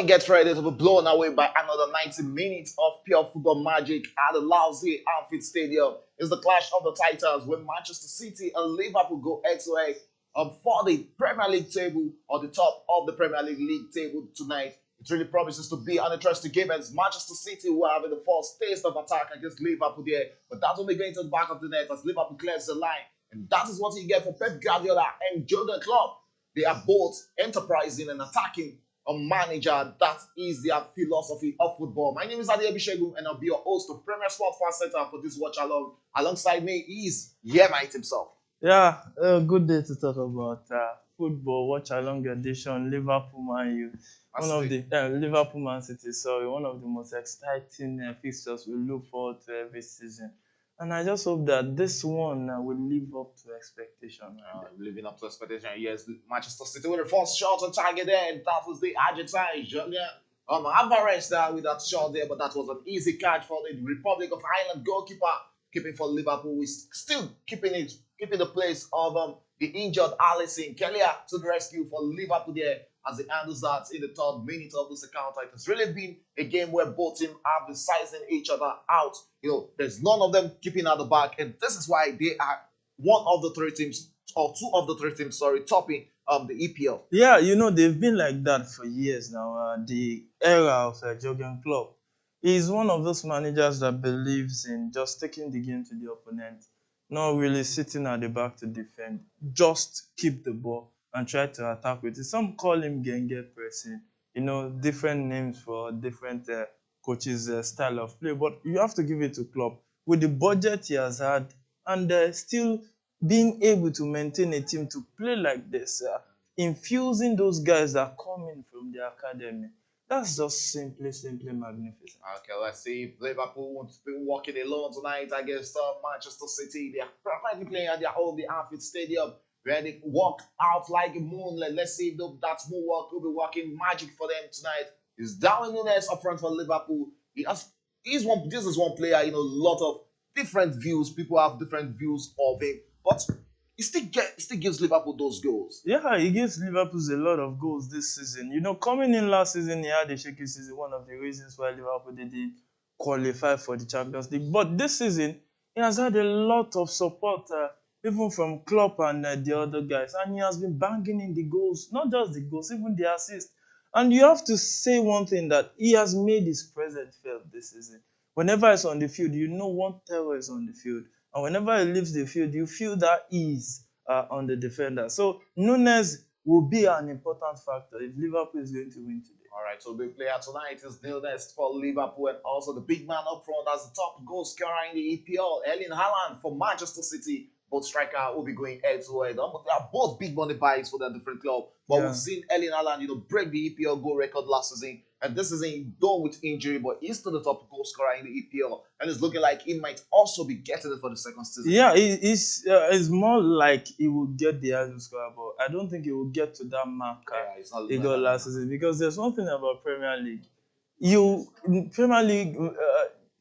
get ready to be blown away by another 90 minutes of pure football magic at the lousy Anfield Stadium. It's the clash of the Titans when Manchester City and Liverpool go head-to-head for the Premier League table or the top of the Premier League table tonight. It really promises to be an interesting game as Manchester City who are having the first taste of attack against Liverpool there. But that's only going to the back of the net as Liverpool clears the line. And that is what you get for Pep Guardiola and Jurgen Klopp. They are both enterprising and attacking a manager. That is their philosophy of football. My name is Adi Ebishegun and I'll be your host of Premier Sport Fast Center for this watch along. Alongside me is Yemite himself. Yeah, good day to talk about football. Watch along edition. Liverpool Man U, one of the Liverpool Man City. Sorry, one of the most exciting fixtures we look forward to every season. And I just hope that this one will live up to expectation. Living up to expectation, yes. Manchester City with the first shot on target there, and that was the Argentine Julian Alvarez there with that shot there, but that was an easy catch for the Republic of Ireland goalkeeper, keeping for Liverpool. We still keeping the place of the injured Alisson Kelly to the rescue for Liverpool there as he handles that in the third minute of this encounter. It has really been a game where both teams have been sizing each other out. There's none of them keeping at the back, and this is why they are one of the three teams, or two of the three teams, sorry, topping the EPL. Yeah, they've been like that for years now. The era of Jurgen Klopp. He's one of those managers that believes in just taking the game to the opponent, not really sitting at the back to defend. Just keep the ball and try to attack with it. Some call him Genge pressing, different names for different coaches' style of play. But you have to give it to Klopp. With the budget he has had and still being able to maintain a team to play like this, infusing those guys that come in from the academy, that's just simply magnificent. Okay, let's see if Liverpool won't be walking alone tonight against Manchester City. They are currently playing at their home, the Anfield Stadium, where they walk out like a moonlight. Let's see if that moonwalk will be working magic for them tonight. It's Darwin Núñez up front for Liverpool. This is one player, a lot of different views. People have different views of him, but he still gives Liverpool those goals. Yeah, he gives Liverpool a lot of goals this season. Coming in last season, he had a shaky season, one of the reasons why Liverpool didn't qualify for the Champions League. But this season, he has had a lot of support, even from Klopp and the other guys. And he has been banging in the goals, not just the goals, even the assists. And you have to say one thing, that he has made his presence felt this season. Whenever he's on the field, one terror is on the field. And whenever he leaves the field, you feel that ease on the defender. So Núñez will be an important factor if Liverpool is going to win today. All right, so the player tonight is Núñez for Liverpool, and also the big man up front as the top goal scorer in the EPL, Erling Haaland for Manchester City. Both striker will be going head to head. They are both big money buys for their different club. But we've seen Erling Haaland, break the EPL goal record last season. And this season, though with injury, but he's still the top goal scorer in the EPL. And it's looking like he might also be getting it for the second season. Yeah, it's more like he will get the highest scorer, but I don't think he will get to that mark he got last season. Because there's one thing about Premier League. In Premier League,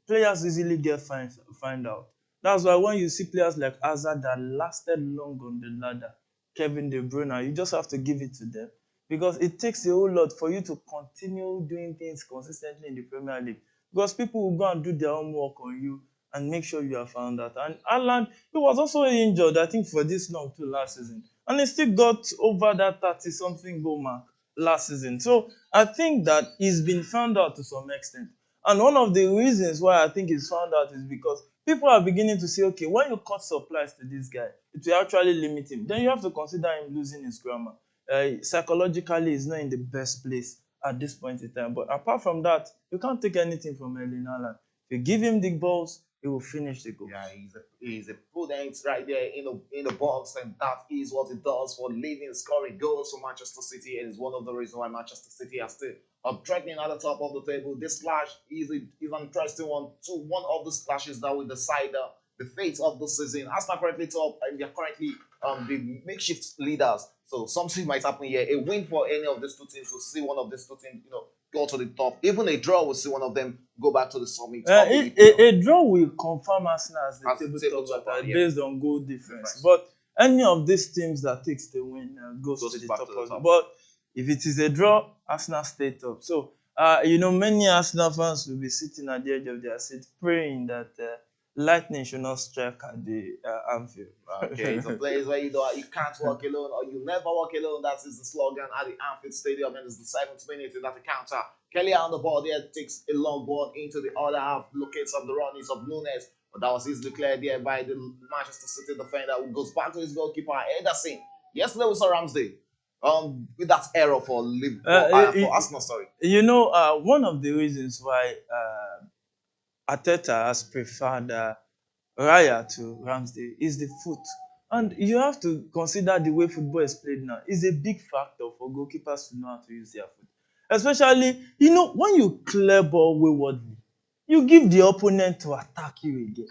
players easily get find out. That's why when you see players like Hazard that lasted long on the ladder, Kevin De Bruyne, you just have to give it to them. Because it takes a whole lot for you to continue doing things consistently in the Premier League. Because people will go and do their homework on you and make sure you have found that. And Haaland, he was also injured, I think, for this long too last season. And he still got over that 30-something goal mark last season. So I think that he's been found out to some extent. And one of the reasons why I think he's found out is because people are beginning to say, okay, when you cut supplies to this guy, it will actually limit him. Then you have to consider him losing his grammar. Psychologically, he's not in the best place at this point in time. But apart from that, you can't take anything from Erling Haaland. If you give him the balls, he will finish the goal. Yeah, he's a prudent right there in the box, and that is what he does for leading scoring goals for Manchester City, and it's one of the reasons why Manchester City are still threatening at the top of the table. This clash is an interesting one. One of the clashes that will decide the fate of the season. Arsenal currently top, and they're currently the makeshift leaders. So something might happen here. A win for any of these two teams will see one of these two teams, go to the top. Even a draw will see one of them go back to the summit. A draw will confirm Arsenal as the table topper based on goal difference. But any of these teams that takes the win goes to the top. But If it is a draw, Arsenal stay top. So, many Arsenal fans will be sitting at the edge of their seat praying that lightning should not strike at the Anfield. Okay, it's a place where you can't walk alone or you never walk alone. That is the slogan at the Anfield Stadium, and it's the 7th minute in that counter. Kelly on the ball there takes a long ball into the other half, locates up the runnings of Nunes, but that was easily cleared there by the Manchester City defender who goes back to his goalkeeper Ederson. Yesterday we saw Ramsdale with that error for Liverpool, for Arsenal. Sorry. One of the reasons why Arteta has preferred Raya to Ramsdale is the foot. And you have to consider the way football is played now is a big factor for goalkeepers to know how to use their foot. Especially, when you clear ball waywardly, you give the opponent to attack you again.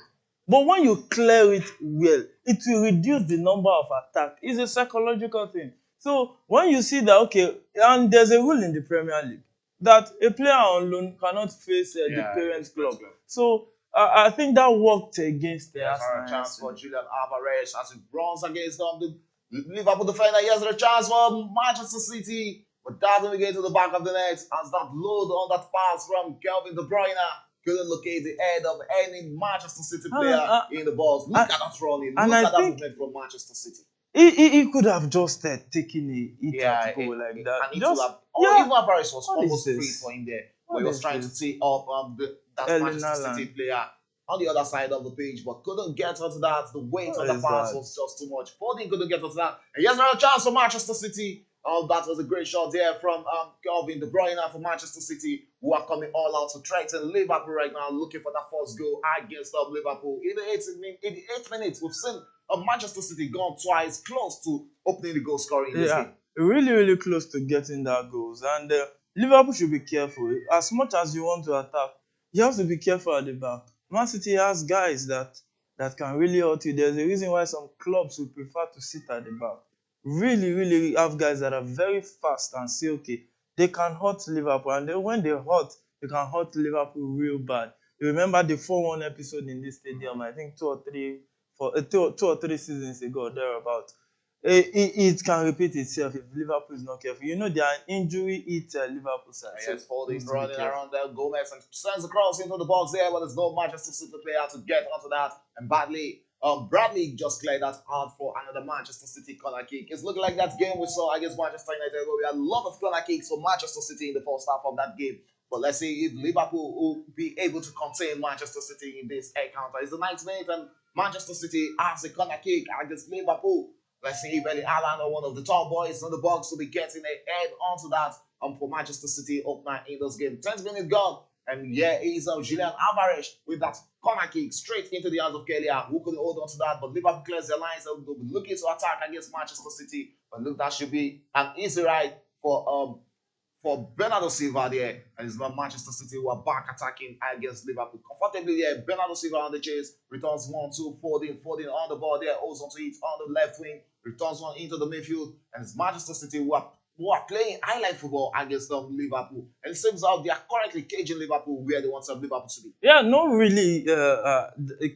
But when you clear it well, it will reduce the number of attacks. It's a psychological thing. So when you see that, okay, and there's a rule in the Premier League that a player on loan cannot face the parent club. So I think that worked against the Arsenal. A chance for Julian Alvarez as he runs against the Liverpool defender. Yes, a chance for Manchester City, but that will get to the back of the net as that load on that pass from Kevin De Bruyne couldn't locate the head of any Manchester City player in the box. Look at that running. Look at that movement from Manchester City. He could have just taken a hit at goal like that. And it would have, even Alvarez was almost free for him there. But he was trying to tee up that Manchester City player on the other side of the pitch, but couldn't get onto that. The weight of the pass was just too much. Foden couldn't get onto that. And here's another chance for Manchester City. That was a great shot there from Kevin De Bruyne for Manchester City, who are coming all out to threaten Liverpool right now, looking for that first goal against Liverpool. In the 8th minute, we've seen Manchester City gone twice, close to opening the goal scoring in this game. Really, really close to getting that goals. And Liverpool should be careful. As much as you want to attack, you have to be careful at the back. Man City has guys that can really hurt you. There's a reason why some clubs would prefer to sit at the back. Really, really have guys that are very fast and say, okay, they can hurt Liverpool. And then when they hurt, they can hurt Liverpool real bad. You remember the 4-1 episode in this stadium, I think 2 or 3 seasons ago, thereabout. It can repeat itself if Liverpool is not careful. They are injury hit Liverpool side. Yes, Foden running around there. Gomez and sends the cross into the box there, but there's no Manchester City player to get onto that. And Bradley just cleared that out for another Manchester City corner kick. It's looking like that game we saw against Manchester United, where we had a lot of corner kicks for Manchester City in the first half of that game. But let's see if Liverpool will be able to contain Manchester City in this encounter. It's the 9th minute and Manchester City has a corner kick against Liverpool. Let's see if Eddie Allen or one of the top boys in the box will be getting a head onto that for Manchester City opener in this game. 10th minute gone. And here is Julian Alvarez with that corner kick straight into the hands of Kelia, who couldn't hold on to that. But Liverpool clears their lines and will be looking to attack against Manchester City. But look, that should be an easy ride for Bernardo Silva there. And it's not Manchester City who are back attacking against Liverpool comfortably there. Bernardo Silva on the chase, returns 1-2, Foden on the ball there, holds onto it on the left wing, returns one into the midfield, and it's Manchester City who are playing highlight football against Liverpool. And it seems like they are currently caging Liverpool where they want Liverpool to be. Yeah, not really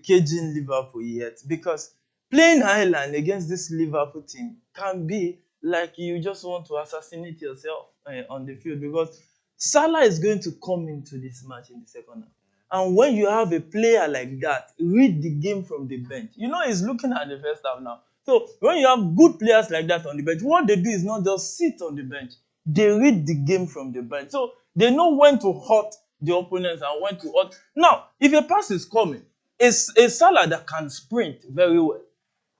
caging Liverpool yet, because playing highline against this Liverpool team can be like you just want to assassinate yourself on the field, because Salah is going to come into this match in the second half. And when you have a player like that, read the game from the bench. He's looking at the first half now. So when you have good players like that on the bench, what they do is not just sit on the bench. They read the game from the bench. So they know when to hurt the opponents and when to hurt. Now, if a pass is coming, it's a Salah that can sprint very well.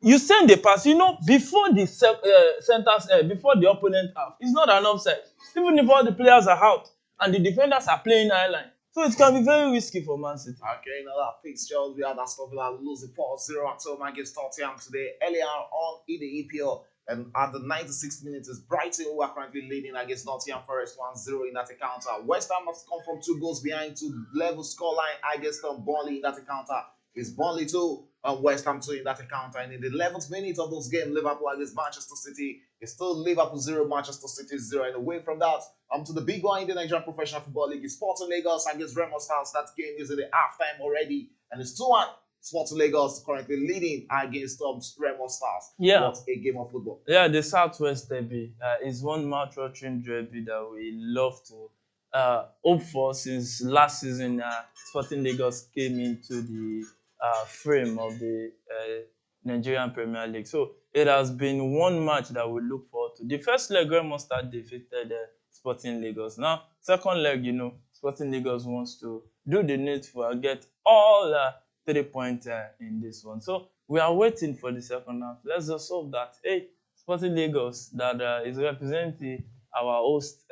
You send the pass, before the centers, before the opponent half, it's not an offside. Even if all the players are out and the defenders are playing highline. So it can be very risky for Man City. Okay, now that fixture, we had Aston Villa losing 4-0 at home against Tottenham today. Earlier on in the EPL, and at the 96th minute, is Brighton who are currently leading against Nottingham Forest 1-0 in that encounter. West Ham has come from 2 goals behind to level scoreline against Burnley in that encounter. It's Burnley 2 and West Ham 2 in that encounter. And in the 11th minute of those games, Liverpool against Manchester City, it's still Liverpool 0, Manchester City 0. And away from that, to the big one in the Nigerian Professional Football League, is Sporting Lagos against Remo Stars. That game is in the halftime already, and it's 2-1 Sporting Lagos currently leading against Remo Stars. Yeah. What a game of football. Yeah, the Southwest Derby is one mouth-watering derby that we love to hope for since last season. Sporting Lagos came into the frame of the Nigerian Premier League. So it has been one match that we look forward to. The first leg, Remo Stars defeated Sporting Lagos. Now, second leg, Sporting Lagos wants to do the needful and get all 3 points in this one. So we are waiting for the second half. Let's just hope that, hey, Sporting Lagos that is representing our host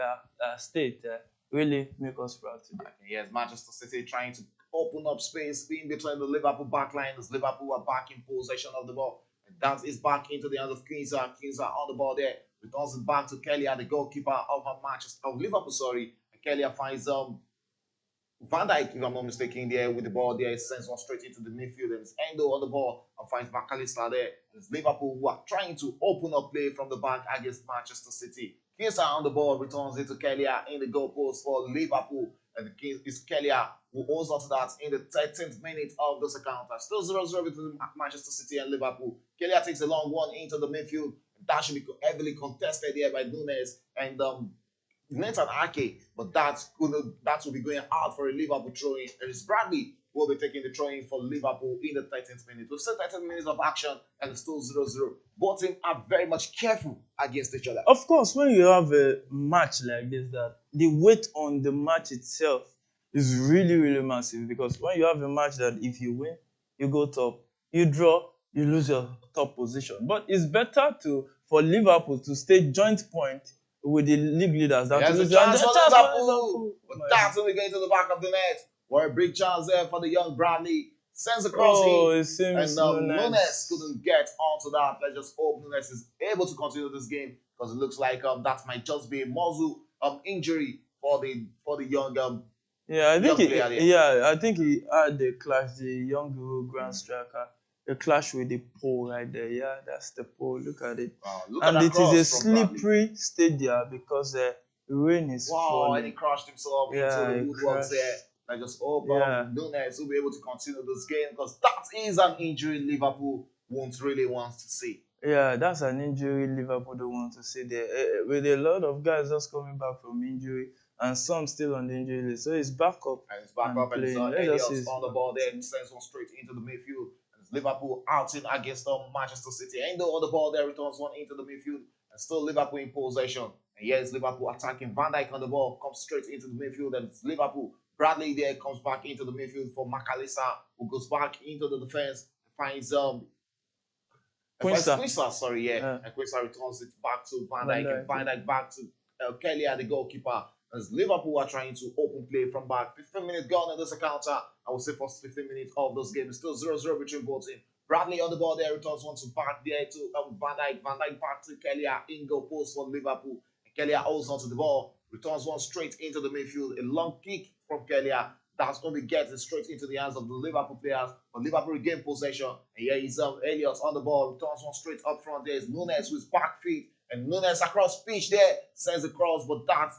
state really make us proud today. Yes, Manchester City trying to open up space in between the Liverpool backline as Liverpool are back in possession of the ball. And that is back into the hands of Kinza. Kinza on the ball there. Returns it back to Kelly, the goalkeeper of Liverpool, sorry. And Kelly finds Van Dijk, if I'm not mistaken, there with the ball there, sends one straight into the midfield, and it's Endo on the ball and finds McAllister there. It's Liverpool who are trying to open up play from the back against Manchester City. Kiesa on the ball, returns it to Kelia in the goalpost for Liverpool. And it's Kelia who owns on to that in the 13th minute of this encounter. Still 0-0 between Manchester City and Liverpool. Kelia takes a long one into the midfield. That should be heavily contested here by Nunes and Nathan Ake, but that will be going out for a Liverpool throw-in. And it's Bradley who will be taking the throw-in for Liverpool in the 13th minute. We've seen 13 minutes of action and it's still 0-0. Both teams are very much careful against each other. Of course, when you have a match like this, that the weight on the match itself is really, really massive, because when you have a match that if you win, you go top, you draw, you lose your top position. But it's better for Liverpool to stay joint point with the league leaders. There's a chance for Liverpool, but that's when we get to the back of the net. Where a big chance there for the young Bradley. Sends across in, and Nunes couldn't get onto that. Let's just hope Nunes is able to continue this game, because it looks like that might just be a muscle injury for the young I think he had the clash, the young grand striker, the clash with the pole right there. Yeah, that's the pole. Look at it. Wow, and it is a slippery stadium because the rain is falling. And he crashed himself into the woodworks there. I just hope Nunes will be able to continue this game, because that is an injury Liverpool won't really want to see. Yeah, that's an injury Liverpool don't want to see there. With a lot of guys just coming back from injury and some still on the injury list. So it's back up. And it's back up, and it's Elliott on the ball there and sends one straight into the midfield. And it's Liverpool out in against Manchester City. Endo on the ball there, returns one into the midfield. And still Liverpool in possession. And here's Liverpool attacking. Van Dijk on the ball, comes straight into the midfield, and it's Liverpool. Bradley there comes back into the midfield for McAllister, who goes back into the defense, finds Quinsa, sorry, yeah. And Quinsa returns it back to Van Dijk, and Van Dijk back to Kelly, the goalkeeper. As Liverpool are trying to open play from back. 15 minutes gone in this encounter. I would say first 15 minutes of this game. It's still 0-0 between both teams. Bradley on the ball there, returns one to back there to Van Dijk. Van Dijk back to Kelly, in goal post for Liverpool. And Kelly holds onto the ball, returns one straight into the midfield. A long kick from Kelly. That's going to get it straight into the hands of the Liverpool players. But Liverpool regain possession. And here is Elliott on the ball. Returns one straight up front. There's Nunes with back feet. And Nunes across pitch there. Sends a cross. But that's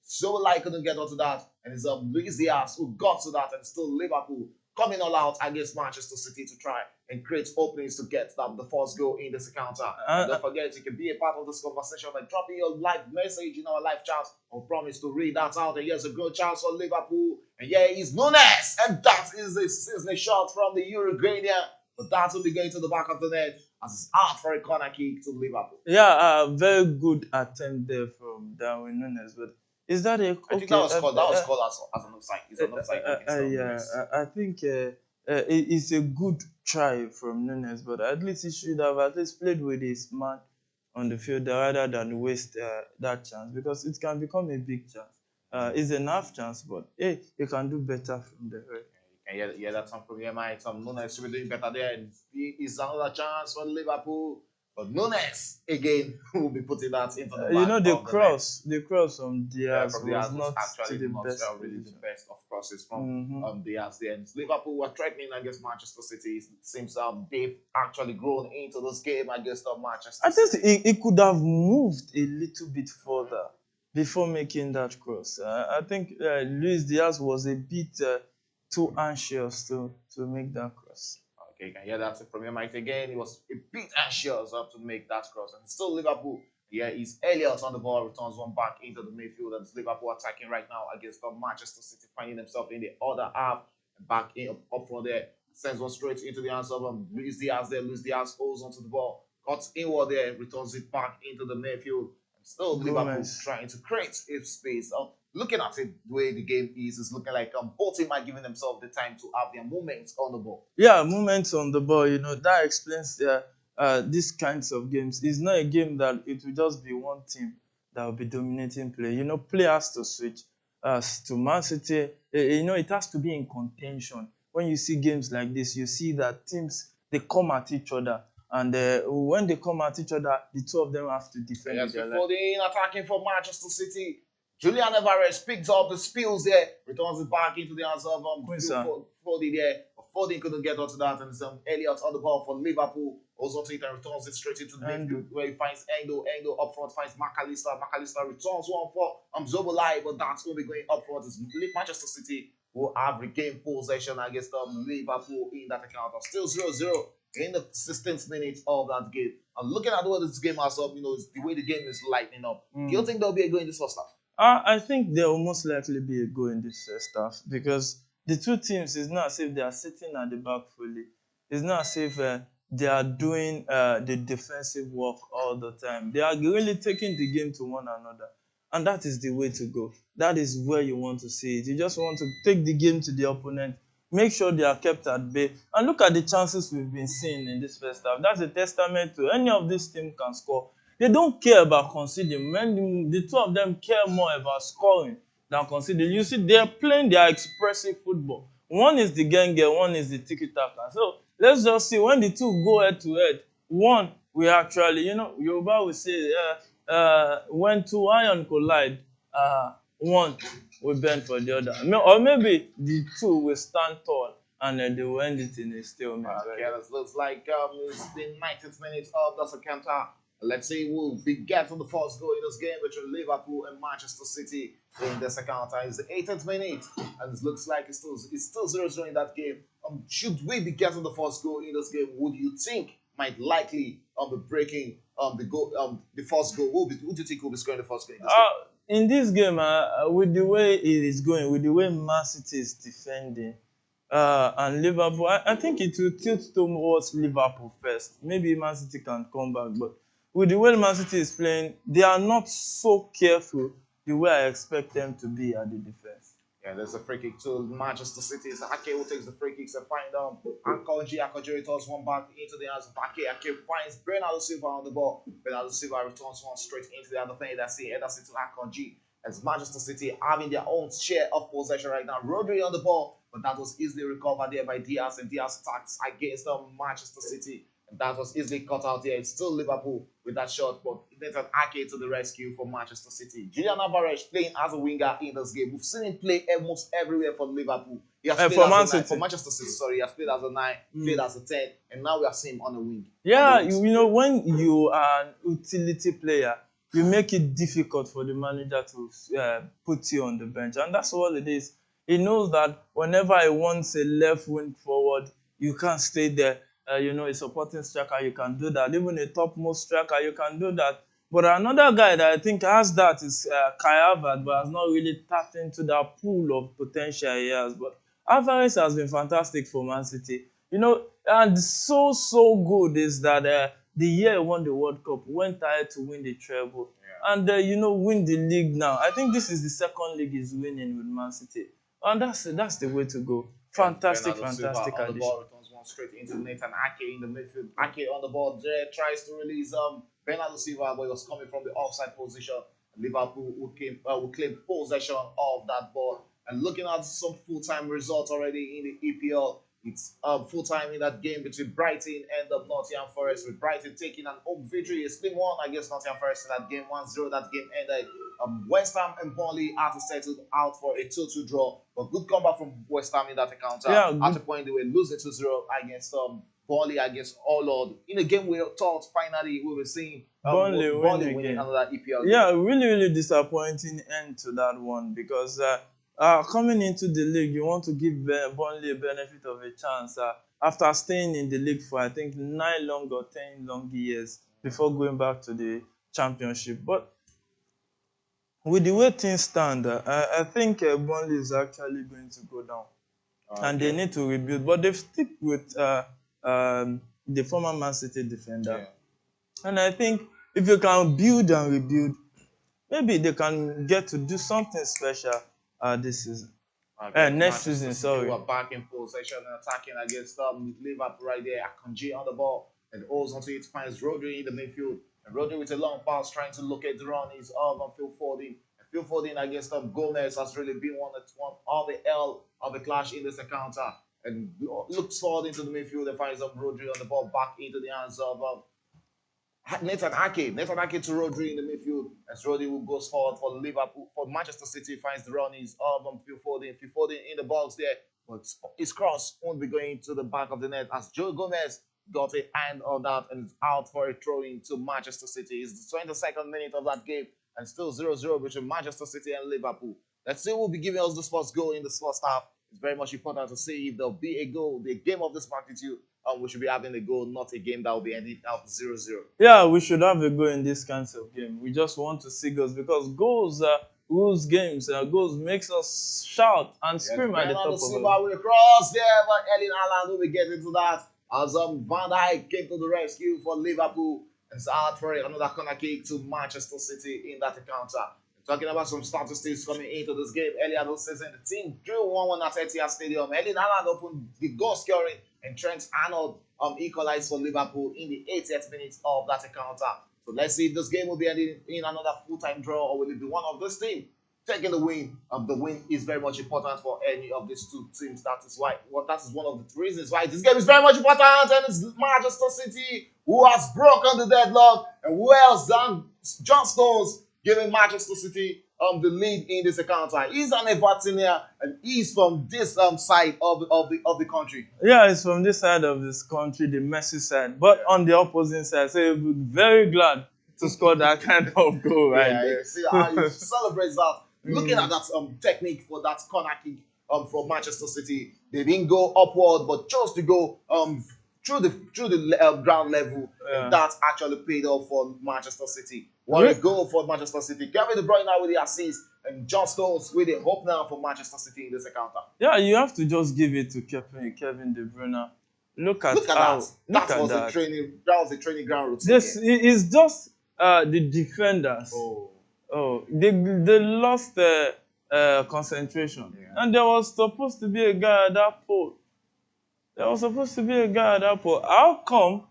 Zola couldn't get onto that. And it's Luis Diaz who got to that. And still Liverpool coming all out against Manchester City to try and create openings to get the first goal in this encounter. Don't forget, you can be a part of this conversation by dropping your live message in our live chat. I promise to read that out. And here's a good chance for Liverpool. And here is Nunes. And that is a seasoning shot from the Uruguayan. But that will be going to the back of the net as it's out for a corner kick to Liverpool. Yeah, very good attempt there from Darwin Nunes. But is that a... I think that was called as an offside. It's an offside. I think it's a good try from Nunes, but at least he should have at least played with his man on the field rather than waste that chance, because it can become a big chance. It's an half chance, but hey, you can do better from the right. Yeah, that's some from here, mate. Some Nunes should be doing better there. And it's another chance for Liverpool. But Nunes again will be putting that into the back. The cross from Diaz was not actually the best. Really the best of crosses from Diaz. Then Liverpool were threatening against Manchester City. It seems they've actually grown into this game against Manchester. I think he could have moved a little bit further before making that cross. I think Luis Diaz was a bit too anxious to make that cross. Okay, you can hear that from your mic again. He was a bit anxious up to make that cross. And still Liverpool. Yeah, is Elliott on the ball, returns one back into the midfield. And it's Liverpool attacking right now against the Manchester City, finding themselves in the other half. Back in up front there. Sends one straight into the hands of Luis Diaz there. Luis Diaz holds onto the ball. Cuts inward there, returns it back into the midfield. And still Liverpool Gomez. trying to create a space. Looking at it, the way the game is looking like both teams are giving themselves the time to have their moments on the ball. Yeah, moments on the ball, that explains these kinds of games. It's not a game that it will just be one team that will be dominating play. Play has to switch. To Man City, it has to be in contention. When you see games like this, you see that teams, they come at each other. And when they come at each other, the two of them have to defend Yes, with their life. before the attacking for Manchester City, Julian Alvarez picks up the spills there, returns it back into the hands of Foden there. Foden couldn't get onto that, and Elliott on the ball for Liverpool. Also to it and returns it straight into the midfield where he finds Endo. Endo up front finds McAllister. McAllister returns one for Zobolai, but that's going to be going up front. It's Manchester City who have regained possession against Liverpool in that account. Still 0-0 in the 16th minute of that game. And looking at the way this game has up, it's the way the game is lighting up. Do you think there'll be a goal in this first half? I think there will most likely be a goal in this first half because the two teams, is not as if they are sitting at the back fully. It's not as if they are doing the defensive work all the time. They are really taking the game to one another. And that is the way to go. That is where you want to see it. You just want to take the game to the opponent, make sure they are kept at bay. And look at the chances we've been seeing in this first half. That's a testament to any of these teams can score. They don't care about conceding. When the two of them care more about scoring than conceding. You see, they're playing their expressive football. One is the genge, one is the tiki-taka. So let's just see when the two go head to head. One, we actually, Yoruba will say, when two iron collide, one will bend for the other. Or maybe the two will stand tall and they will end it in a stalemate. Okay, that looks like it's the 90th minute of the second half. Let's see who will be getting the first goal in this game between Liverpool and Manchester City in the second half. It's the 80th minute, and it looks like it's still 0-0 in that game. Should we be getting the first goal in this game? Would you think might likely be breaking the first goal? Who do you think will be scoring the first goal in this game? With the way it is going, with the way Man City is defending, and Liverpool, I think it will tilt towards Liverpool first. Maybe Man City can come back, but with the way Man City is playing, they are not so careful the way I expect them to be at the defense. Yeah, there's a free kick to Manchester City. It's Ake who takes the free kicks and find Akonji. Akonji returns one back into the hands of Ake. Ake finds Bernardo Silva on the ball. Bernardo Silva returns one straight into the other thing. That's it. That's it to Akonji. As Manchester City having their own share of possession right now. Rodri on the ball, but that was easily recovered there by Diaz, and Diaz attacks against Manchester City. And that was easily cut out there. It's still Liverpool with that shot, but it an Ake to the rescue for Manchester City. Julian Alvarez playing as a winger in this game. We've seen him play almost everywhere for Liverpool. He has played for Manchester City. Sorry, he has played as a 9, played as a 10, and now we are seeing him on the wing. Yeah, when you are an utility player, you make it difficult for the manager to put you on the bench, and that's what it is. He knows that whenever he wants a left wing forward, you can't stay there. A supporting striker, you can do that. Even a topmost striker, you can do that. But another guy that I think has that is Kai Havertz, but has not really tapped into that pool of potential he has. But Alvarez has been fantastic for Man City. And so good is that the year he won the World Cup, went ahead to win the treble. Yeah. And, win the league now. I think this is the second league he's winning with Man City. And that's the way to go. Fantastic addition. On the ball, returns one straight into Nathan Ake in the midfield. Ake on the ball there, tries to release Bernardo Silva, but he was coming from the offside position. Liverpool would claim possession of that ball. And looking at some full-time results already in the EPL, it's full-time in that game between Brighton and Nottingham Forest, with Brighton taking an home victory. It's been won against Nottingham Forest in that game, 1-0. That game ended. West Ham and Burnley had to settle out for a 2-2 draw, but good comeback from West Ham in that encounter. Yeah, at a point they were losing 2-0 against Burnley against Orlord in a game we thought finally we were seeing Burnley winning another EPL game. Yeah, really disappointing end to that one because coming into the league, you want to give Burnley a benefit of a chance after staying in the league for I think 9 long or 10 long years before going back to the championship. But with the way things stand, I think Burnley is actually going to go down, and they need to rebuild. But they've stick with the former Man City defender, and I think if you can build and rebuild, maybe they can get to do something special this season. Next season, sorry. They were back in possession and attacking against Liverpool right there. Akanji on the ball and holds onto it, finds Rodri in the midfield. And Rodri with a long pass trying to locate the run is on Phil Foden. And Phil Foden against Gomez has really been one of the L of the clash in this encounter. And looks forward into the midfield and finds Rodri on the ball back into the hands of Nathan Ake. Nathan Ake to Rodri in the midfield as Rodri will goes forward for Liverpool. For Manchester City finds the run is Phil Foden. Phil Foden in the box there, but his cross won't be going to the back of the net as Joe Gomez got a hand on that and is out for a throw in to Manchester City. It's the 22nd minute of that game and still 0-0 between Manchester City and Liverpool. Let's see who will be giving us the first goal in the first half. It's very much important to see if there'll be a goal, the game of this magnitude. We should be having a goal, not a game that will be ending up 0-0. Yeah, we should have a goal in this kind of game. We just want to see goals because goals rules games. Goals makes us shout and scream at the top of it. Silva will cross there, but Erling Haaland will be getting to that as Van Dijk came to the rescue for Liverpool and it's out for another corner kick to Manchester City in that encounter. Talking about some statistics coming into this game earlier this season, the team drew 1-1 at Etihad Stadium. Erling Haaland opened the goal scoring and Trent Arnold equalized for Liverpool in the 80th minute of that encounter. So let's see if this game will be ending in another full-time draw or will it be one of this team taking the win. The win is very much important for any of these two teams. That is why that is one of the reasons why this game is very much important. And it's Manchester City who has broken the deadlock and who else than John Stones giving Manchester City the lead in this encounter. He's an Evertonian and he's from this side of the country. Yeah, it's from this side of this country, the Messi side. But on the opposite side, so we're very glad to score that kind of goal right there. See how he celebrates that. Looking at that technique for that corner kick from Manchester City, they didn't go upward but chose to go through the ground level, and that actually paid off for Manchester City. What a goal for Manchester City. Kevin De Bruyne now with the assist, and John Stones with the hope now for Manchester City in this encounter. Yeah, you have to just give it to Kevin De Bruyne. Look at that. That was a training ground routine. This is just the defenders. They lost concentration, and there was supposed to be a guy at that pole. How come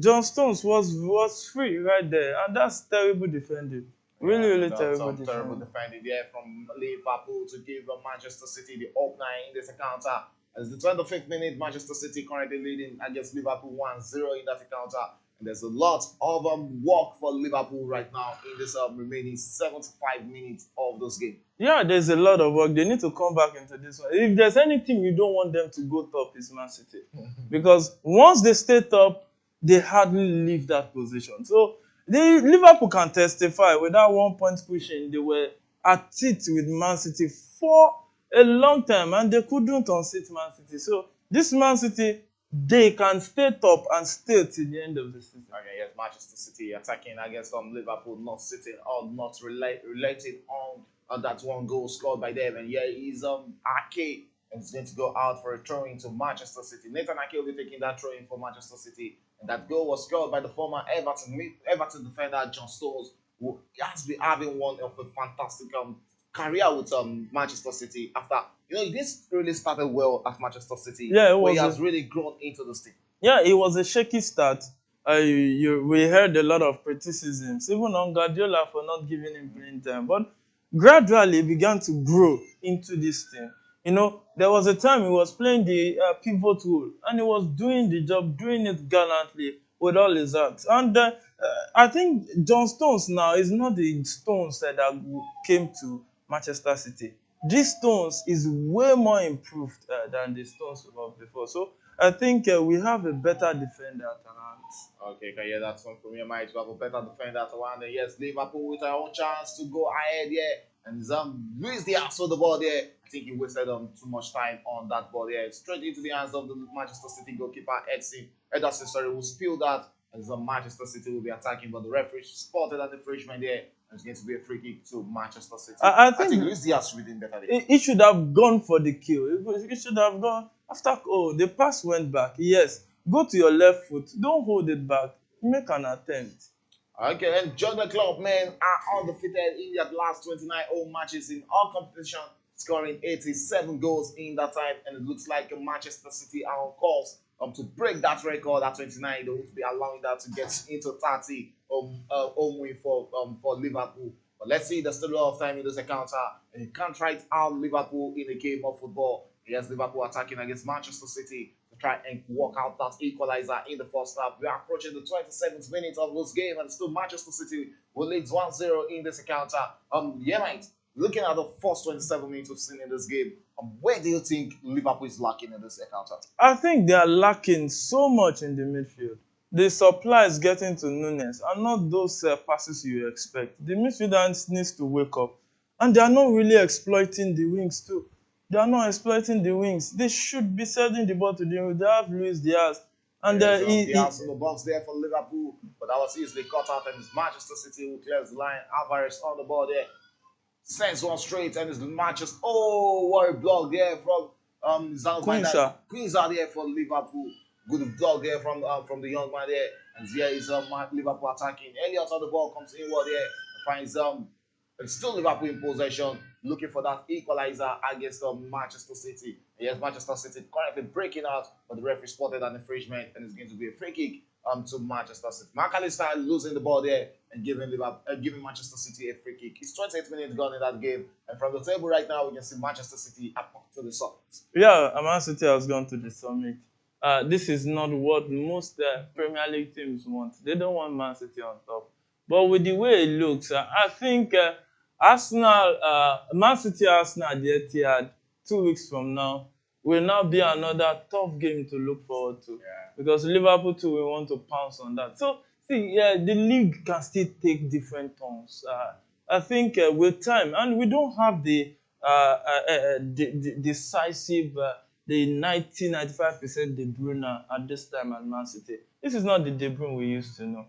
John Stones was free right there? And that's terrible defending. Really terrible defending. Terrible defending there from Liverpool to give Manchester City the opener in this encounter. As the 25th minute, Manchester City currently leading against Liverpool 1-0 in that encounter. And there's a lot of work for Liverpool right now in this remaining 75 minutes of this game. Yeah, there's a lot of work. They need to come back into this one. If there's any team you don't want them to go top, it's Man City. Because once they stay top, they hardly leave that position. So Liverpool can testify with that 1 point cushion. They were at it with Man City for a long time and they couldn't unseat Man City. So this Man City, they can stay top and stay till the end of the season. Okay, yes, Manchester City attacking against Liverpool, not sitting or not relating on that one goal scored by them. And yeah, he's Ake and he's going to go out for a throw-in to Manchester City. Nathan Ake will be taking that throw-in for Manchester City. And that goal was scored by the former Everton defender John Stones, who has been having one of a fantastic career with Manchester City after, this really started well at Manchester City. Yeah, he has really grown into this team. Yeah, it was a shaky start. We heard a lot of criticisms, even on Guardiola for not giving him playing time. But gradually began to grow into this team. There was a time he was playing the pivot role and he was doing the job, doing it gallantly with all his heart. And I think John Stones now is not the Stones that came to Manchester City. This Stones is way more improved than the Stones of before. So I think we have a better defender at hand. Okay, can you hear that one from your mind? We have a better defender at hand. And yes, Liverpool with our own chance to go ahead here And Luis Diaz on the ball there. I think he wasted too much time on that ball there. Straight into the hands of the Manchester City goalkeeper Ederson, sorry, will spill that. And Manchester City will be attacking, but the referee spotted an infringement there. And it's going to be a free kick to Manchester City. I I think think Luis Diaz should be doing better there. he should have gone for the kill. He should have gone after. Oh, the pass went back. Yes, go to your left foot. Don't hold it back. Make an attempt. Okay, and Jurgen Klopp, man, are undefeated in their last 29 home matches in all competition, scoring 87 goals in that time. And it looks like Manchester City are on course to break that record at 29. They will be allowing that to get into 30 home win for Liverpool. But let's see, there's still a lot of time in this encounter, and you can't write out Liverpool in a game of football. Yes, Liverpool attacking against Manchester City to try and work out that equalizer in the first half. We are approaching the 27th minute of this game, and still Manchester City will lead 1-0 in this encounter. Yeah, mate, looking at the first 27 minutes we've seen in this game, where do you think Liverpool is lacking in this encounter? I think they are lacking so much in the midfield. The supply is getting to Nunes and not those passes you expect. The midfielder needs to wake up. And they are not really exploiting the wings too. They are not exploiting the wings. They should be sending the ball to the wing. They have Luis Diaz. And Diaz in the box there for Liverpool, but that was easily cut out, and it's Manchester City who clears the line. Alvarez on the ball there, sends one straight, and it's Manchester. Oh, what a block there from Quinza there for Liverpool. Good block there from the young man there, and here is Liverpool attacking. Elliott on the ball comes inward there, finds it's still Liverpool in possession, looking for that equalizer against Manchester City. Yes, Manchester City currently breaking out, but the referee spotted an infringement, and it's going to be a free kick to Manchester City. McAllister losing the ball there and giving Manchester City a free kick. It's 28 minutes gone in that game, and from the table right now, we can see Manchester City up to the summit. Yeah, Man City has gone to the summit. This is not what most Premier League teams want. They don't want Man City on top. But with the way it looks, I think Arsenal, Man City Arsenal at the Etihad 2 weeks from now will now be another tough game to look forward to. Yeah. Because Liverpool too will want to pounce on that. So, see, the league can still take different turns. I think with time, and we don't have the decisive, the 90-95% De Bruyne at this time at Man City. This is not the De Bruyne we used to know.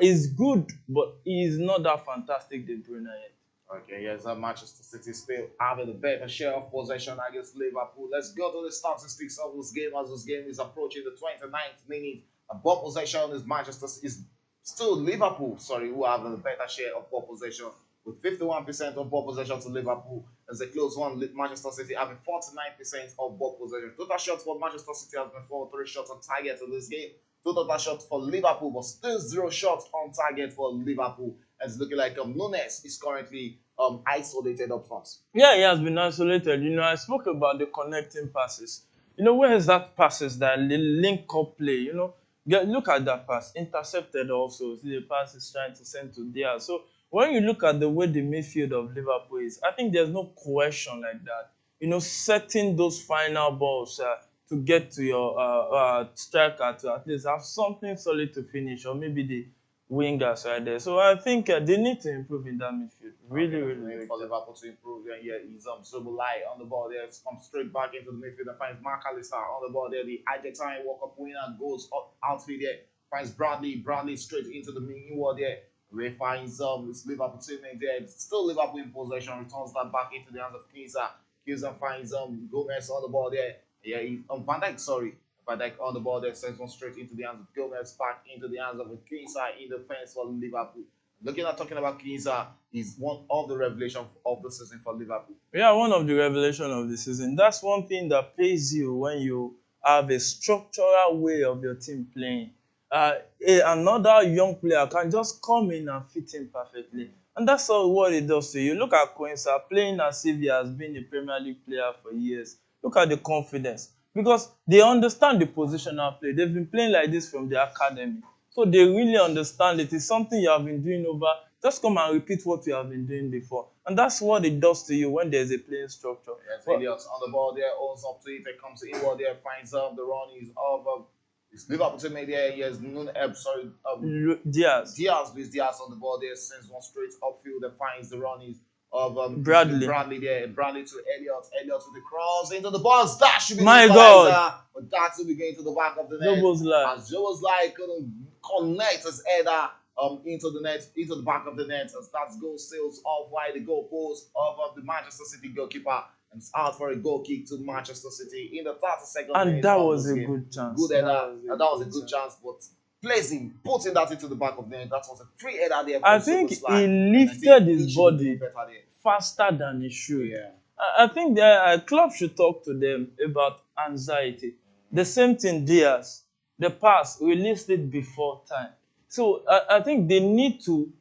He's good, but he is not that fantastic De Bruyne yet. Okay, yes, Manchester City still having a better share of possession against Liverpool. Let's go to the statistics of this game as this game is approaching the 29th minute. Ball possession is still Liverpool, who have a better share of ball possession with 51% of ball possession to Liverpool. As a close one, Manchester City having 49% of ball possession. Total shots for Manchester City has been 43 shots on target in this game. Total shots for Liverpool, but still 0 shots on target for Liverpool. And it's looking like Nunes is currently isolated up front. Yeah, he has been isolated. I spoke about the connecting passes. Where is that passes, that link up play? Look at that pass. Intercepted also. See the pass is trying to send to Diaz. So when you look at the way the midfield of Liverpool is, I think there's no question like that. Setting those final balls to get to your striker to at least have something solid to finish, or maybe the wingers right there. So I think they need to improve in that midfield. Really. For Liverpool to improve, and yeah, he's Zobolai on the ball there. Comes straight back into the midfield and finds McAllister on the ball there. The Argentine World Cup winner goes outfield there. Finds Bradley straight into the wall there. Ray finds this Liverpool teammate there. It's still Liverpool in possession. Returns that back into the hands of Kiza. Kiza finds Gomez on the ball there. Yeah, Van Dijk, sorry. Van Dijk on the ball there, sends one straight into the hands of Gomez, back into the hands of Kiza in defense for Liverpool. Talking about Kiza, he's one of the revelations of the season for Liverpool. Yeah, one of the revelations of the season. That's one thing that pays you when you have a structural way of your team playing. Another young player can just come in and fit in perfectly. And that's all what it does to you. Look at Quincy playing as if he has been a Premier League player for years. Look at the confidence. Because they understand the positional play. They've been playing like this from the academy. So they really understand it. It's something you have been doing over. Just come and repeat what you have been doing before. And that's what it does to you when there's a playing structure. Yes, Elliott on the ball there, owns up to it. It comes inward there, finds the run. He's of it's Liverpool teammate there. He has Diaz. Luis Diaz on the ball there, sends one straight upfield and finds the run. Bradley. Bradley there. Bradley to Elliot. Elliot with the cross into the box. That should be the My equalizer. God. But that will be going to the back of the net. Zoboszlai. As Zoboszlai couldn't connect his header into the net, into the back of the net. As that goal sails off wide the goal post of the Manchester City goalkeeper. And it's out for a goal kick to Manchester City in the 32nd minute. And that was a good chance. Good header. That was a good chance, but placing, putting that into the back of the net, that was a free header there. I think he lifted his body faster than he should. Yeah. I think the club should talk to them about anxiety. The same thing, Diaz. The pass, released it before time. So I think they need to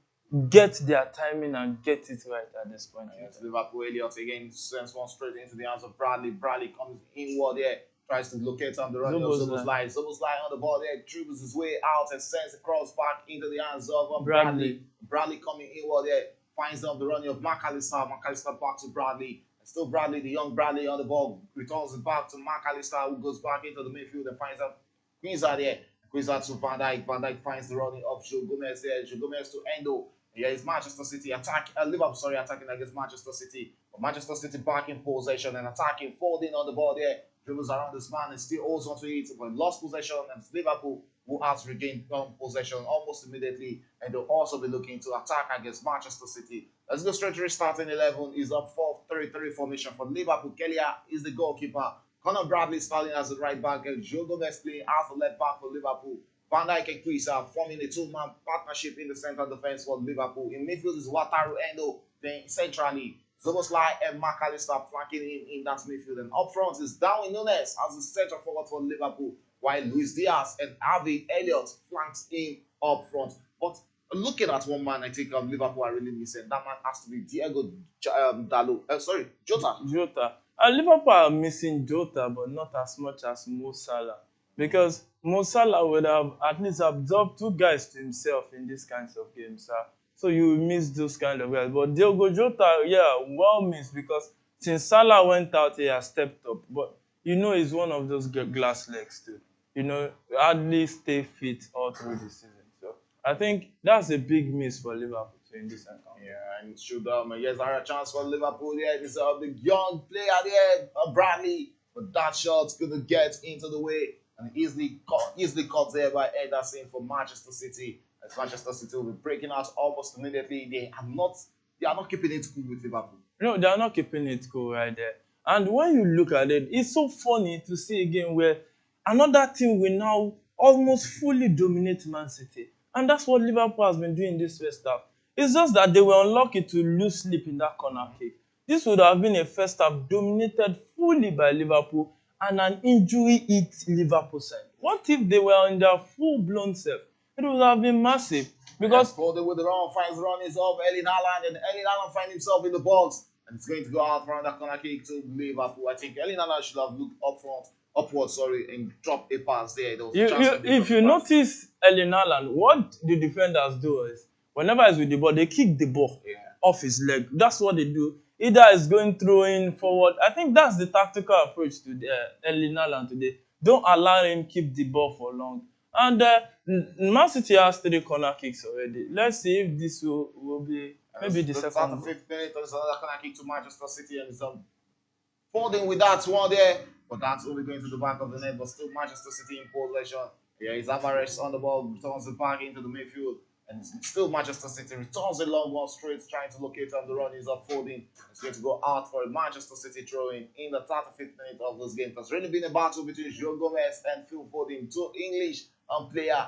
get their timing and get it right at this point. Yes, Liverpool Elliot again sends one straight into the hands of Bradley. Bradley comes inward there, tries to locate on the run of Zoboszlai. Zoboszlai on the ball there, dribbles his way out and sends the cross back into the hands of Bradley. Bradley coming inward there, finds the running of McAllister. McAllister back to Bradley. Still Bradley, the young Bradley on the ball, returns it back to McAllister, who goes back into the midfield and finds out Quinza there. Quinza to Van Dijk. Van Dijk finds the running of Joe Gomez there. Joe Gomez to Endo. Yeah, it's Manchester City Liverpool attacking against Manchester City. But Manchester City back in possession and attacking, folding on the ball there. Dribbles around this man and still holds onto it, but lost possession, and it's Liverpool who has regained possession almost immediately, and they'll also be looking to attack against Manchester City. Let's go straight to the starting 11. Is up 4-3-3 formation for Liverpool. Kelia is the goalkeeper. Conor Bradley starting as the right back, and Joe Gomez playing as the left back for Liverpool. Van Dijk and Chris are forming a two-man partnership in the central defense for Liverpool. In midfield is Wataru Endo, then centrally Zoboszlai and McAllister flanking him in that midfield. And up front is Darwin Núñez as the center forward for Liverpool, while Luis Diaz and Harvey Elliott flanks him up front. But looking at one man, I think Liverpool are really missing. That man has to be Diego Jota. Jota. Liverpool are missing Jota, but not as much as Mo Salah. Because Mo Salah would have at least absorbed two guys to himself in these kinds of games. So you miss those kind of guys. But Diogo Jota, yeah, well missed, because since Salah went out, he has stepped up. But he's one of those glass legs too. Hardly stay fit all through the season. So I think that's a big miss for Liverpool in this account. Yeah, and it should yes, there are a chance for Liverpool there. This the young player there, Bradley, but that shot's gonna get into the way and easily caught there by Ederson for Manchester City. As Manchester City will be breaking out almost immediately. They are not keeping it cool with Liverpool. No, they are not keeping it cool right there. And when you look at it, it's so funny to see again where another team will now almost fully dominate Man City. And that's what Liverpool has been doing this first half. It's just that they were unlucky to lose sleep in that corner kick. This would have been a first half dominated fully by Liverpool and an injury-hit Liverpool side. What if they were in their full-blown self? It would have been massive. Because Foden with the run, finds the run is of Erling Haaland, and Erling Haaland finds himself in the box. And it's going to go out from that corner kick to Liverpool. I think Erling Haaland should have looked upward, and dropped a pass there. If you notice Erling Haaland, what the defenders do is, whenever he's with the ball, they kick the ball off his leg. That's what they do. Either it's going throwing forward. I think that's the tactical approach to Erling Haaland today. Don't allow him keep the ball for long. And Man City has 3 corner kicks already. Let's see if this will be maybe the second. At the 5th minute, there's another corner kick to Manchester City, and some folding with that one there. But that's only going to the back of the net. But still Manchester City in possession. Yeah, it's Alvarez on the ball, returns it back into the midfield. And still Manchester City returns a long one straight, trying to locate on the run. He's up folding. It's going to go out for a Manchester City throw-in in the 35th minute of this game. There's really been a battle between Joe Gomez and Phil Foden, two English player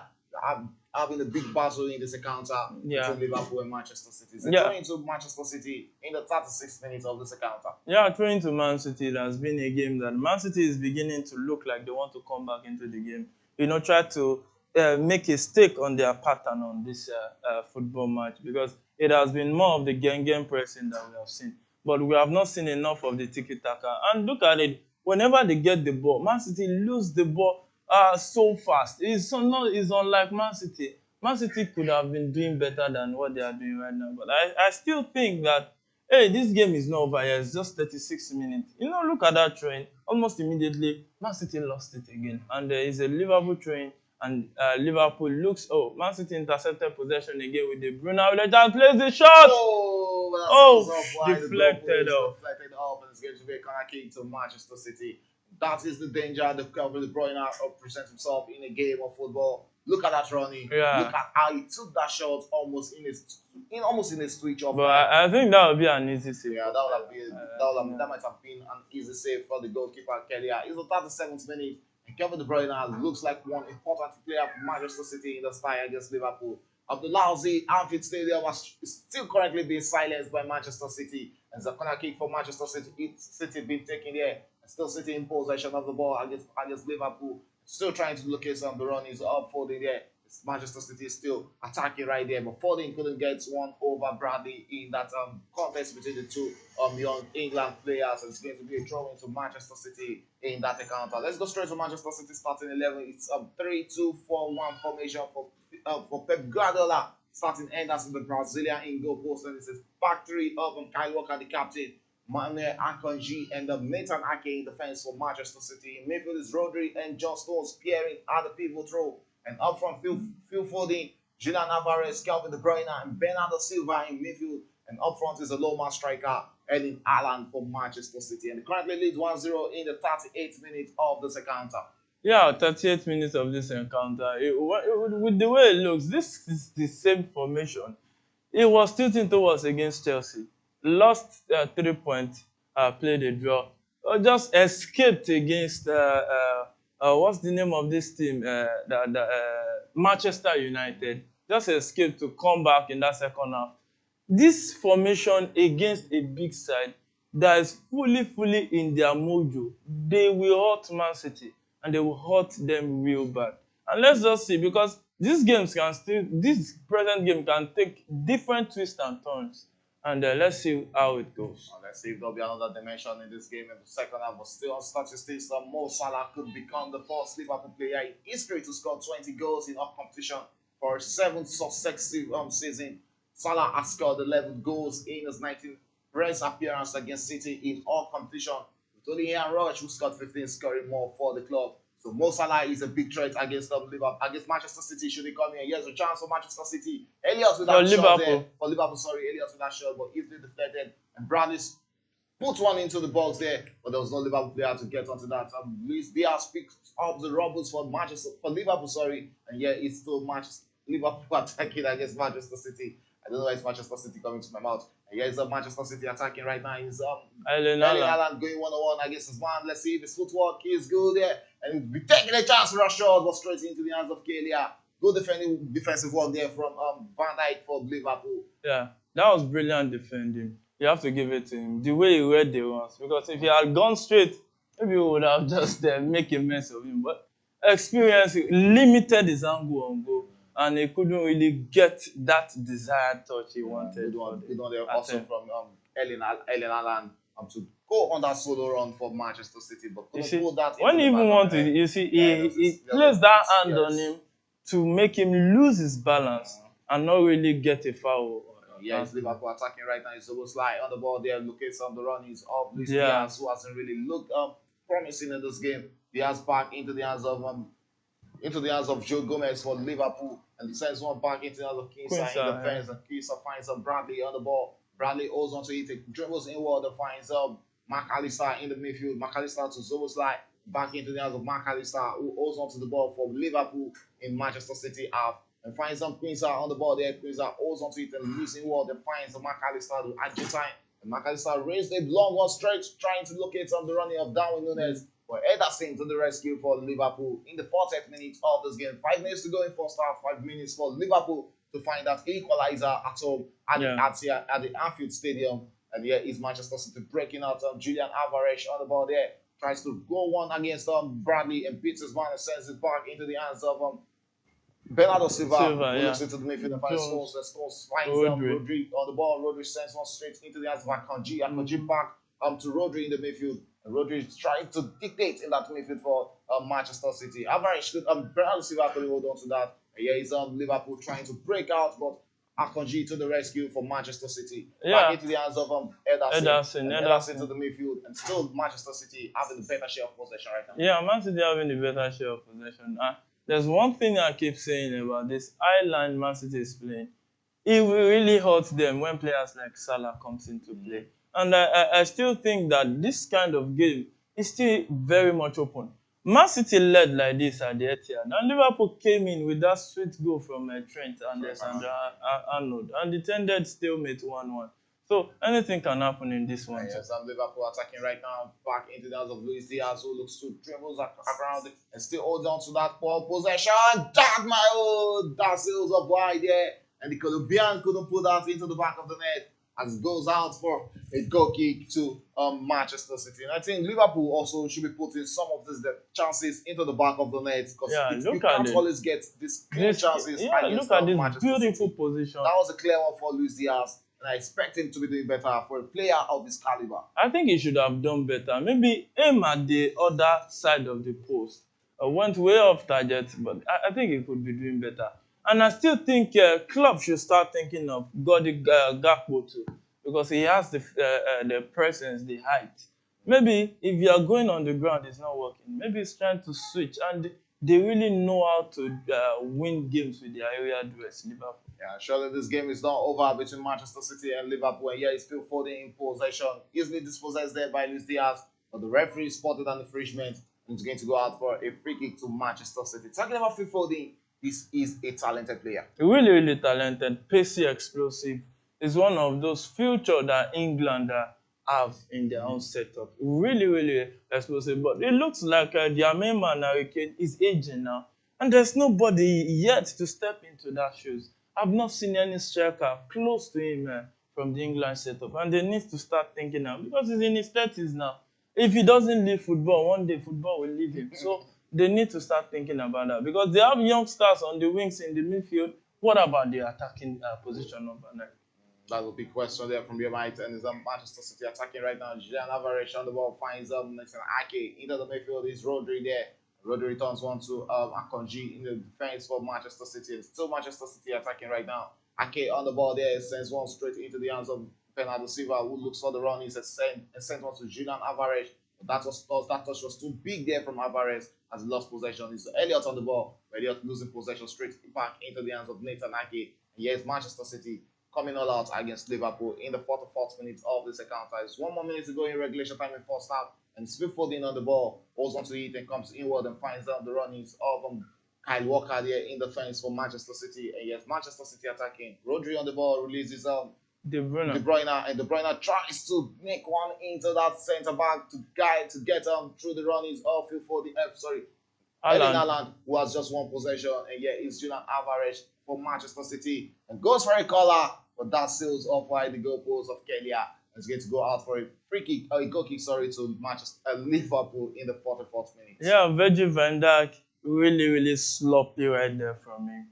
having a big battle in this encounter between Liverpool and Manchester City. It's throwing to Manchester City in the 36th minute of this encounter. Yeah, throwing to Man City. It has been a game that Man City is beginning to look like they want to come back into the game. Try to make a stake on their pattern on this football match, because it has been more of the gang pressing that we have seen. But we have not seen enough of the tiki-taka. And look at it. Whenever they get the ball, Man City lose the ball so fast. It's unlike Man City. Man City could have been doing better than what they are doing right now. But I still think that, hey, this game is not over yet. It's just 36 minutes. Look at that train. Almost immediately, Man City lost it again. And there is a Liverpool train. and Liverpool looks. Oh, Man City intercepted possession again with De Bruyne. Just plays the shot. Oh, but that Oh, sounds off wide. The deflected goalpost off. deflected off, and it's going to be a corner kick to Manchester City. That is the danger the Kevin De Bruyne presents himself in a game of football. Look at that running. Yeah. Look at how he took that shot almost in a switch off. But I think that would be an easy save. Yeah, that might have been an easy save for the goalkeeper Kelly. It's the 37th minute, and Kevin De Bruyne looks like one important player for Manchester City in the tie against Liverpool. Of the lousy Anfield Stadium is still currently being silenced by Manchester City, and the corner kick for Manchester City being taken there, and still City in possession of the ball against Liverpool. Still trying to locate some. The run is up for the there. Manchester City is still attacking right there, but Foden couldn't get one over Bradley in that contest between the two young England players. And it's going to be a throw into Manchester City in that encounter. Let's go straight to Manchester City starting 11. It's 3-2-4-1 formation for Pep Guardiola. Starting Enders in the Brazilian in goal post, and it's a back three of Kyle Walker, the captain. Manuel Akanji and Nathan Ake in defense for Manchester City. In midfield is Rodri and John Stones peering at the pivot role. And up front, Phil Foden, Julian Alvarez, Calvin De Bruyne, and Bernardo Silva in midfield. And up front is the low-man striker, Erling Haaland for Manchester City. And they currently lead 1-0 in the 38th minute of this encounter. Yeah, 38 minutes of this encounter. With the way it looks, this is the same formation. It was tilting towards against Chelsea. Lost 3 points, played a draw. Just escaped against, what's the name of this team? Manchester United. Just escaped to come back in that second half. This formation against a big side that is fully in their mojo, they will hurt Man City and they will hurt them real bad. And let's just see, because this present game can take different twists and turns. And let's see how it goes. Let's see if there'll be another dimension in this game in the second half. But still on statistics, Mo Salah could become the first Liverpool player in history to score 20 goals in all competition for a 7th successive season. Salah has scored 11 goals in his 19th first appearance against City in all competition. With only Ian Rush, who scored 15, scoring more for the club. So Mo Salah is a big threat against Liverpool, against Manchester City. Should he come here? Here's a chance for Manchester City. Elliott with that shot there. For Liverpool, sorry, Elliott with that shot, but easily deflected. And Bradley put one into the box there, but there was no Liverpool player to get onto that. Luis Diaz picks up the rubbles for Liverpool, sorry, and yeah, it's still Liverpool attacking against Manchester City. I don't know why it's Manchester City coming to my mouth. And here's Manchester City attacking right now. He's Erling Haaland going one-on-one against his man. Let's see if his footwork is good there. And he'll be taking a chance for a shot, but straight into the hands of Kelia. Good defensive work there from Van Dijk for Liverpool. Yeah, that was brilliant defending. You have to give it to him. The way he read the ones. Because if he had gone straight, maybe we would have just make a mess of him. But experience limited his angle on goal. And he couldn't really get that desired touch he wanted. Good one there also from Erling Haaland to go on that solo run for Manchester City. But pull that when he even want to, you see, he placed that hand on him to make him lose his balance and not really get a foul. Yeah, it's Liverpool attacking right now. It's almost like on the ball there, locates on the run. He's off Luis Diaz, who hasn't really looked promising in this game. Diaz back into the hands of Joe Gomez for Liverpool, and sends one back into the hands of Kinsah in defense. And Kinsah finds Bradley on the ball. Bradley holds onto it, dribbles inward and finds McAllister in the midfield. McAllister to Zoboslai, back into the hands of McAllister, who holds onto the ball for Liverpool in Manchester City half. And finds Kinsah on the ball there. Kinsah holds onto it and moves inward and finds McAllister to Argentine. And McAllister raised a long one straight, trying to locate the running of Darwin Núñez. But Ederson to the rescue for Liverpool in the 40th minute of this game. 5 minutes to go in first half, 5 minutes for Liverpool to find that equalizer at home at the Anfield Stadium. And here is Manchester City breaking out Julian Alvarez on the ball there. Tries to go one against Bradley and beats his man and sends it back into the hands of Bernardo Silva, who looks into the midfield and finds Stones. And Stones finds Rodri on the ball. Rodri sends one straight into the hands of Akanji. Akanji back to Rodri in the midfield. And Rodri is trying to dictate in that midfield for Manchester City. Alvarez could Bernardo Silva could hold on to that. And here is Liverpool trying to break out, but Akanji to the rescue for Manchester City. Back into the hands of Ederson to the midfield, and still Manchester City having the better share of possession right now. Yeah, Man City having the better share of possession. there's one thing I keep saying about this island Man City is playing. It will really hurt them when players like Salah comes into play. And I still think that this kind of game is still very much open. Man City led like this at the Etihad, and Liverpool came in with that sweet goal from Trent and Sandra Arnold, and it ended stalemate 1-1. So anything can happen in this one. Yes, Liverpool attacking right now, back into the hands of Luis Diaz, who looks to dribbles around it and still hold on to that ball possession. That my old, that sails up wide there, and the Colombian couldn't put that into the back of the net as it goes out for a goal kick to Manchester City. And I think Liverpool also should be putting some of these chances into the back of the net because you can't always get these clean chances. Yeah, look at this Manchester beautiful City. Position. That was a clear one for Luis Diaz. And I expect him to be doing better for a player of his caliber. I think he should have done better. Maybe aim at the other side of the post. Went way off target, but I think he could be doing better. And I still think club should start thinking of Godi Gakpo too, because he has the presence, the height. Maybe if you are going on the ground, it's not working. Maybe he's trying to switch, and they really know how to win games with their area duels, Liverpool. Yeah, surely this game is not over between Manchester City and Liverpool. And yeah, it's still holding in possession. Easily dispossessed there by Luis Diaz. But the referee spotted an infringement and is going to go out for a free kick to Manchester City. Talking about Phil Foden, this is a talented player. Really, really talented, pacey, explosive. Is one of those future that England have in their own setup. Really, really explosive. But it looks like their main man, Harry Kane, is aging now. And there's nobody yet to step into that shoes. I've not seen any striker close to him from the England setup. And they need to start thinking now because he's in his 30s now. If he doesn't leave football, one day football will leave him. So they need to start thinking about that because they have young stars on the wings in the midfield. What about the attacking position number 9? That's a big question there from your mind. And is Manchester City attacking right now? Julian Alvarez on the ball finds Nathan Ake into the midfield. Is Rodri there? Rodri returns one to Akonji in the defense for Manchester City. It's still Manchester City attacking right now. Ake on the ball there sends one straight into the hands of Bernardo Silva, who looks for the run. He's sent one to Julian Alvarez. That touch was too big there from Alvarez as he lost possession. It's Elliott on the ball. Elliott losing possession straight back into the hands of Nathan Ake. And yes, Manchester City coming all out against Liverpool in the 44th minute of this encounter. It's 1 more minute to go in regulation time in first half. And Smith Foden on the ball, holds onto it and comes inward and finds out the runnings of Kyle Walker there in the fence for Manchester City. And yes, Manchester City attacking. Rodri on the ball releases De Bruyne, and De Bruyne tries to make one into that centre back to get through the runnings of Phil Foden. Erling Haaland, who has just one possession, and yeah, it's Julian Alvarez for Manchester City and goes for a collar, but that sails off wide the goalpost of Kelia. It's going to go out for a free kick, a goal kick, to Liverpool in the 44th minute. Yeah, Virgil van Dijk really sloppy right there from him.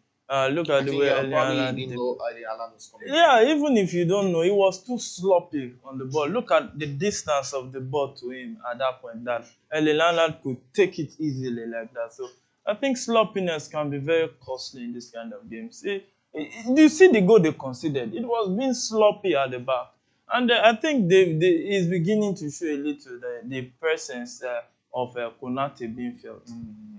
Look at the way Erling Haaland was coming. Yeah, even if you don't know, he was too sloppy on the ball. Look at the distance of the ball to him at that point. That Erling Haaland could take it easily like that. So I think sloppiness can be very costly in this kind of games. Do you see the goal they conceded? It was being sloppy at the back. And I think he's beginning to show a little the presence of Konate being felt.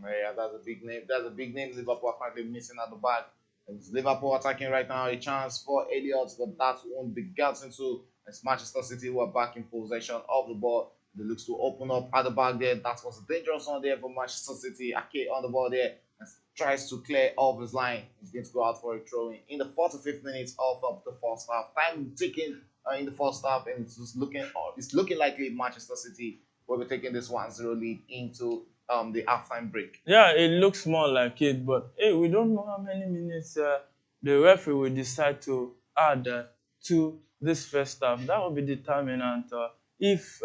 Yeah, that's a big name. That's a big name Liverpool are currently missing at the back. It's Liverpool attacking right now. A chance for Elliott, but that won't be gotten to. It's Manchester City who are back in possession of the ball. They looks to open up at the back there. That was a dangerous one there for Manchester City. Ake on the ball there and tries to clear off his line. He's going to go out for a throw in the 45th minute of the first half. Time ticking in the first half, and it's looking likely Manchester City will be taking this 1-0 lead into the halftime break. Yeah, it looks more like it, but hey, we don't know how many minutes the referee will decide to add to this first half. That will be determinant if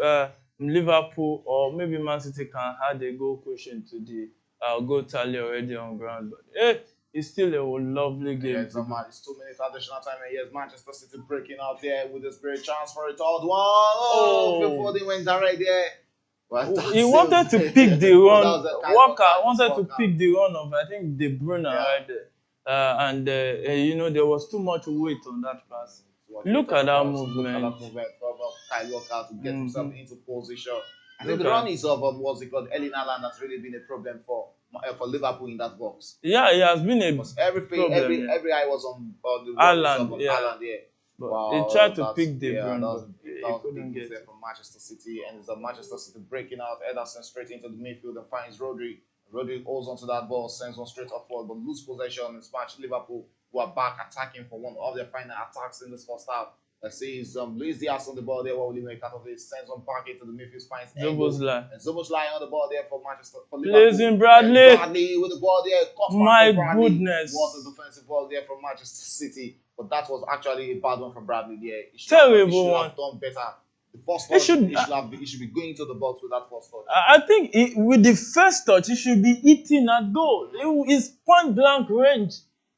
Liverpool or maybe Man City can add a goal quotient to the goal tally already on ground. But hey, it's still a lovely game. Yeah, it's 2 minutes additional time, and yes, Manchester City breaking out there with a great chance for a third one. Oh, before they went down right there. He wanted to pick the run. Walker wanted to pick the run of, I think, De Bruyne right there. And there was too much weight on that pass. Look at that movement. From Kyle Walker to get himself into position. I think the run is of Erling Haaland has really been a problem for for Liverpool in that box. Yeah, it has been a Because everything, problem. Yeah. every eye was on the running job Haaland, on yeah. Haaland, yeah. But they Wow, tried to that's pick De yeah, Bruyne, but that he was a big couldn't move get there it. from Manchester City, and it's a Manchester City breaking out. Ederson straight into the midfield and finds Rodri. Rodri holds onto that ball, sends one straight upward, but lose possession in this match. Liverpool who are back attacking for one of their final attacks in this first half. Let's see, Luis Diaz on the ball there. What will he make out of it? Sends one back into the midfield, finds Endo, Zoboszlai. and Zoboszlai on the ball there for Manchester for Plays Liverpool. in And Bradley. Bradley with the ball there, cut back My for Bradley. What a goodness. defensive ball there from Manchester City. But that was actually a bad one from Bradley there. He Terrible should one. have done better. The first He touch, should. he should be going to the box with that first touch. I think with the first touch, he should be hitting at goal. It's point blank range,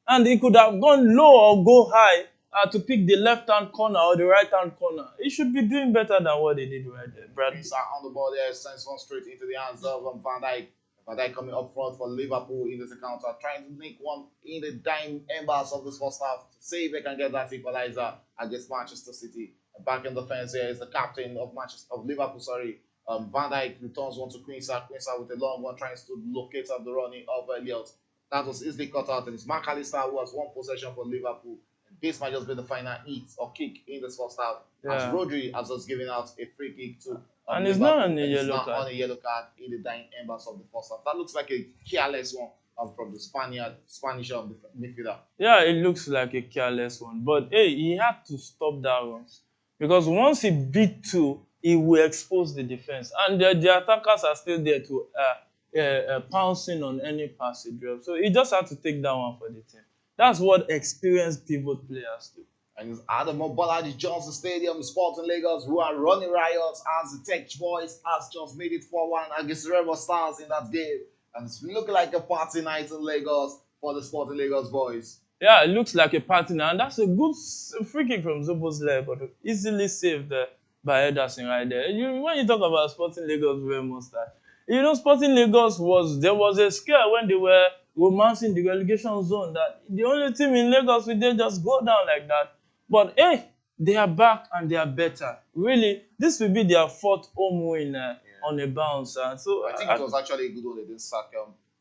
and he could have gone low or go high to pick the left hand corner or the right hand corner. He should be doing better than what they did right there, Bradley. He's on the ball there, sends one straight into the hands of Van Dijk. Van Dijk coming up front for Liverpool in this encounter, trying to make one in the dying embers of this first half to see if they can get that equalizer against Manchester City. And back in the fence here is the captain of Liverpool. Sorry, Van Dijk returns one to Quincy. Quincy with a long one, trying to locate up the running of Elliott. That was easily cut out, and it's Mac Allister who has one possession for Liverpool. This might just be the final hit or kick in this first half, as Rodri has just given out a free kick to and it's not on a yellow card. On a yellow card in the dying embers of the first half. That looks like a careless one from the Spanish midfielder. Yeah, it looks like a careless one. But hey, he had to stop that one. Because once he beat two, he will expose the defense. And the attackers are still there to pouncing on any pass he drops. So he just had to take that one for the team. That's what experienced pivot players do. And it's at the Mobolaji Johnson Stadium, Sporting Lagos, who are running riots as the Tech Boys has just made it 4-1 against the Rebel Stars in that game. And it's looking like a party night in Lagos for the Sporting Lagos boys. Yeah, it looks like a party now. And that's a good free kick from Zoboszlai, but easily saved by Ederson right there. When you talk about Sporting Lagos, Rebel Stars, you know, Sporting Lagos there was a scare when they were romancing the relegation zone that the only team in Lagos would just go down like that. But hey, they are back and they are better. Really, this will be their fourth home win on a bounce. So I think it was actually a good one. They didn't sack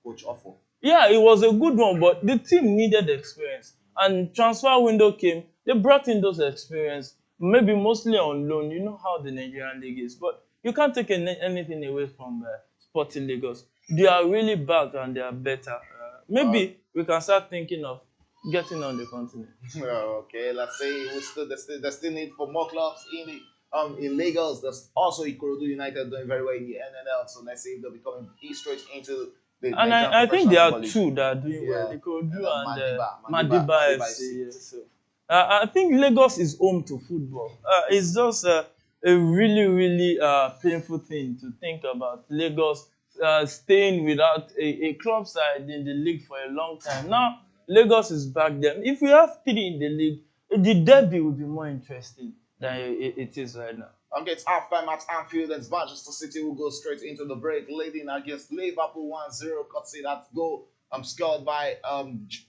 Coach Offo. Yeah, it was a good one, but the team needed experience. And transfer window came. They brought in those experience, maybe mostly on loan. You know how the Nigerian league is, but you can't take anything away from Sporting Lagos. They are really back and they are better. Maybe we can start thinking of getting on the continent. Okay, let's say there's still need for more clubs in Lagos. There's also Ikorodu United doing very well in the NNL. So let's see if they'll be coming straight into the. And I think there are two that are doing well. Ikorodu and Madiba FC. Yes. So, I think Lagos is home to football. It's just a really painful thing to think about. Lagos staying without a club side in the league for a long time. Now, Lagos is back there. If we have three in the league, the derby will be more interesting than it is right now. Okay, it's halftime at Anfield, and Manchester City will go straight into the break, leading against Liverpool 1-0. Courtesy that goal scored by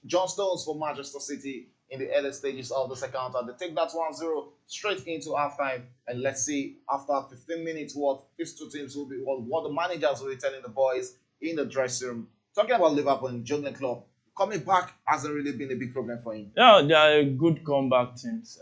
John Stones for Manchester City in the early stages of the second half. They take that 1-0 straight into halftime, and let's see after 15 minutes what these two teams will be, what the managers will be telling the boys in the dressing room. Talking about Liverpool and Jurgen Klopp, coming back hasn't really been a big problem for him. Yeah, they are a good comeback teams.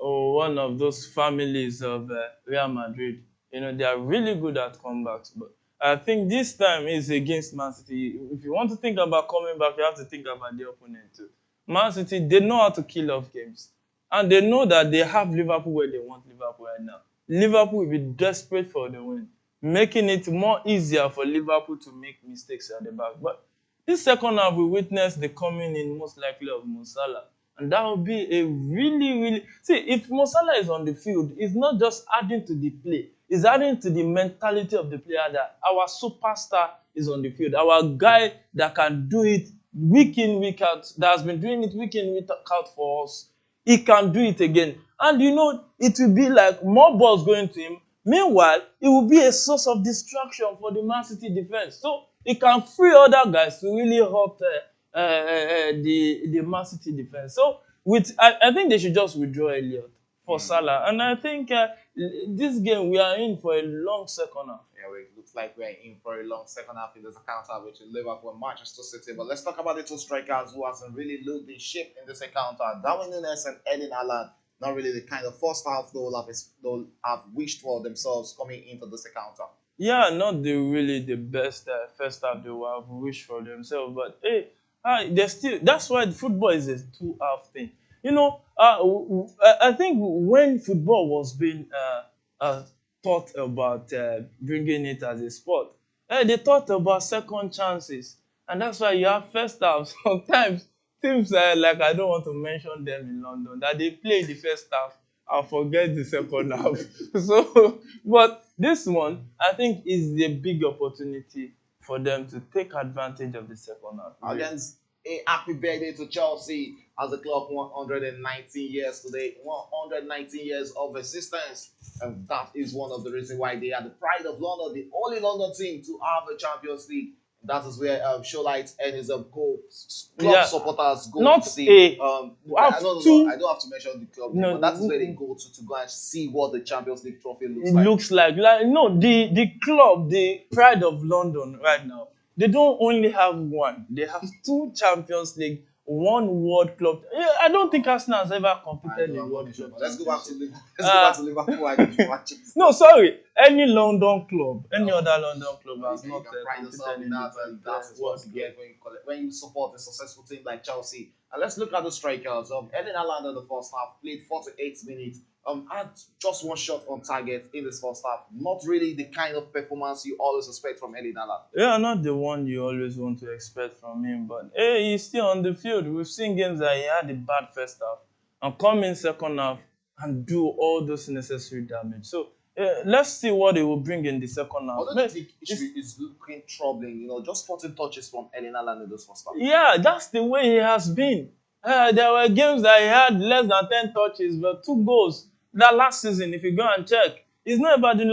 One of those families of Real Madrid. You know, they are really good at comebacks. But I think this time is against Man City. If you want to think about coming back, you have to think about the opponent too. Man City, they know how to kill off games. And they know that they have Liverpool where they want Liverpool right now. Liverpool will be desperate for the win, making it more easier for Liverpool to make mistakes at the back. But this second half, we witnessed the coming in most likely of Mo Salah. And that will be a really... See, if Mo Salah is on the field, it's not just adding to the play. It's adding to the mentality of the player that our superstar is on the field. Our guy that can do it week in, week out, that has been doing it week in, week out for us. He can do it again. And you know, it will be like more balls going to him. Meanwhile, it will be a source of distraction for the Man City defense. So it can free other guys to really hurt the Man City defense. So I think they should just withdraw Elliott for Salah. And I think this game we are in for a long second half. Yeah, well, it looks like we're in for a long second half in this encounter between Liverpool and Manchester City. But let's talk about the two strikers who hasn't really looked in shape in this encounter. Darwin Nunes and Eden Haaland. Not really the kind of first half they'll have wished for themselves coming into this encounter. Yeah, not the really the best first half they will have wished for themselves, but hey, they still. That's why football is a two-half thing. You know, I think when football was being thought about bringing it as a sport, they thought about second chances, and that's why you have first half. Sometimes teams like I don't want to mention them in London that they play the first half and forget the second half. So, but this one, I think, is the big opportunity for them to take advantage of the second half. Against a happy birthday to Chelsea as the club 119 years today, 119 years of existence. And that is one of the reasons why they are the pride of London, the only London team to have a Champions League. That is where Showlight and his club Yeah, supporters go not to see. have No, two. I don't have to mention the club name, No, but that is where they go to go and see what the Champions League trophy looks it like. looks like no the club, the pride of London right now. They don't only have one; they have two Champions League, one World Club. Yeah, I don't think Arsenal has ever competed in World Club. Let's go back to Championship. Liverpool. Let's go back to Liverpool and the matches. No, sorry. Any London club, any other London club has You not can pride yourself competed in in that, the and that is World what you Club. get when you support a successful team like Chelsea. And let's look at the strikers. Eden Haaland in the first half played 48 minutes. Had just one shot on target in this first half. Not really the kind of performance you always expect from Eden Haaland. Yeah, not the one you always want to expect from him, but hey, he's still on the field. We've seen games that he had a bad first half and come in second half and do all those necessary damage. So let's see what he will bring in the second half. Although you think it's looking troubling, just 14 touches from Eden Haaland in this first half. Yeah, that's the way he has been. There were games that he had less than 10 touches, but 2 goals. That last season, if you go and check, it's not about the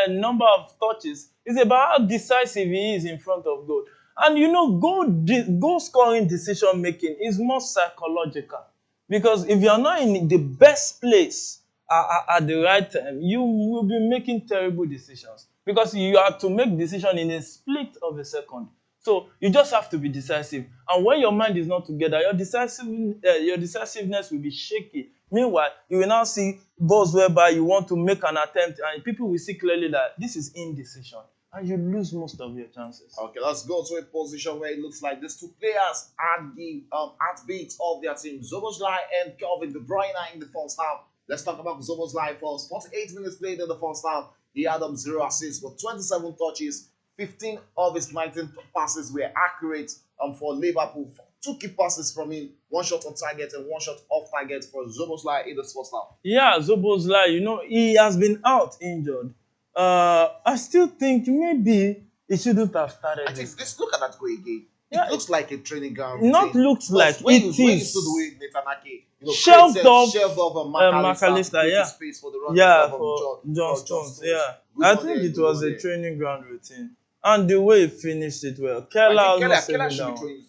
number of touches. It's about how decisive he is in front of goal. And goal scoring decision making is more psychological. Because if you're not in the best place at the right time, you will be making terrible decisions. Because you have to make decision in a split of a second. So you just have to be decisive. And when your mind is not together, your decisiveness will be shaky. Meanwhile, you will now see balls whereby you want to make an attempt, and people will see clearly that this is indecision, and you lose most of your chances. Okay, let's go to a position where it looks like these two players are the heartbeat of their team. Zoboslai and Kelvin De Bruyne in the first half. Let's talk about Zoboslai first. 48 minutes played in the first half. He had 0 assists but 27 touches. 15 of his 19 passes were accurate for Liverpool. 2 key passes from him, 1 shot on target and 1 shot off target for Zoboslai in the first half. Yeah, Zoboslai, he has been out injured. I still think maybe he shouldn't have started. I think let's look at that goal again. Yeah, it looks like a training ground. Not looks like when it you is. saw the way Nathan Ake, Shelved off McAllister, yeah. space for the run Yeah, of for John Stones. Yeah, Good I one think there, it good was one a there. training ground routine, and the way he finished it well. I Keller think was Keller not should saving be down. throwing.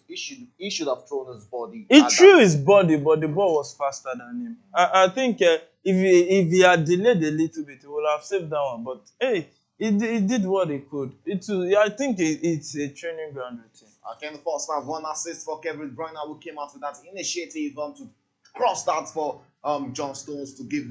He should have thrown his body. He at threw that. his body, but the ball was faster than him. I think if he had delayed a little bit, he would have saved that one. But hey, he did what he could. I think it's a training ground routine. Okay, in the first half, 1 assist for Kevin De Bruyne, who came out with that initiative to cross that for John Stones to give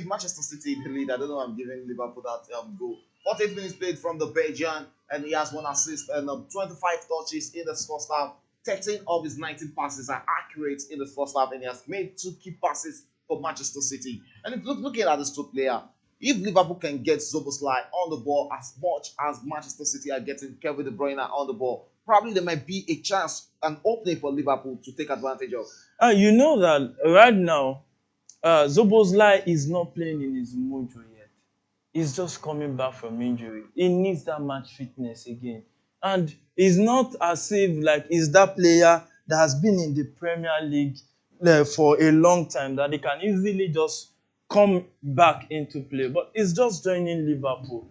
Manchester City the lead. I don't know. I'm giving Liverpool that goal. 48 minutes played from the Belgian, and he has 1 assist and 25 touches in the first half. 13 of his 19 passes are accurate in the first half, and he has made 2 key passes for Manchester City. And looking at this 2 player, if Liverpool can get Zoboslai on the ball as much as Manchester City are getting Kevin De Bruyne on the ball, probably there might be a chance, an opening for Liverpool to take advantage of. You know that right now, Zoboslai is not playing in his mojo yet. He's just coming back from injury. He needs that match fitness again. And it's not as if like he's that player that has been in the Premier League for a long time that he can easily just come back into play. But he's just joining Liverpool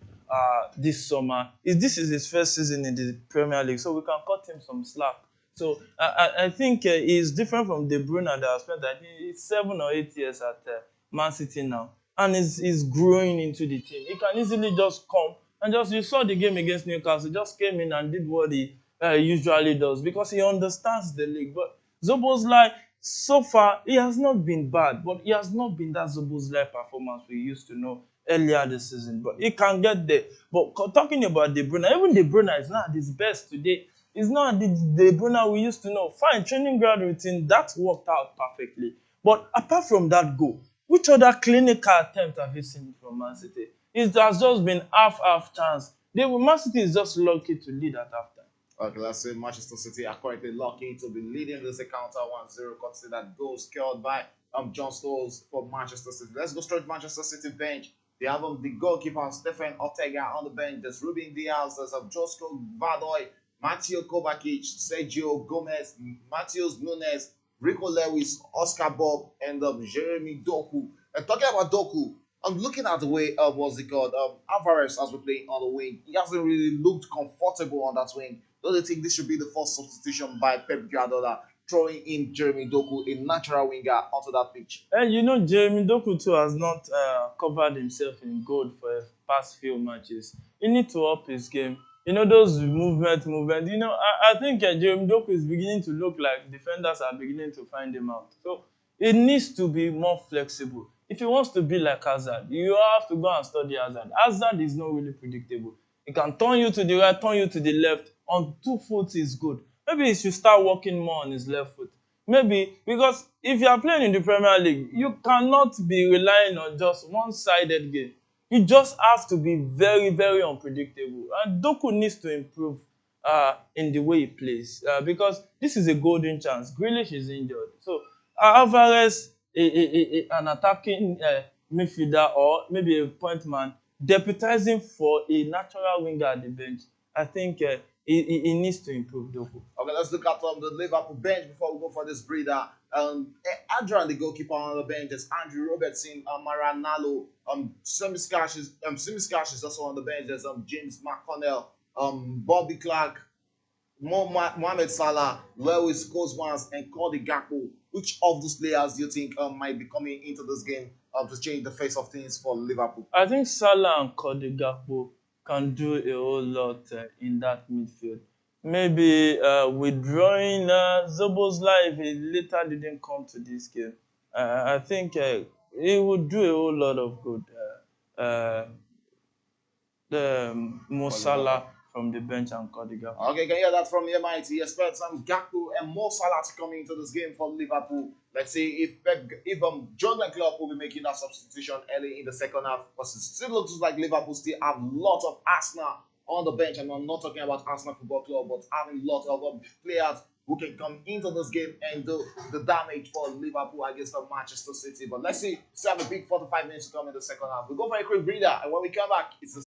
this summer. This is his first season in the Premier League, so we can cut him some slack. So I think he's different from De Bruyne that has spent I think 7 or 8 years at Man City now. and is growing into the team. He can easily just come and just, you saw the game against Newcastle, just came in and did what he usually does because he understands the league. But Zoboslai, so far, he has not been bad, but he has not been that Zoboslai performance we used to know earlier this season. But he can get there. But talking about De Bruyne, even De Bruyne is not at his best today. It's not the De Bruyne we used to know. Fine, training ground routine, that worked out perfectly. But apart from that goal, which other clinical attempt have you seen from Man City? It has just been half chance. Man City is just lucky to lead at halftime. Okay, let's say Manchester City are currently lucky to be leading this encounter 1-0, considering that goal scored by John Stones for Manchester City. Let's go straight to Manchester City bench. They have the goalkeeper Stephen Ortega on the bench. There's Ruben Diaz, there's Josko Vadoy, Matteo Kovacic, Sergio Gomez, Matheus Nunes, Rico Lewis, Oscar Bob, and Jeremy Doku. And talking about Doku, I'm looking at the way what's it called? Alvarez has been playing on the wing. He hasn't really looked comfortable on that wing. Don't you think this should be the first substitution by Pep Guardiola, throwing in Jeremy Doku, a natural winger, onto that pitch? And you know, Jeremy Doku too has not covered himself in gold for the past few matches. He needs to up his game. You know, those movement. You know, I think Jeremy Doku is beginning to look like defenders are beginning to find him out. So it needs to be more flexible. If he wants to be like Hazard, you have to go and study Hazard. Hazard is not really predictable. He can turn you to the right, turn you to the left. On 2 foot is good. Maybe he should start working more on his left foot. Maybe because if you are playing in the Premier League, you cannot be relying on just one-sided game. You just have to be very unpredictable. And Doku needs to improve in the way he plays because this is a golden chance. Grealish is injured. So Alvarez, an attacking midfielder or maybe a point man, deputizing for a natural winger at the bench, I think he needs to improve Doku. Okay, let's look at the Liverpool bench before we go for this breather. Adrian, the goalkeeper on the bench, is Andrew Robertson, Maranello, Simiskash is also on the bench. There's James McConnell, Bobby Clark, Mohamed Salah, Lewis Kozmans, and Cody Gakpo. Which of those players do you think might be coming into this game to change the face of things for Liverpool? I think Salah and Cody Gakpo can do a whole lot in that midfield. Maybe withdrawing Zoboslai if he later didn't come to this game. I think it would do a whole lot of good. The Mo Salah from the bench and Cody Gakpo. Okay, can you hear that from your mighty? Expect some Gakpo and Mo Salah to come into this game for Liverpool. Let's see if Jurgen Klopp will be making that substitution early in the second half. Because it still looks like Liverpool still have lots of Arsenal on the bench, and I'm not talking about Arsenal Football Club, but having lots of players who can come into this game and do the damage for Liverpool against the Manchester City. But let's see, still have a big 45 minutes to come in the second half. We go for a quick breather, and when we come back, it's the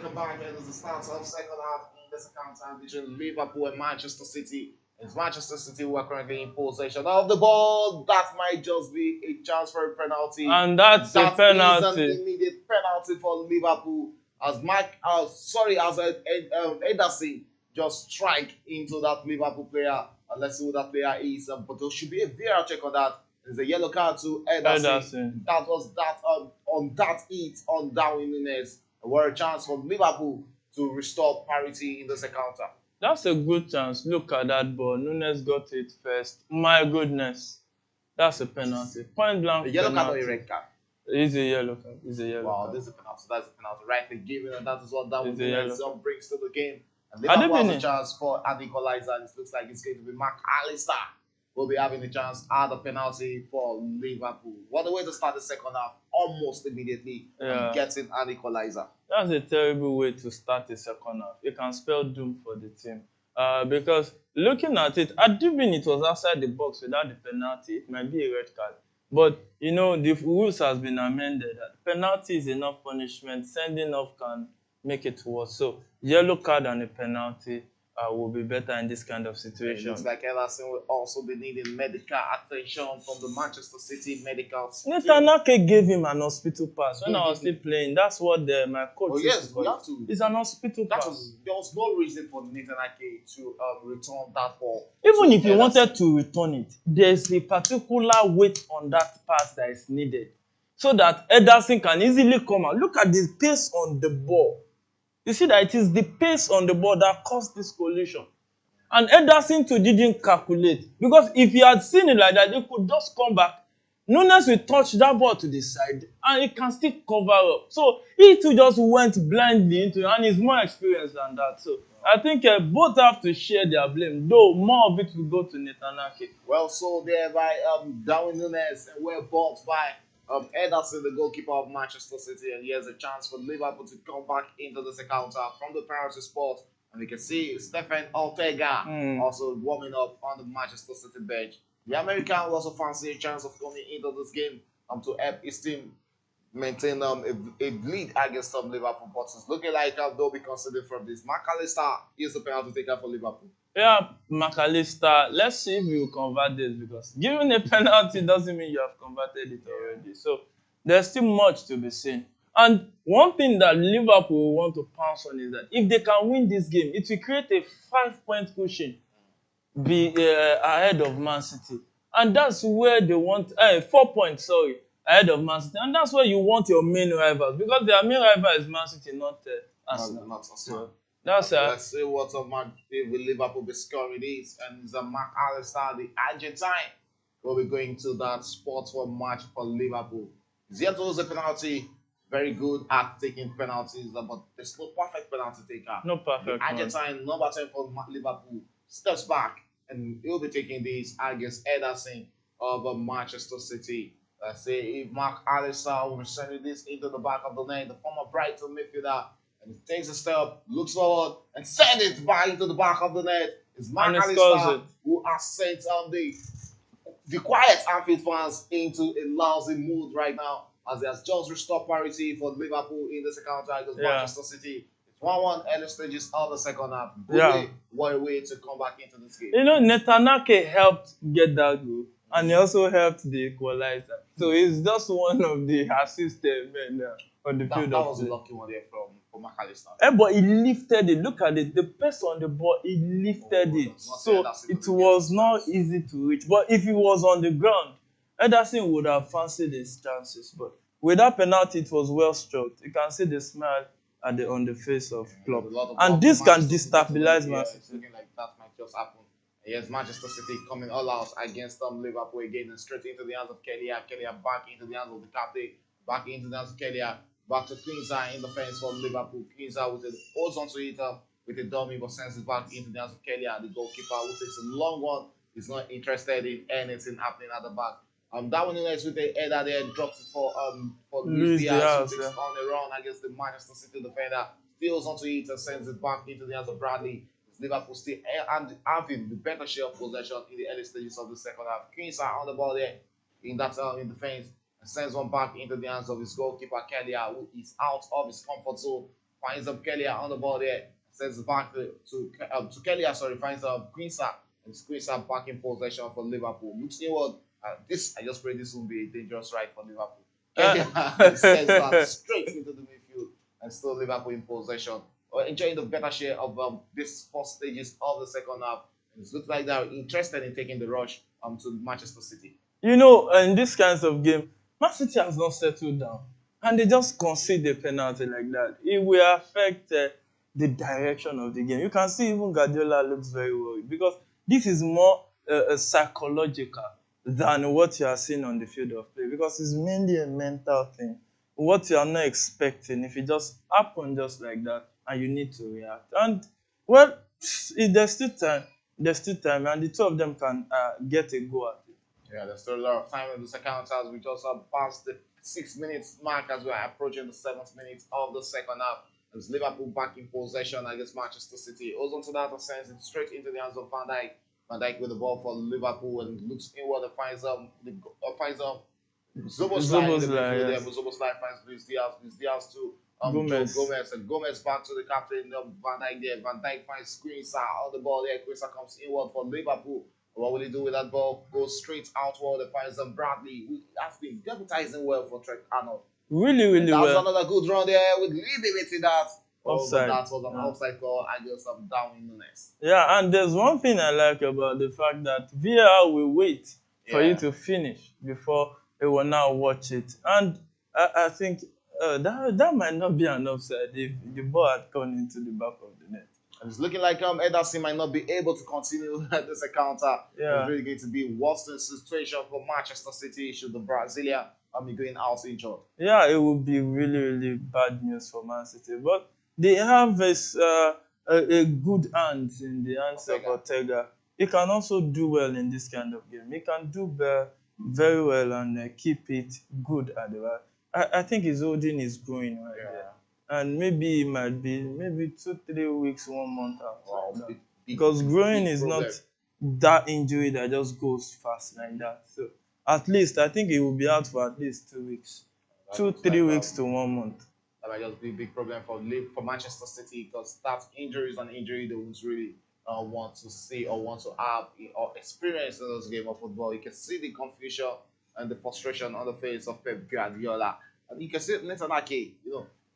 welcome back. It is the start of second half in this account time between Liverpool and Manchester City. It's Manchester City who are currently in possession of the ball. That might just be a chance for a penalty. And that's a That is an penalty. immediate penalty for Liverpool as Ederson just strike into that Liverpool player. Let's see who that player is. But there should be a VAR check on that. There's a yellow card to Ederson. That was that on that hit on Darwin Nunes. Were a chance for Liverpool to restore parity in the second half. That's a good chance. Look at that ball. Nunes got it first. My goodness. That's a penalty. Point blank. A yellow penalty. card or a red card? It's a yellow card. It's a yellow wow, card. This is a penalty. That's a penalty. Rightly given, and that is what Darwin Nunes brings to the game. And Are they Liverpool has a winning? chance for an equalizer. It looks like it's going to be McAllister. Will be having a chance at the penalty for Liverpool. What a way to start the second half, almost immediately, and getting an equalizer. That's a terrible way to start the second half. It can spell doom for the team. Because looking at it, even it was outside the box without the penalty, it might be a red card. But, you know, the rules has been amended. Penalty is enough punishment. Sending off can make it worse. So, yellow card and a penalty will be better in this kind of situation. It looks like Ederson will also be needing medical attention from the Manchester City medical team. Netanyahu gave him an hospital pass when I was still playing. That's what my coach yes, we have to. It's an hospital pass. There was no reason for Netanyahu to return that ball. Even if you wanted to return it, there's a particular weight on that pass that is needed so that Ederson can easily come out. Look at the pace on the ball. You see that it is the pace on the ball that caused this collision. And Ederson too didn't calculate. Because if he had seen it like that, they could just come back. Nunes will touch that ball to the side and it can still cover up. So he too just went blindly into it and he's more experienced than that. So I think both have to share their blame, though more of it will go to Netanyahu. Well, so there by Darwin Nunes and we're bought by Ederson, the goalkeeper of Manchester City, and he has a chance for Liverpool to come back into the second half from the penalty spot. And we can see Stephen Ortega also warming up on the Manchester City bench. The American will also fancy a chance of coming into this game to help his team maintain a lead against Liverpool. But it's looking like they'll be considered from this. McAllister is the penalty taker for Liverpool. Yeah, McAllister. Let's see if you convert this, because giving a penalty doesn't mean you have converted it already. So there's still much to be seen. And one thing that Liverpool want to pounce on is that if they can win this game, it will create a 5-point cushion ahead of Man City. And that's where they want 4 points, sorry, ahead of Man City. And that's where you want your main rivals, because their main rival is Man City, not Arsenal. Not Arsenal. That's let's see what will Liverpool be scoring is, and the McAllister, the Argentine, will be going to that spot for match for Liverpool. Zieto is a penalty, very good at taking penalties, but there's no perfect penalty taker. No perfect. The Argentine, number 10 for Liverpool, steps back and he'll be taking this against Ederson of Manchester City. Let's see if McAllister will be sending this into the back of the net, the former Brighton midfielder. And he takes a step, looks forward, and sends it back into the back of the net. It's McAllister who has sent the quiet Anfield fans into a lousy mood right now, as he has just restored parity for Liverpool in the second half against Manchester City. It's 1-1 early stages of the second half. What a way to come back into this game. You know, Netanyahu helped get that goal, and he also helped the equalizer. So he's just one of the assistant men on the field. That was a lucky one there from McAllister. But he lifted it. Look at it. The pace on the ball, he lifted it. So it was not easy to reach. But if he was on the ground, Ederson would have fancied his chances. But with that penalty, it was well struck. You can see the smile on the face of Klopp. And this can destabilize Man City. Looking like that might just happen. Yes, Manchester City coming all out against Liverpool again, and straight into the hands of Kelly back into the hands of the captain, back into the hands of Kelly. Back to Quinza in the fence for Liverpool. Quinza with holds onto it with a dummy, but sends it back into the hands of Kelly, the goalkeeper, who takes a long one. He's not interested in anything happening at the back. Darwin Nunes with the header there, drops it for Luis Diaz, who takes on a run against the Manchester City defender, steals onto it and sends it back into the hands of Bradley. Liverpool still having the better share of possession in the early stages of the second half. Quinza on the ball there in defense, and sends one back into the hands of his goalkeeper, Kelly, who is out of his comfort zone. finds Kelia on the ball there, sends it back to Kelia, sorry, finds Quinsa, and Quinsa back in possession for Liverpool. Looks inward. This I just pray this will be a dangerous ride for Liverpool. Kelia sends that straight into the midfield, and still Liverpool in possession. Enjoying the better share of this first stages of the second half. It looks like they're interested in taking the rush to Manchester City. You know, in these kinds of game, Man City has not settled down, and they just concede a penalty like that. It will affect the direction of the game. You can see even Guardiola looks very worried because this is more psychological than what you are seeing on the field of play because it's mainly a mental thing. What you are not expecting, if it just happen just like that, and you need to react. And well, if there's still time, and the two of them can get a go at it. Yeah, there's still a lot of time in the second half as we just passed the 6 minutes mark as we are approaching the 7th minute of the second half. As Liverpool back in possession against Manchester City. Goes on to that sends it straight into the hands of Van Dijk. Van Dijk with the ball for Liverpool and looks inward and finds Zoboslai in the midfield there. But Zoboslai finds Luis Diaz. Luis Diaz to Gomez. And Gomez back to the captain of Van Dijk there. Van Dijk finds Quinsa on the ball there. Quinsa comes inward for Liverpool. What will he do with that ball? Goes straight outward and finds Bradley, who has been deputizing well for Trent Arnold. Really That well. was another good run there with Libby that. Offside. That was an offside call against Darwin Nunes. Yeah, and there's one thing I like about the fact that VAR will wait for you to finish before they will now watch it. And I think that might not be an offside if the ball had gone into the back of the net. And it's looking like Ederson might not be able to continue this encounter. Yeah. It's really going to be worst situation for Manchester City should the Brazilian be going out injured. Yeah, it would be really bad news for Man City. But they have a good hand in the hands of Ortega. He can also do well in this kind of game. He can do very well and keep it good at the back. I think his holding is growing right there. And maybe it might be maybe 2-3 weeks, 1 month out. Wow, because growing is not that injury that just goes fast like that. So at least I think he will be out for at least 2 weeks. 2-3 weeks to 1 month. That might just be a big problem for Manchester City because that injury is an injury they won't really want to see or want to have or experience in this game of football. You can see the confusion and the frustration on the face of Pep Guardiola. And you can see Nathan Ake,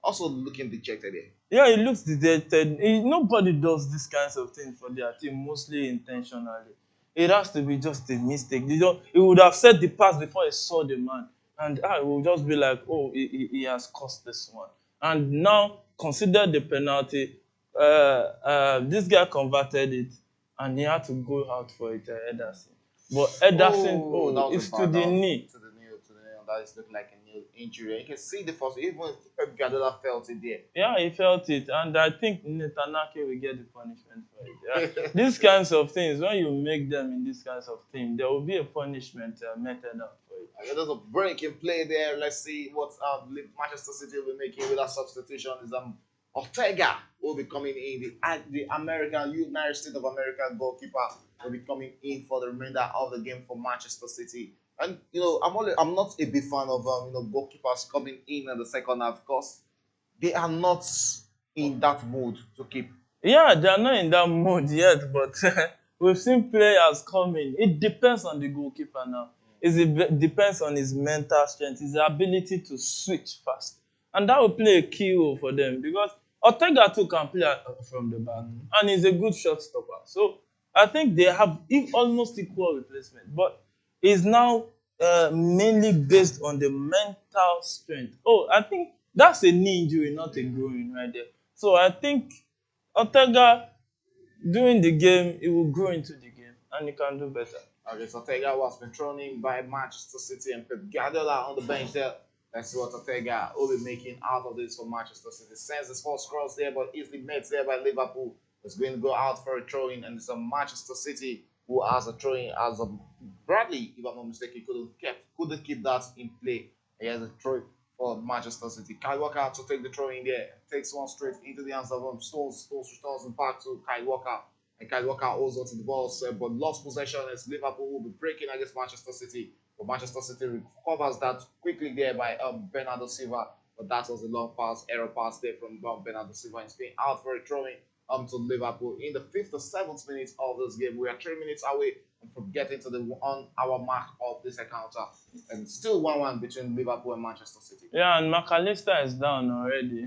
also looking dejected here. Yeah, he looks dejected. Nobody does these kinds of things for their team, mostly intentionally. It has to be just a mistake. He would have set the pass before he saw the man. And I will just be like, oh, he has cost this one. And now, consider the penalty. This guy converted it, and he had to go out for it, Ederson. But Ederson, it's to the knee. To the knee. That is looking like a new injury. You can see the first, even Pep Guardiola felt it there. Yeah, he felt it, and I think Nathan Ake will get the punishment for it. Yeah. These kinds of things, when you make them in these kinds of things, there will be a punishment meted out for it. There's a break in play there. Let's see what Manchester City will be making with that substitution. Is Ortega will be coming in. The United States of America goalkeeper will be coming in for the remainder of the game for Manchester City. And I'm not a big fan of goalkeepers coming in the second half because they are not in that mood to keep. Yeah, they are not in that mood yet, but we've seen players coming. It depends on the goalkeeper now. It depends on his mental strength, his ability to switch fast, and that will play a key role for them because Ortega too can play from the back, and he's a good shot stopper. So I think they have almost equal replacement, but is now mainly based on the mental strength. Oh, I think that's a knee injury, not a groin right there. So I think Ortega, during the game, he will grow into the game and he can do better. Okay, so Ortega was been thrown in by Manchester City and Pep Guardiola on the bench there. Let's see what Ortega will be making out of this for Manchester City. Sends his first cross there, but easily met there by Liverpool. It's going to go out for a throw-in, and it's a Manchester City who has a throw-in as a Bradley, if I'm not mistaken, couldn't keep that in play. He has a throw for Manchester City. Kyle Walker to take the throw-in there. Takes one straight into the hands of Stones. Stones returns it back to Kyle Walker. And Kyle Walker holds on to the ball, but lost possession as Liverpool will be breaking against Manchester City. But Manchester City recovers that quickly there by Bernardo Silva. but that was a long pass, error pass there from Bernardo Silva in Spain, out for a throwing to Liverpool in the fifth or seventh minute of this game. We are 3 minutes away from getting to the on our mark of this encounter, and still 1-1 between Liverpool and Manchester City. Yeah, and McAllister is down already.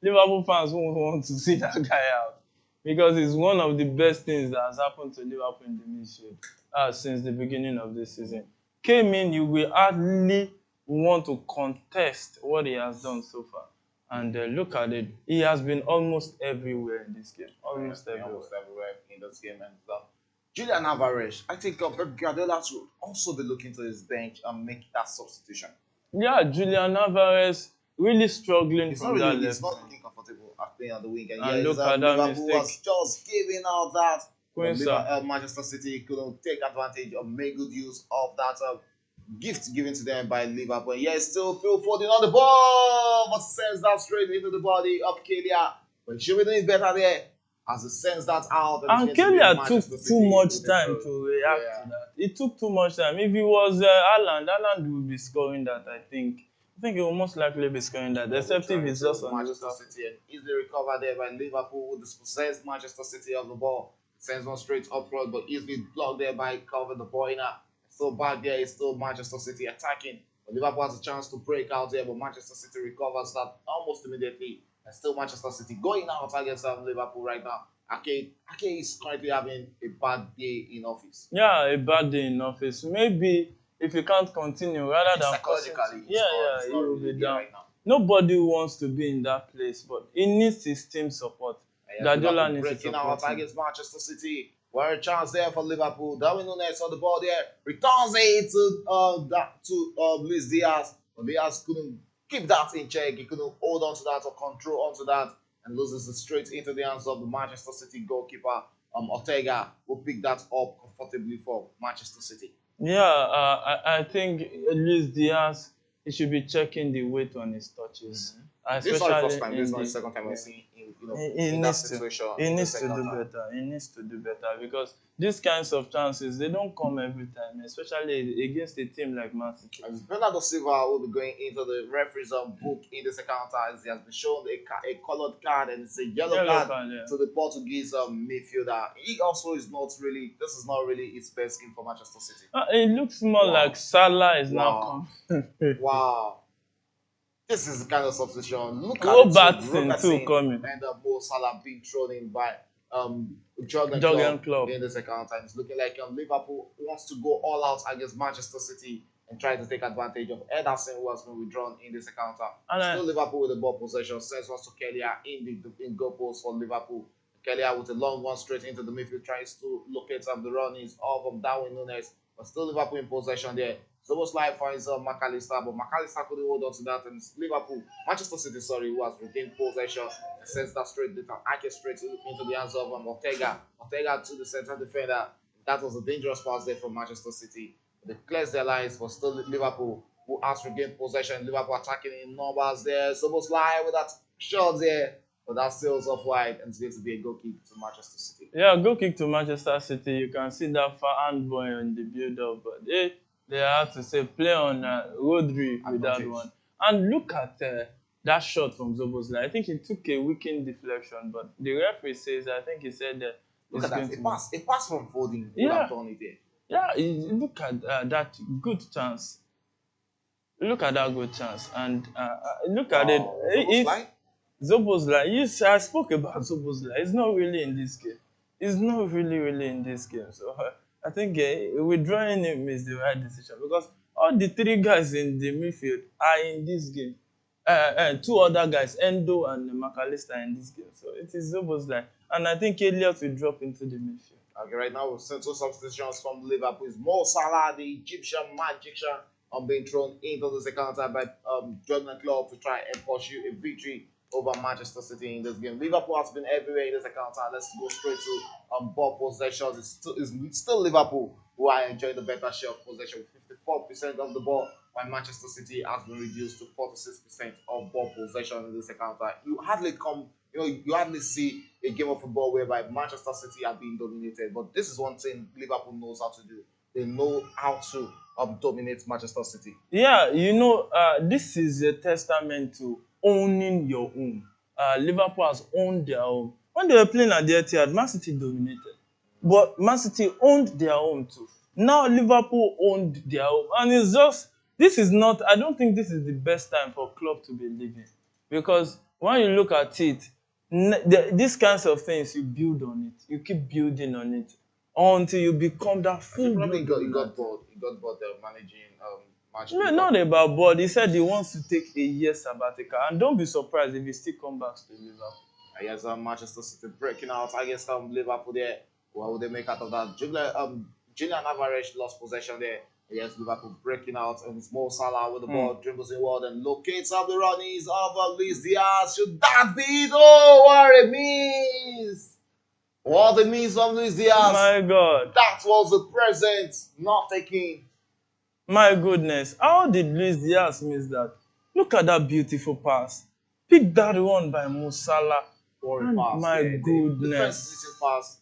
Liverpool fans won't want to see that guy out because it's one of the best things that has happened to Liverpool in the midfield since the beginning of this season. Came in, you will hardly want to contest what he has done so far. And look at it, he has been almost everywhere in this game. Almost everywhere in this game and stuff. Julian Alvarez, I think Pep Guardiola should also be looking to his bench and make that substitution. Yeah, Julian Alvarez really struggling from that left. He's not looking comfortable playing on the wing. And look at that Liverpool mistake. was just giving out that. Manchester City couldn't take advantage or make good use of that gift given to them by Liverpool. Yes, still Phil Foden on the ball, but sends that straight into the body of Kelia. But should be doing better there as he sends that out. And Kelia took too much time to react to that. It took too much time. If it was Haaland would be scoring that, I think. I think he will most likely be scoring that, except if it's just on Manchester City and easily recovered there by Liverpool with dispossessed Manchester City of the ball. Sends one straight up front, but easily blocked there by Calvin De Bruyne. So back there is still Manchester City attacking. But Liverpool has a chance to break out there, but Manchester City recovers that almost immediately. And still Manchester City going out against Liverpool right now. Ake is currently having a bad day in office. Yeah, a bad day in office. Maybe if you can't continue, rather than psychologically, he will be down. Right now. Nobody wants to be in that place, but he needs his team support. Guardiola needs to support out against Manchester City. Where a chance there for Liverpool. Darwin Núñez on the ball there. Returns it to Luis Diaz. But Diaz couldn't keep that in check. He couldn't hold on to that or control onto that. And loses it straight into the hands of the Manchester City goalkeeper, Ortega, who picked that up comfortably for Manchester City. Yeah, I think Luis Diaz, he should be checking the weight on his touches. This is not the first time. This is not the second time we're seeing in that situation. He needs to do better. He needs to do better because these kinds of chances, they don't come every time, especially against a team like Man City. Bernardo Silva will be going into the referee's book in this encounter as he has been shown a colored card, and it's a yellow card to the Portuguese midfielder. He also is not really, this is not really his best game for Manchester City. It looks more like Salah is now coming. Wow. This is the kind of substitution. Look at it too coming. And Mo Salah being thrown in by Jurgen Klopp in this account. And it's looking like Liverpool wants to go all out against Manchester City and try to take advantage of Ederson, who has been withdrawn in this encounter. Still Liverpool with the ball possession. Sends one to Kelia in goal post for Liverpool. Kelia with a long one straight into the midfield, tries to locate the runnings of Darwin Núñez. But still Liverpool in possession there. It's almost like finds McAllister, but McAllister couldn't hold on to that, and it's Manchester City, who has regained possession and sends that straight into the hands of Ortega. Ortega to the center defender. That was a dangerous pass there from Manchester City. They clears their lines, but still Liverpool, who has regained possession. Liverpool attacking in numbers there. It's almost like with that shot there, but that sails off wide, and it's going to be a goal kick to Manchester City. Yeah, goal kick to Manchester City. You can see that far hand boy in the build-up, but they have to say play on Rodri with that one. And look at that shot from Szoboszlai. I think he took a weekend deflection, but the referee says, I think he said that. Look at that, a pass from Foden. Yeah, look at that good chance. Look at that good chance. And look at it. Szoboszlai, yes, I spoke about Szoboszlai. He's not really in this game. He's not really in this game. So I think withdrawing him is the right decision because all the three guys in the midfield are in this game. Two other guys, Endo and McAllister, in this game. So it is Szoboszlai. And I think Elliott will drop into the midfield. Okay, right now we've seen two substitutions from Liverpool. It's Mo Salah, the Egyptian magician, being thrown into this encounter by Jurgen Klopp to try and pursue a victory over Manchester City in this game. Liverpool has been everywhere in this encounter. Let's go straight to ball possession. It's still Liverpool who are enjoying the better share of possession with 54% of the ball, while Manchester City has been reduced to 46% of ball possession in this encounter. You hardly see a game of football whereby Manchester City are being dominated. But this is one thing Liverpool knows how to do. they know how to dominate Manchester City. Yeah, this is a testament to owning your own. Liverpool has owned their own. When they were playing at the Etihad, Man City dominated. But Man City owned their own too. Now Liverpool owned their own. And it's just, this is not, I don't think this is the best time for club to be leaving. Because when you look at it, these kinds of things, you build on it. You keep building on it until you become that He full probably blown got dominant. bored. He got bored managing match No, not Liverpool. about board. He said he wants to take a year sabbatical, and don't be surprised if he still come back to Liverpool. I guess Manchester City breaking out. I guess Liverpool there. What would they make out of that? Julian Alvarez lost possession there. Yes, Liverpool breaking out, and it's Mo Salah with the ball, dribbles inward and locates up the runnings of Luis Diaz. Should that be it? Oh, what a miss! What a miss from Luis Diaz. My God. That was a present, not taken. My goodness. How did Luis Diaz miss that? Look at that beautiful pass. Pick that one by Mo Salah. And Pass, my yeah, goodness. defensive pass.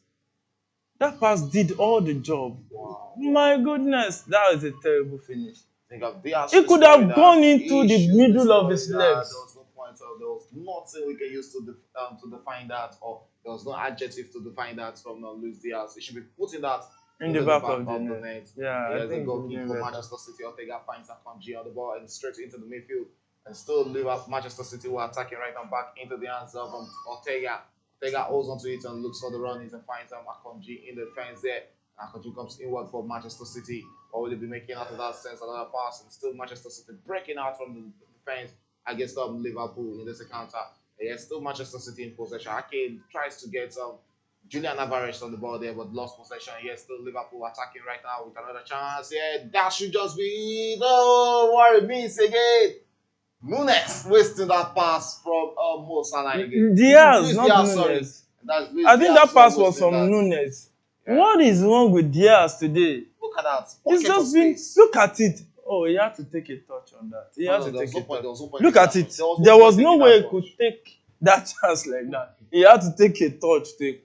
That pass did all the job. Wow. My goodness. That was a terrible finish. Think of Diaz. He could have gone into the middle of his legs. There was no point. There was nothing we can use to define that, or there was no adjective to define that from Luis Diaz. He should be putting that In the back of the net. Yeah, I There's a think goal he kick did for better. Manchester City. Ortega finds Akanji on the ball and straight into the midfield. And still Manchester City were attacking right and back into the hands of Ortega. Ortega holds onto it and looks for the runnings and finds Akanji in the defense there. Akanji comes inward for Manchester City. Or will they be making out of that sense another pass? And still Manchester City breaking out from the defense against Liverpool in this encounter. Yes, still Manchester City in possession. Ake tries to get Julian Alvarez on the ball there, but lost possession. Yes, still Liverpool attacking right now with another chance. Yeah, that should just be. Oh, what a miss again. Nunes wasting that pass from Mo Salah again. Diaz, not Nunes. I think that pass was from Nunes. Yeah. What is wrong with Diaz today? Look at that. It's just been. Look at it. Oh, he had to take a touch on that. He had to take a touch. Look at it. There was no way he could take that chance like that. He had to take a touch to a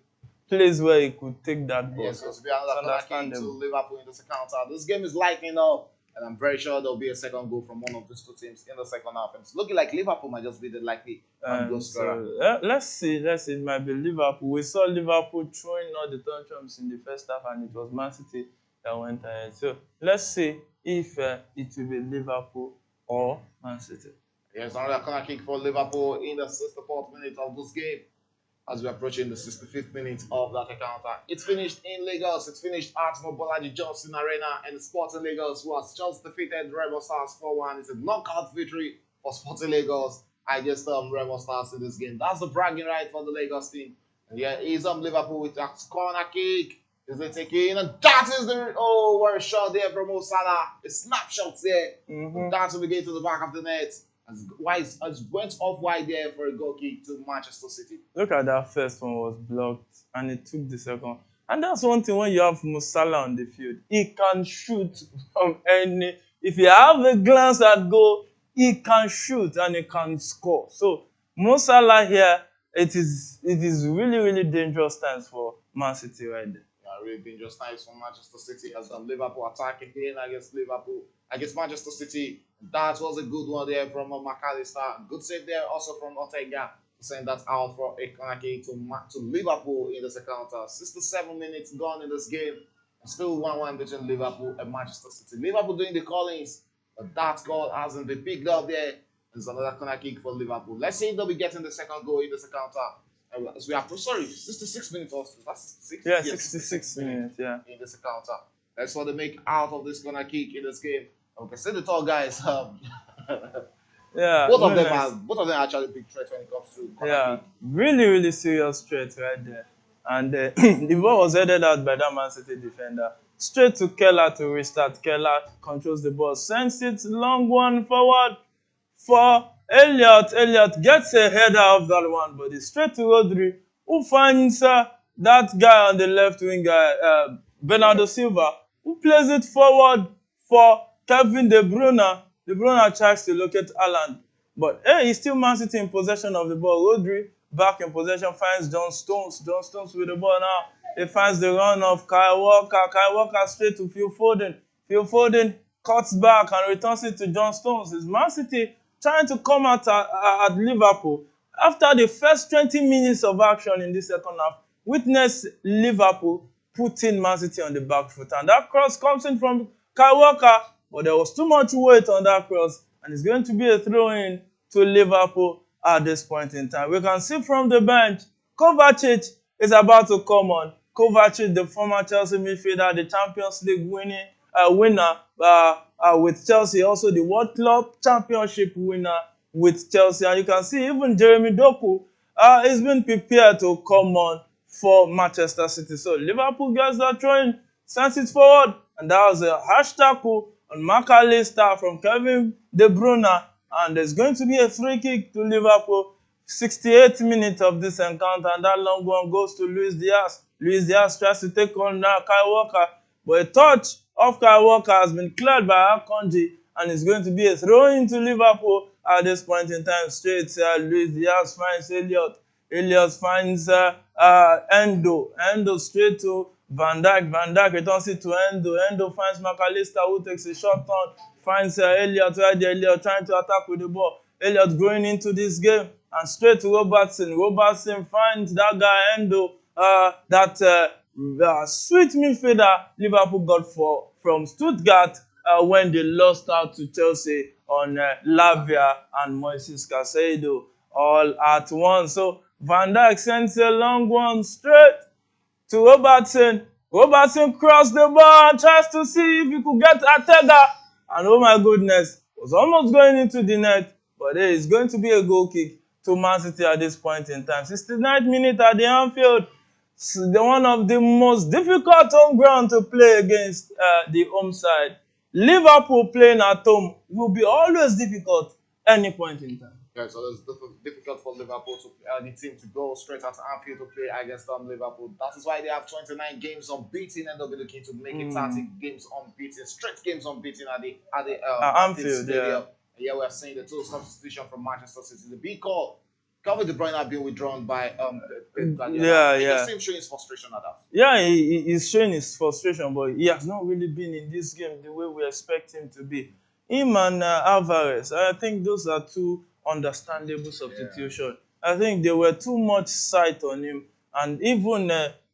place where he could take that ball. Yes, it's understandable. To Liverpool in this encounter. This game is lighting up, and I'm very sure there'll be a second goal from one of these two teams in the second half. And it's looking like Liverpool might just be the likely goal scorer. Let's see. It might be Liverpool. We saw Liverpool throwing all the tantrums in the first half, and it was Man City that went ahead. So let's see if it will be Liverpool or Man City. Yes, another corner kick for Liverpool in the 64th minute of this game. As we're approaching the 65th minute of that encounter. It's finished in Lagos. It's finished at Mobolaji Johnson Arena, and the Sporting Lagos, who has just defeated Rebel Stars 4-1. It's a knockout victory for Sporting Lagos. I just Rebel Stars in this game. That's the bragging right for the Lagos team. And yeah, he's Liverpool with that corner kick. Is it taking? And that is the what a shot there from Mo Salah. A snapshot there. That will be going to the back of the net. As went off wide there for a goal kick to Manchester City. Look at that first one was blocked, and it took the second. And that's one thing when you have Mo Salah on the field. He can shoot from any. If you have a glance at goal, he can shoot and he can score. So Mo Salah here, it is really, really dangerous times for Man City right there. Yeah, really dangerous times for Manchester City as Liverpool attacking again against Manchester City. That was a good one there from McAllister. Good save there also from Ortega to send that out for a corner kick to Liverpool in this encounter. 67 minutes gone in this game. Still 1-1 between Liverpool and Manchester City. Liverpool doing the callings, but that goal hasn't been picked up there. There's another corner kick for Liverpool. Let's see if they'll be getting the second goal in this encounter. As we are 66 minutes also. That's 66 minutes, yeah. In this encounter. That's what they make out of this corner kick in this game. Okay, see the tall guys. Yeah. Both of them are actually big threat when it comes to corner kick. Really, really serious threat right there. And the ball was headed out by that Man City defender. Straight to Keller to restart. Keller controls the ball, sends it long one forward for Elliott. Elliott gets a header of that one, but it's straight to Rodri, who finds that guy on the left wing, Bernardo Silva, who plays it forward for Kevin De Bruyne. De Bruyne tries to locate Haaland, but hey, he's still Man City in possession of the ball. Rodri back in possession, finds John Stones. John Stones with the ball now. He finds the run of Kyle Walker. Kyle Walker straight to Phil Foden. Phil Foden cuts back and returns it to John Stones. It's Man City trying to come out at Liverpool. After the first 20 minutes of action in the second half, witness Liverpool putting Man City on the back foot. And that cross comes in from Kyle Walker, but there was too much weight on that cross, and it's going to be a throw-in to Liverpool at this point in time. We can see from the bench, Kovacic is about to come on. Kovacic, the former Chelsea midfielder, the Champions League winner with Chelsea, also the World Club Championship winner with Chelsea. And you can see even Jeremy Doku is been prepared to come on for Manchester City. So Liverpool gets that throwing, sends it forward, and that was a harsh tackle on McAllister from Kevin De Bruyne, and there's going to be a free kick to Liverpool. 68th minute of this encounter, and that long one goes to Luis Diaz. Luis Diaz tries to take on Kyle Walker, but a touch of Kyle Walker has been cleared by Akanji, and it's going to be a throw into Liverpool at this point in time. Straight, Luis Diaz finds Elliott. Elliott finds Endo. Endo straight to Van Dijk. Van Dijk returns it to Endo. Endo finds McAllister, who takes a short turn. Finds Elliott right there. Elliott trying to attack with the ball. Elliott going into this game. And straight to Robertson. Robertson finds that guy Endo. Sweet midfielder Liverpool got from Stuttgart when they lost out to Chelsea on Lavia and Moises Caicedo all at once. So Van Dijk sends a long one straight to Robertson. Robertson crossed the ball and tries to see if he could get Ortega. And oh my goodness, was almost going into the net. But there is going to be a goal kick to Man City at this point in time. 69th minute at the Anfield. One of the most difficult home ground to play against the home side. Liverpool playing at home will be always difficult any point in time. Yeah, so it's difficult for Liverpool to the team to go straight out to Anfield to play against Liverpool. That is why they have 29 games unbeaten, and they'll be looking to make it 30 games unbeaten, straight games unbeaten at the Anfield Stadium. Yeah, we're seeing the total substitution from Manchester City. The big call. Kevin De Bruyne have been withdrawn by Pep Guardiola. Yeah. He seems showing his frustration at that. Yeah, he's showing his frustration, but he has not really been in this game the way we expect him to be. Him and Alvarez, I think those are two understandable substitutions. Yeah. I think there were too much sight on him, and even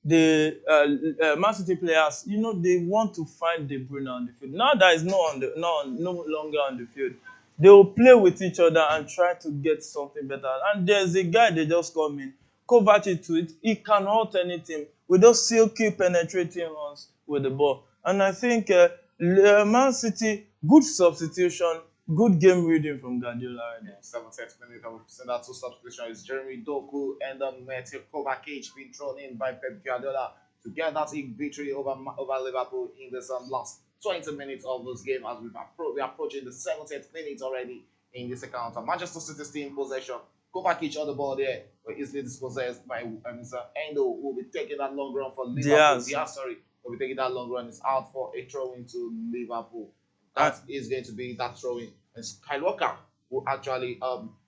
the Man City players, they want to find De Bruyne on the field. Now that he's no longer on the field, they will play with each other and try to get something better. And there's a guy they just come in, Kovacic to it. He can hurt anything. We just still keep penetrating runs with the ball. And I think Man City, good substitution, good game reading from Guardiola. Right, 70th minute, we've seen that two substitutions. Jeremy Doku and Mateo Kovacic being thrown in by Pep Guardiola to get that victory over Liverpool in this last 20 minutes of this game, as we're approaching the 70th minute already in this encounter. Manchester City still in possession. Kovacic on the ball there, but easily dispossessed by Mr. Endo, who will be taking that long run for Liverpool. Diaz, will be taking that long run. It's out for a throw into Liverpool. That is going to be that throw-in. And Kyle Walker who actually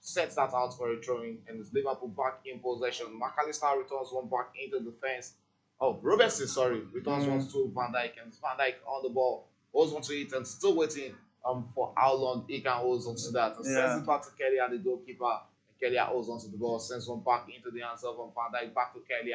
sets that out for a throw-in, and it's Liverpool back in possession. McAllister returns one back into the fence. Oh, Robertson, returns one to Van Dijk, and Van Dijk on the ball, holds on to it and still waiting for how long he can hold on to that. And sends it back to Kelly and the goalkeeper. Kelly holds on to the ball, sends one back into the hands of Van Dijk, back to Kelly.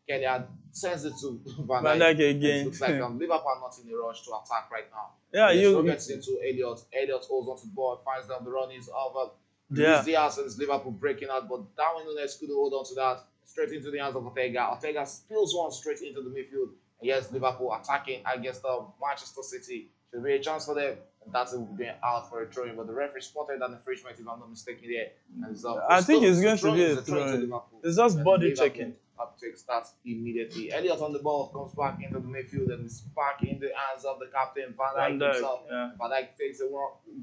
Kelly sends it to Van Dijk again. It looks like Liverpool are not in a rush to attack right now. Yeah, gets into Elliott. Elliott holds onto the ball, finds down the run is over. Luis Diaz and Liverpool breaking out, but Darwin Núñez couldn't hold on to that. Straight into the hands of Ortega. Ortega spills one straight into the midfield. And yes, Liverpool attacking against Manchester City. Should be a chance for them. And that's going out for a throw-in. But the referee spotted an infringement, if I'm not mistaken, there. And I think it's going to be a throw-in. It's just body checking. Takes that immediately. Elliott on the ball comes back into the midfield and is back in the hands of the captain Van Dijk himself. Van Dijk takes a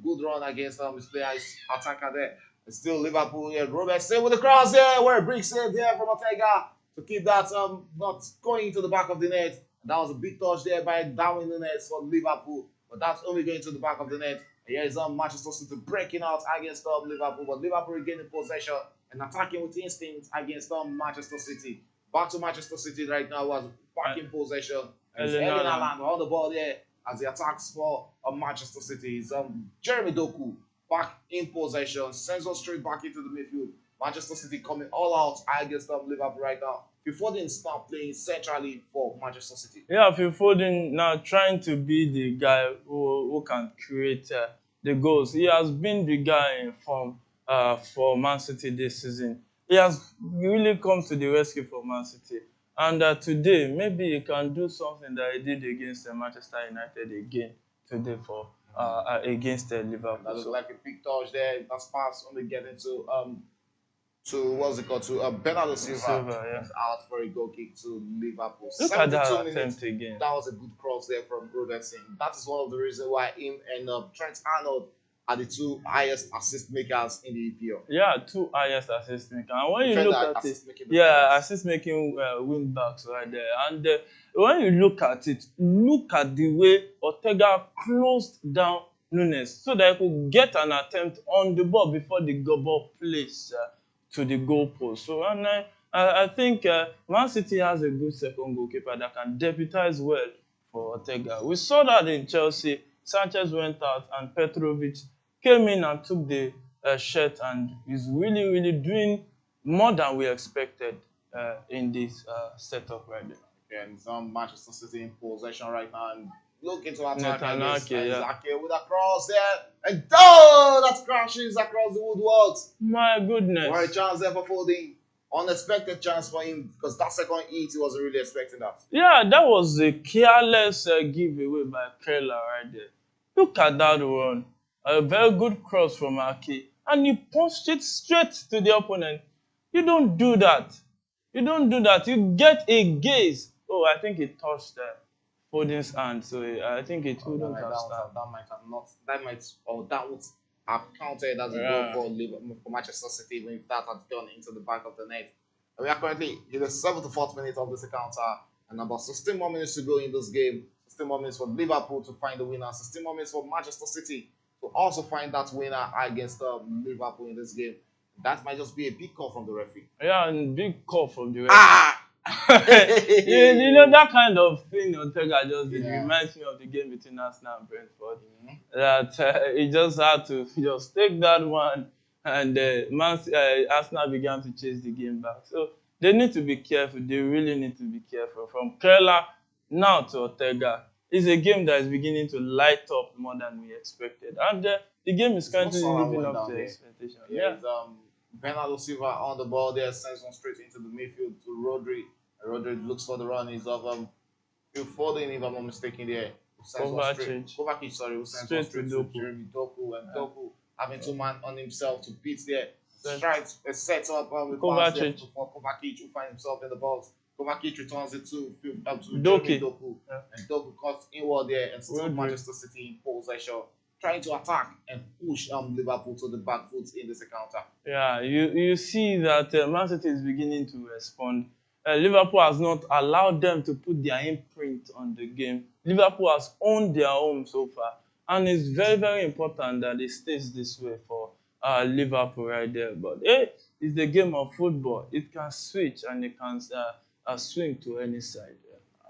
good run against his player, his attacker there. It's still Liverpool here. Robertson with the cross there, where a brick save here from Ortega to keep that not going into the back of the net. And that was a big touch there by Darwin Núñez for Liverpool, but that's only going to the back of the net. And here is Manchester City breaking out against Liverpool, but Liverpool regaining possession. and attacking with instinct against Manchester City. Back to Manchester City right now was back in possession. And it's Erling Haaland on the ball there as he attacks for Manchester City. It's Jeremy Doku back in possession, sends us straight back into the midfield. Manchester City coming all out against Liverpool right now. Phil Foden start playing centrally for Manchester City. Yeah, Phil Foden now trying to be the guy who can create the goals. He has been the guy in form for Man City this season. He has really come to the rescue for Man City. And today, maybe he can do something that he did against Manchester United again today for against Liverpool. That looks like a big touch there. That's pass only getting to what's it called to Bernardo Silva Yeah. out for a goal kick to Liverpool. Look at that 72 minutes. attempt again. That was a good cross there from Robertson. That is one of the reasons why him and Trent Arnold are the two highest assist makers in the EPL. Yeah, two highest assist makers. And when you look at it, yeah, assist making wing backs right there. And when you look at it, look at the way Ortega closed down Nunes so that he could get an attempt on the ball before the ball placed to the goalpost. So and I think Man City has a good second goalkeeper that can deputize well for Ortega. We saw that in Chelsea. Sanchez went out and Petrovic came in and took the shirt and is really, really doing more than we expected in this setup right there. Yeah, and some Manchester City in possession right now and looking to attack Ake, with a cross there. And that crashes across the woodworks. My goodness. What a chance there for Foden. Unexpected chance for him because that second hit, he wasn't really expecting that. Yeah, that was a careless giveaway by Keller right there. Look at that run. A very good cross from Ake. And he punched it straight to the opponent. You don't do that. You don't do that. You get a gaze. Oh, I think it touched Foden's hand. So I think it wouldn't have started. That might have not. That might, or that would have counted as a goal for Liverpool, for Manchester City when that had gone into the back of the net. And we are currently in the 74th minute of this encounter, and about 16 more minutes to go in this game. 16 more minutes for Liverpool to find the winner. 16 more minutes for Manchester City to also find that winner against Liverpool in this game. That might just be a big call from the referee. Yeah, and big call from the referee. You know that kind of thing Ortega just did reminds me of the game between Arsenal and Brentford. That he just had to just take that one, and Arsenal began to chase the game back. So they need to be careful. They really need to be careful. From Keller now to Ortega, it's a game that is beginning to light up more than we expected, and the game is currently living up to expectation. Yeah. Bernardo Silva on the ball there, sends one straight into the midfield to Rodri. Rodri looks for the run. He's of Phil Foden, if I'm not mistaken there. Kovacic, sorry, who sends one straight to Jeremy Doku, and Doku having two man on himself to beat there. Strikes a set up with Kovacic for Kovacic, who finds himself in the box. Kovacic returns it to Jeremy Doku, and Doku cuts inward there and still Manchester City in possession, trying to attack and push Liverpool to the back foot in this encounter. Yeah, you see that Man City is beginning to respond. Liverpool has not allowed them to put their imprint on the game. Liverpool has owned their home so far, and it's very, very important that it stays this way for Liverpool right there. But it's the game of football. It can switch and it can swing to any side.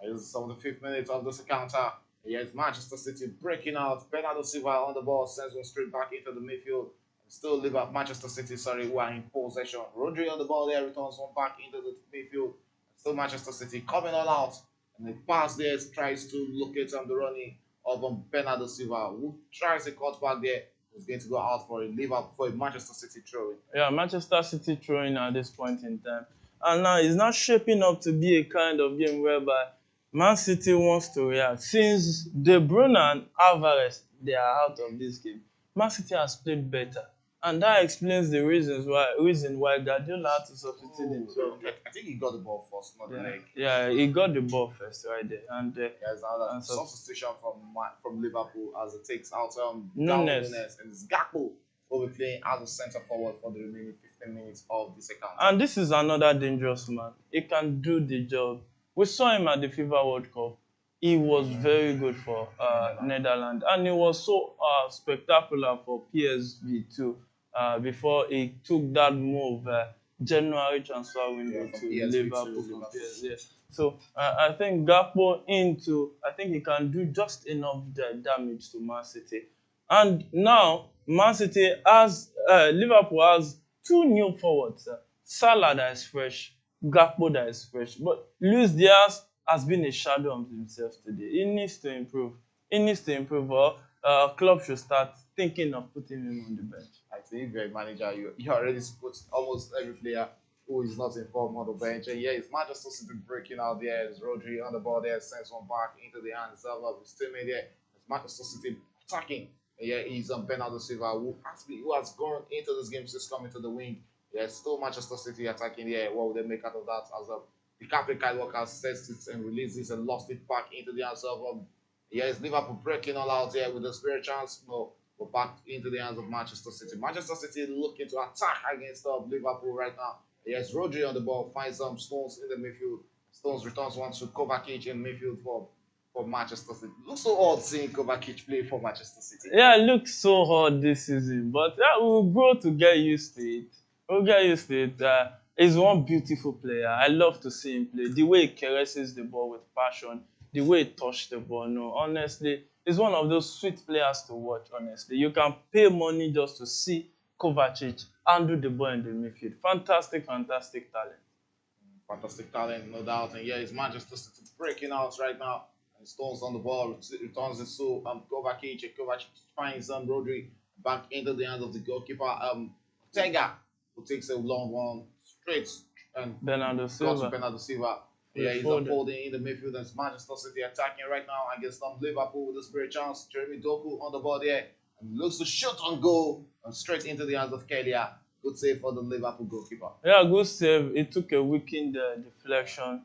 It's 75th minute of this encounter. Yes, Manchester City breaking out. Bernardo Silva on the ball, sends one straight back into the midfield. Still Manchester City, who are in possession. Rodri on the ball there, returns one back into the midfield. Still Manchester City coming all out. And the pass there tries to locate the running of Bernardo Silva, who tries a cut back there. Is going to go out for a Manchester City throw-in. Yeah, Manchester City throwing at this point in time. And now it's not shaping up to be a kind of game whereby Man City wants to react. Since De Bruyne and Alvarez, they are out of this game, Man City has played better. And that explains the reason why Guardiola had to substitute him. So I think he got the ball first, not the leg. Yeah, he got the ball first right there. And there's another substitution from Liverpool as it takes out Nunes, and it's Gakpo will be playing as a centre forward for the remaining 15 minutes of this account. And this is another dangerous man. He can do the job. We saw him at the FIFA World Cup. He was very good for Netherlands, and he was so spectacular for PSV too before he took that move, January transfer window from to PSV to Liverpool from Liverpool. PSG. So I think Gakpo I think he can do just enough damage to Man City. And now Man City has Liverpool has two new forwards, Salah that is fresh, Gakpo that is fresh. But Luis Diaz has been a shadow of himself today. He needs to improve. He needs to improve, or club should start thinking of putting him on the bench. I think you're a manager, you already put almost every player who is not in form on the bench. And yeah, it's Manchester City breaking out there. It's Rodri on the ball there, sends one back into the hands of his teammate there. It's Manchester City attacking. And yeah, he's Bernardo Silva who has gone into this game since coming to the wing. Yeah, still Manchester City attacking. Yeah, what will they make out of that? As the captain Kyle Walker sets it and releases and lost it back into the hands of yeah, it's Liverpool breaking all out here with a spare chance. No, but back into the hands of Manchester City. Manchester City looking to attack against Liverpool right now. Yes, Rodri on the ball finds some Stones in the midfield. Stones returns one to Kovacic in midfield for Manchester City. Looks so odd seeing Kovacic play for Manchester City. Yeah, it looks so hard this season, but yeah, we'll grow to get used to it. We'll get used to it. He's one beautiful player. I love to see him play. The way he caresses the ball with passion, the way he touched the ball. No, honestly, he's one of those sweet players to watch. Honestly, you can pay money just to see Kovacic handle the ball in the midfield. Fantastic, fantastic talent. Fantastic talent, no doubt. And yeah, it's Manchester City breaking out right now. And Stones on the ball, returns it to Kovacic. And Kovacic finds Rodri back into the hands of the goalkeeper. Ortega, who takes a long one straight and Bernardo got to Silva. Bernardo Silva. Yeah, he's unfolding in the midfield. And it's Manchester City attacking right now against Liverpool with a spare chance. Jeremy Doku on the ball there. And looks to shoot on goal and straight into the hands of Kelia. Good save for the Liverpool goalkeeper. Yeah, good save. It took a weekend deflection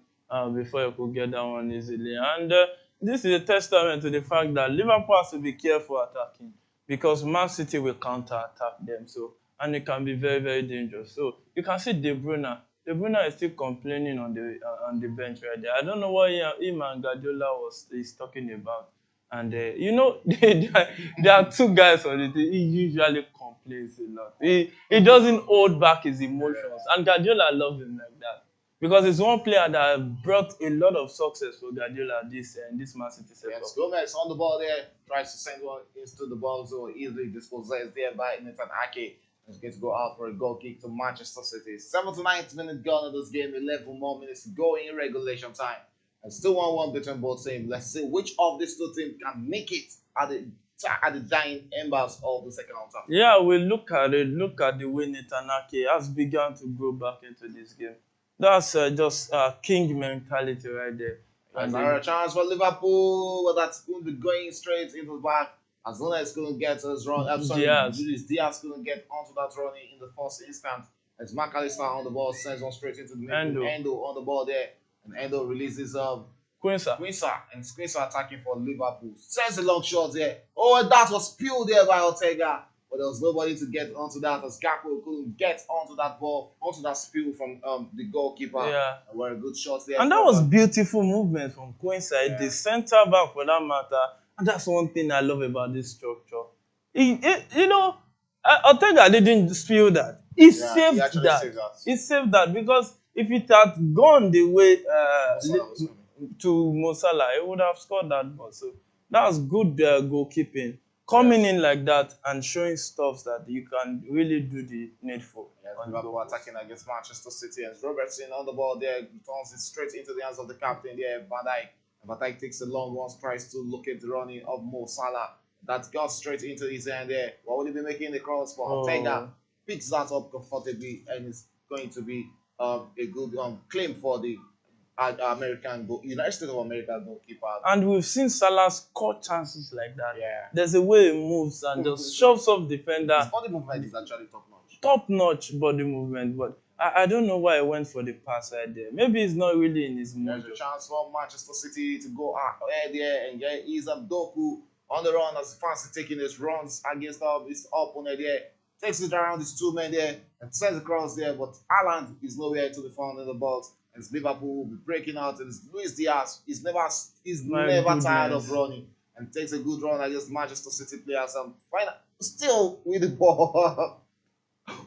before you could get that one easily. And this is a testament to the fact that Liverpool has to be careful attacking because Man City will counter-attack them. So, and it can be very, very dangerous. So you can see De Bruyne. De Bruyne is still complaining on the bench right there. I don't know what him and Guardiola is talking about. And you know, there are two guys on the team. He usually complains a lot. He doesn't hold back his emotions, and Guardiola loves him like that because he's one player that brought a lot of success for Guardiola this Man City setup. Yes, Gomez on the ball there, tries to send one into the ball so easily dispossessed there by Nathan Ake. He's going to go out for a goal kick to Manchester City. 79th minute gone in this game, 11 more minutes to go in regulation time. And still 1-1 between both teams. Let's see which of these two teams can make it at the dying embers of the second half. Yeah, we look at it. Look at the way Nathan Ake has begun to go back into this game. That's just king mentality right there. And there a chance for Liverpool, but that's going to be going straight into the back. As long as couldn't get his run, I'm sorry, Diaz couldn't get onto that running in the first instant. As McAllister on the ball sends one straight into the middle. Endo on the ball there. And Endo releases Quincy, and Quincy attacking for Liverpool. Sends a long shot there. Oh, that was spilled there by Ortega. But there was nobody to get onto that as Gakpo couldn't get onto that ball, onto that spill from the goalkeeper. Yeah. And were a good shot there. And that was beautiful movement from Quincy, the centre back for that matter. And that's one thing I love about this structure. You know, Ortega didn't spill that. He saved that. He saved that because if it had gone the way to Mo Salah, he would have scored that goal. So that was good goalkeeping. Coming in like that and showing stuff that you can really do the needful. Yes, Liverpool attacking against Manchester City. And Robertson on the ball there, turns it straight into the hands of the captain there, Van Dijk. Van Dijk takes a long one, tries to locate the running of Mo Salah. That got straight into his hand there. What would he be making the cross for? Ortega picks that up comfortably, and it's going to be a good claim for the United States of America goalkeeper. And we've seen Salah score chances like that. Yeah. There's a way he moves and just shoves off defender. His body movement is actually top notch. Top notch body movement, but I don't know why he went for the pass right there. Maybe it's not really in his mood. There's a chance for Manchester City to go ahead there and get Doku on the run as fast as taking his runs against his opponent there. Takes it around his two men there and sends across there, but Haaland is nowhere to be found in the box. And Liverpool will be breaking out, and Luis Diaz is never tired of running and takes a good run against Manchester City players and still with the ball.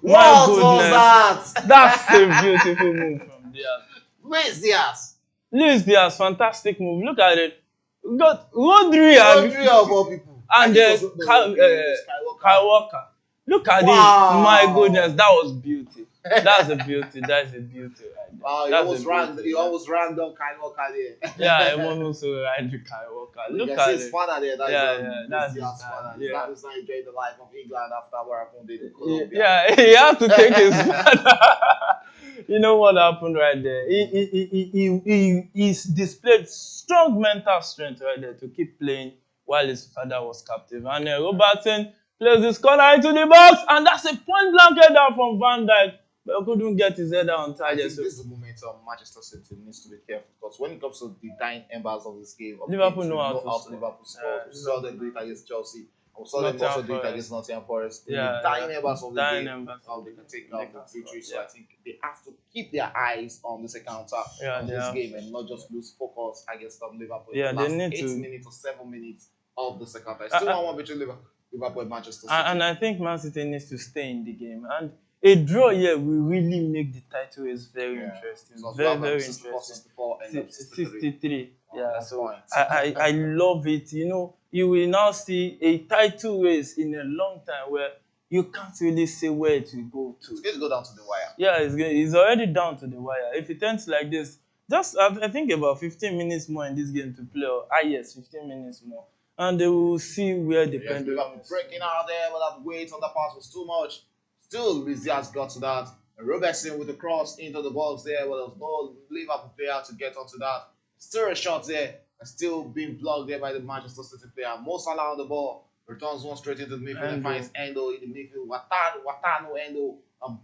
My What was goodness. that? That's a beautiful move from Diaz. Where's Diaz? Luis Diaz, fantastic move. Look at it. We got Rodri Rodri of all people. and It was, no, it was Kyle Skywalker. Walker. Look at it. My Wow. goodness, that was beauty. That's a beauty. That's a beauty right there. Wow, he almost ran down Kyle Walker there. Yeah, I want also ride with Kyle Walker. Look You at see his it. father there. That Yeah, is that's Diaz's his dad. father. Yeah. He's not enjoying the life of England after what happened in Colombia. Yeah, he had to take his father. You know what happened right there? He's displayed strong mental strength right there to keep playing while his father was captive. And Robertson plays this corner into the box, and that's a point blank header from Van Dijk, but he couldn't get his header on I target. think this is the moment Manchester City needs to be careful, because when it comes to the dying embers of this game, Liverpool know how to how score. Liverpool score. We saw them do it against Chelsea. We saw them Nottingham also do it Forest. against Nottingham Forest. Yeah, The dying embers of the dying game, embers. how they can take They out can the victory. score, So I think they have to keep their eyes on this encounter, Yeah, on they this have. game, and not just lose focus against Liverpool. Yeah, in they the last need 8 to. minutes or 7 minutes of the second half. It's still 1-1 between Liverpool and Manchester City. And I think Man City needs to stay in the game. And a draw here will really make the title race very interesting. So Very, very 64, interesting. 64, and 63. Yeah, on so point. I love it. You know, you will now see a title race in a long time where you can't really say where it will go to. It's going to go down to the wire. Yeah, it's already down to the wire. If it ends like this, just I think about 15 minutes more in this game to play. Or, yes, 15 minutes more. And they will see where the pendulum Liverpool is. breaking out there, but that weight on the pass was too much. Still, Luis Diaz got to that. And Robertson with the cross into the box there, but there was no Liverpool player to get onto that. Still a shot there, and still being blocked there by the Manchester City player. Mo Salah on the ball, returns one straight into the midfield and finds Endo in the midfield. Watano Endo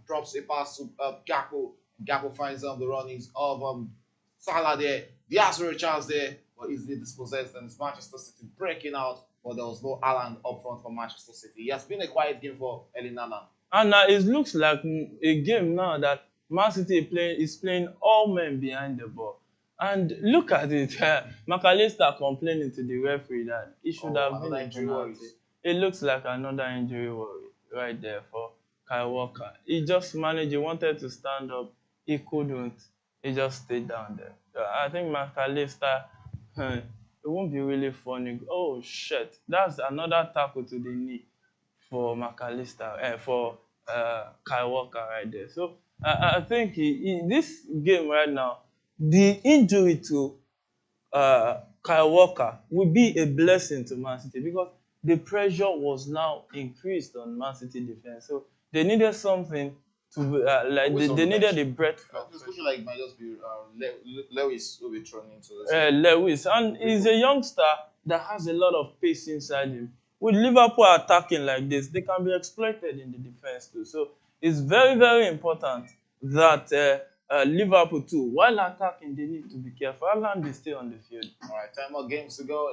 drops a pass to Gakpo. Gakpo finds the runnings of Salah there. Diaz for a chance there, but easily dispossessed, and it's Manchester City breaking out, but there was no Haaland up front for Manchester City. It has been a quiet game for Erling Haaland. And now it looks like a game now that Man City is playing all men behind the ball. And look at it. McAllister complaining to the referee that it should have been a penalty. It looks like another injury worry right there for Kyle Walker. He just managed, he wanted to stand up, he couldn't. He just stayed down there. I think McAllister, it won't be really funny. Oh shit, that's another tackle to the knee for McAllister, for Kyle Walker right there. So I think this game right now, the injury to Kyle Walker will be a blessing to Man City because the pressure was now increased on Man City defense. So they needed something to like they needed a breath. It's looking like it might just be Lewis will be thrown into this. Lewis, and he's a youngster that has a lot of pace inside him. With Liverpool attacking like this, they can be exploited in the defense too. So it's very, very important that Liverpool too, while attacking, they need to be careful. Haaland is still on the field. All right, 10 more games to go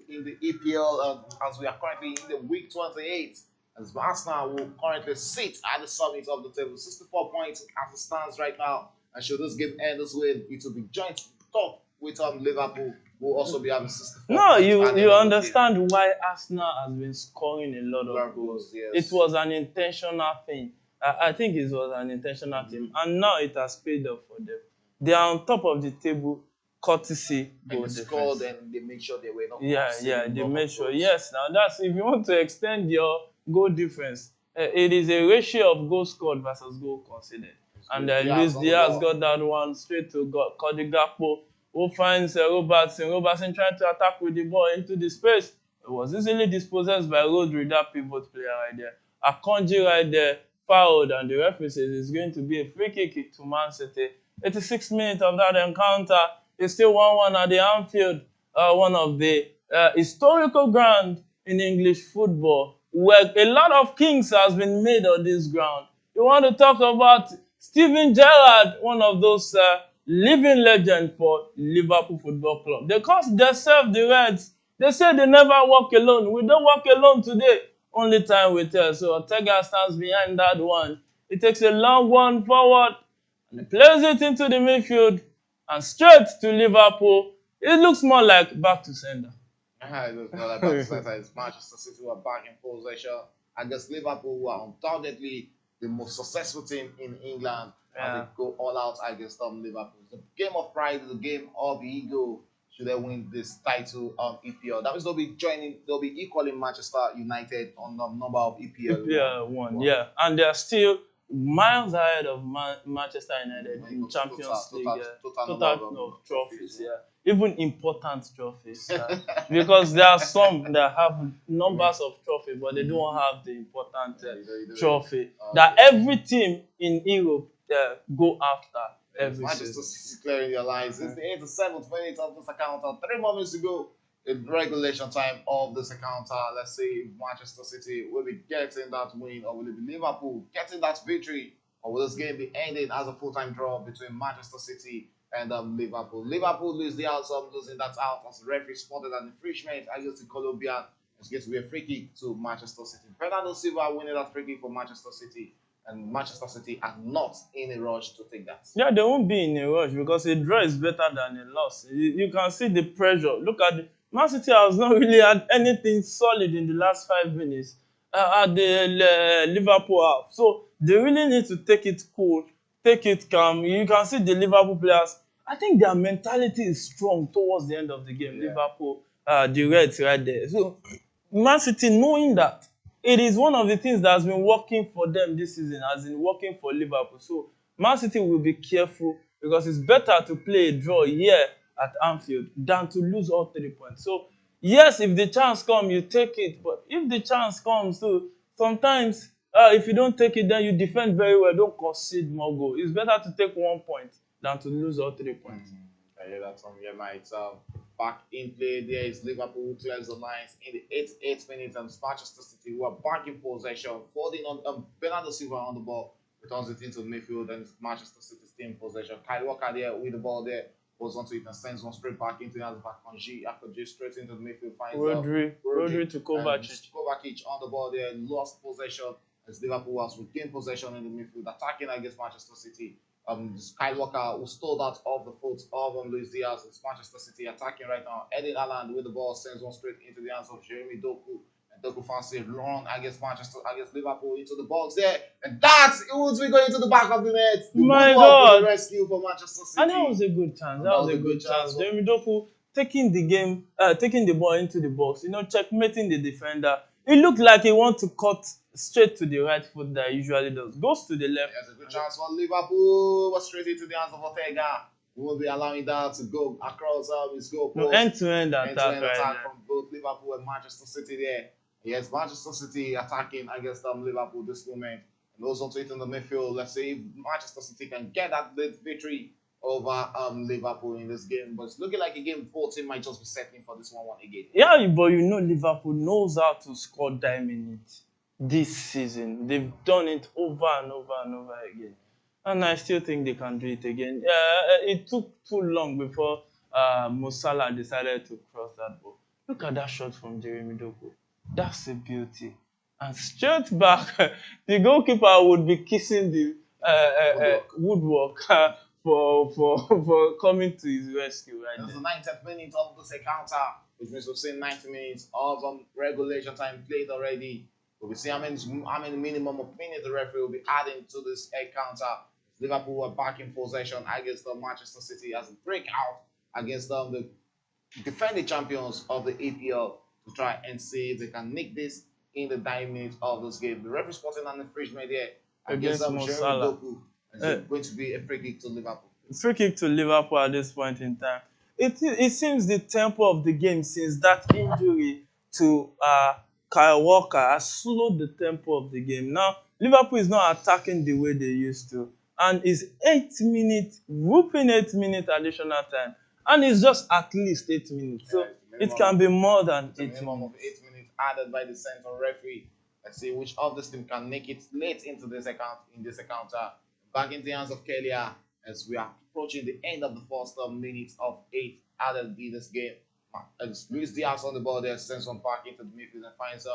in the EPL as we are currently in the week 28. As Arsenal will currently sit at the summit of the table, 64 points as it stands right now. And should this game end this way, it will be joint top with Liverpool, who will also be having 64 No, points. you understand why Arsenal has been scoring a lot of goals. Yes. It was an intentional thing. I think it was an intentional thing, and now it has paid off for them. They are on top of the table, courtesy goal defense. Scored and they make sure they were not. They make sure. Yes, now that's if you want to extend your goal difference. It is a ratio of goals scored versus goal conceded. And Luis Diaz got that one straight to Cody Gakpo, who finds Robertson. Robertson trying to attack with the ball into the space. It was easily dispossessed by Rodri, that pivot player right there. Akanji right there, fouled, and the referee says it's going to be a free kick to Man City. 86 minutes of that encounter. It's still 1-1 at the Anfield, one of the historical ground in English football, where a lot of kings has been made on this ground. You want to talk about Steven Gerrard, one of those living legends for Liverpool Football Club. They call themselves the Reds. They say they never walk alone. We don't walk alone today. Only time will tell. So Ortega stands behind that one. He takes a long one forward and he plays it into the midfield and straight to Liverpool. It looks more like back to sender. It looks more like back to sender. It's Manchester City who are back in possession against Liverpool, who are undoubtedly the most successful team in England as they Yeah. go all out against Liverpool. It's a game of pride, the game of ego. Should they win this title on EPL? That means they'll be equaling Manchester United on the number of EPL EPL won, yeah, and they are still miles ahead of Manchester United when it in comes to Champions League, total number total of of trophies. trophies, yeah, even important trophies, because there are some that have numbers of trophies, but they don't have the important You trophy that okay. every team in Europe go after every Manchester season. City clearing their lines. It's the 87th minute of this encounter. 3 moments to go in regulation time of this encounter. Let's see if Manchester City will be getting that win, or will it be Liverpool getting that victory, or will this game be ending as a full-time draw between Manchester City and Liverpool? Liverpool lose the outcome, losing that out as the referee spotted an infringement against the Colombian. It's going to be a free kick to Manchester City. Bernardo Silva winning that free kick for Manchester City, and Manchester City are not in a rush to take that. Yeah, they won't be in a rush because a draw is better than a loss. You can see the pressure. Look at the Man City has not really had anything solid in the last 5 minutes at the Liverpool half. So they really need to take it cool, take it calm. You can see the Liverpool players. I think their mentality is strong towards the end of the game. Yeah. Liverpool, the Reds right there. So Man City knowing that it is one of the things that has been working for them this season, has been working for Liverpool. So Man City will be careful because it's better to play a draw here at Anfield than to lose all 3 points. So yes, if the chance comes, you take it. But if the chance comes too, sometimes if you don't take it, then you defend very well, don't concede more goals. It's better to take 1 point than to lose all 3 points. I hear that from your mate. Back in play, there is Liverpool who clears the lines in the 88th minute, and Manchester City who are back in possession, folding on Bernardo Silva on the ball, returns it into midfield, and Manchester City still in possession. Kyle Walker there with the ball there, goes onto it and sends one straight back into the hands back on G. After G straight into the midfield, finds Rodri to Kovacic. Kovacic on the ball there, lost possession as Liverpool has regained possession in the midfield, attacking against Manchester City. Skywalker who stole that off the foot of Luis Diaz. It's Manchester City attacking right now. Eddie Haaland with the ball sends one straight into the hands of Jeremy Doku. And Doku fancy run against Liverpool into the box there. And that's it would be going into the back of the net. The My woodwork God. the rescue for Manchester City. And that was a good chance. That was a good chance. Jeremy Doku taking the game, taking the ball into the box, checkmating the defender. It looked like he wanted to cut straight to the right foot that he usually does. Goes to the left. There's a good chance for Liverpool, but straight into the hands of Ortega. We won't be allowing that to go across his goal post. No, end-to-end attack, attack from both Liverpool and Manchester City there. Yes, Manchester City attacking against Liverpool this moment. And those on it in the midfield. Let's see if Manchester City can get that late victory over Liverpool in this game. But it's looking like a game 14 might just be settling for this 1-1 again. Yeah, but Liverpool knows how to score minutes this season. They've done it over and over and over again. And I still think they can do it again. It took too long before Mo Salah decided to cross that ball. Look at that shot from Jeremy Doku. That's a beauty. And straight back, the goalkeeper would be kissing the woodwork for coming to his rescue right It's there. the 90th minute of this encounter, which means we've seen 90 minutes of regulation time played already. We'll see how many minimum of minutes the referee will be adding to this encounter. Liverpool were back in possession against Manchester City as a breakout against the defending champions of the EPL to try and see if they can nick this in the dying minutes of this game. The referee spotting an infringement here against Mo Jeremy Salah. Doku. It's going to be a free kick to Liverpool. Free kick to Liverpool at this point in time. It seems the tempo of the game since that injury to Kyle Walker has slowed the tempo of the game. Now, Liverpool is not attacking the way they used to. And it's 8 minutes, whooping 8 minute additional time. And it's just at least 8 minutes. So it can be more than 8 minutes. Minimum of 8 minutes added by the central referee. Let's see which of this team can make it late into this encounter. Back in the hands of Kelia as we are approaching the end of the first minute of 8 added in this game. As Luis Diaz on the ball there, sends one back into the midfield and finds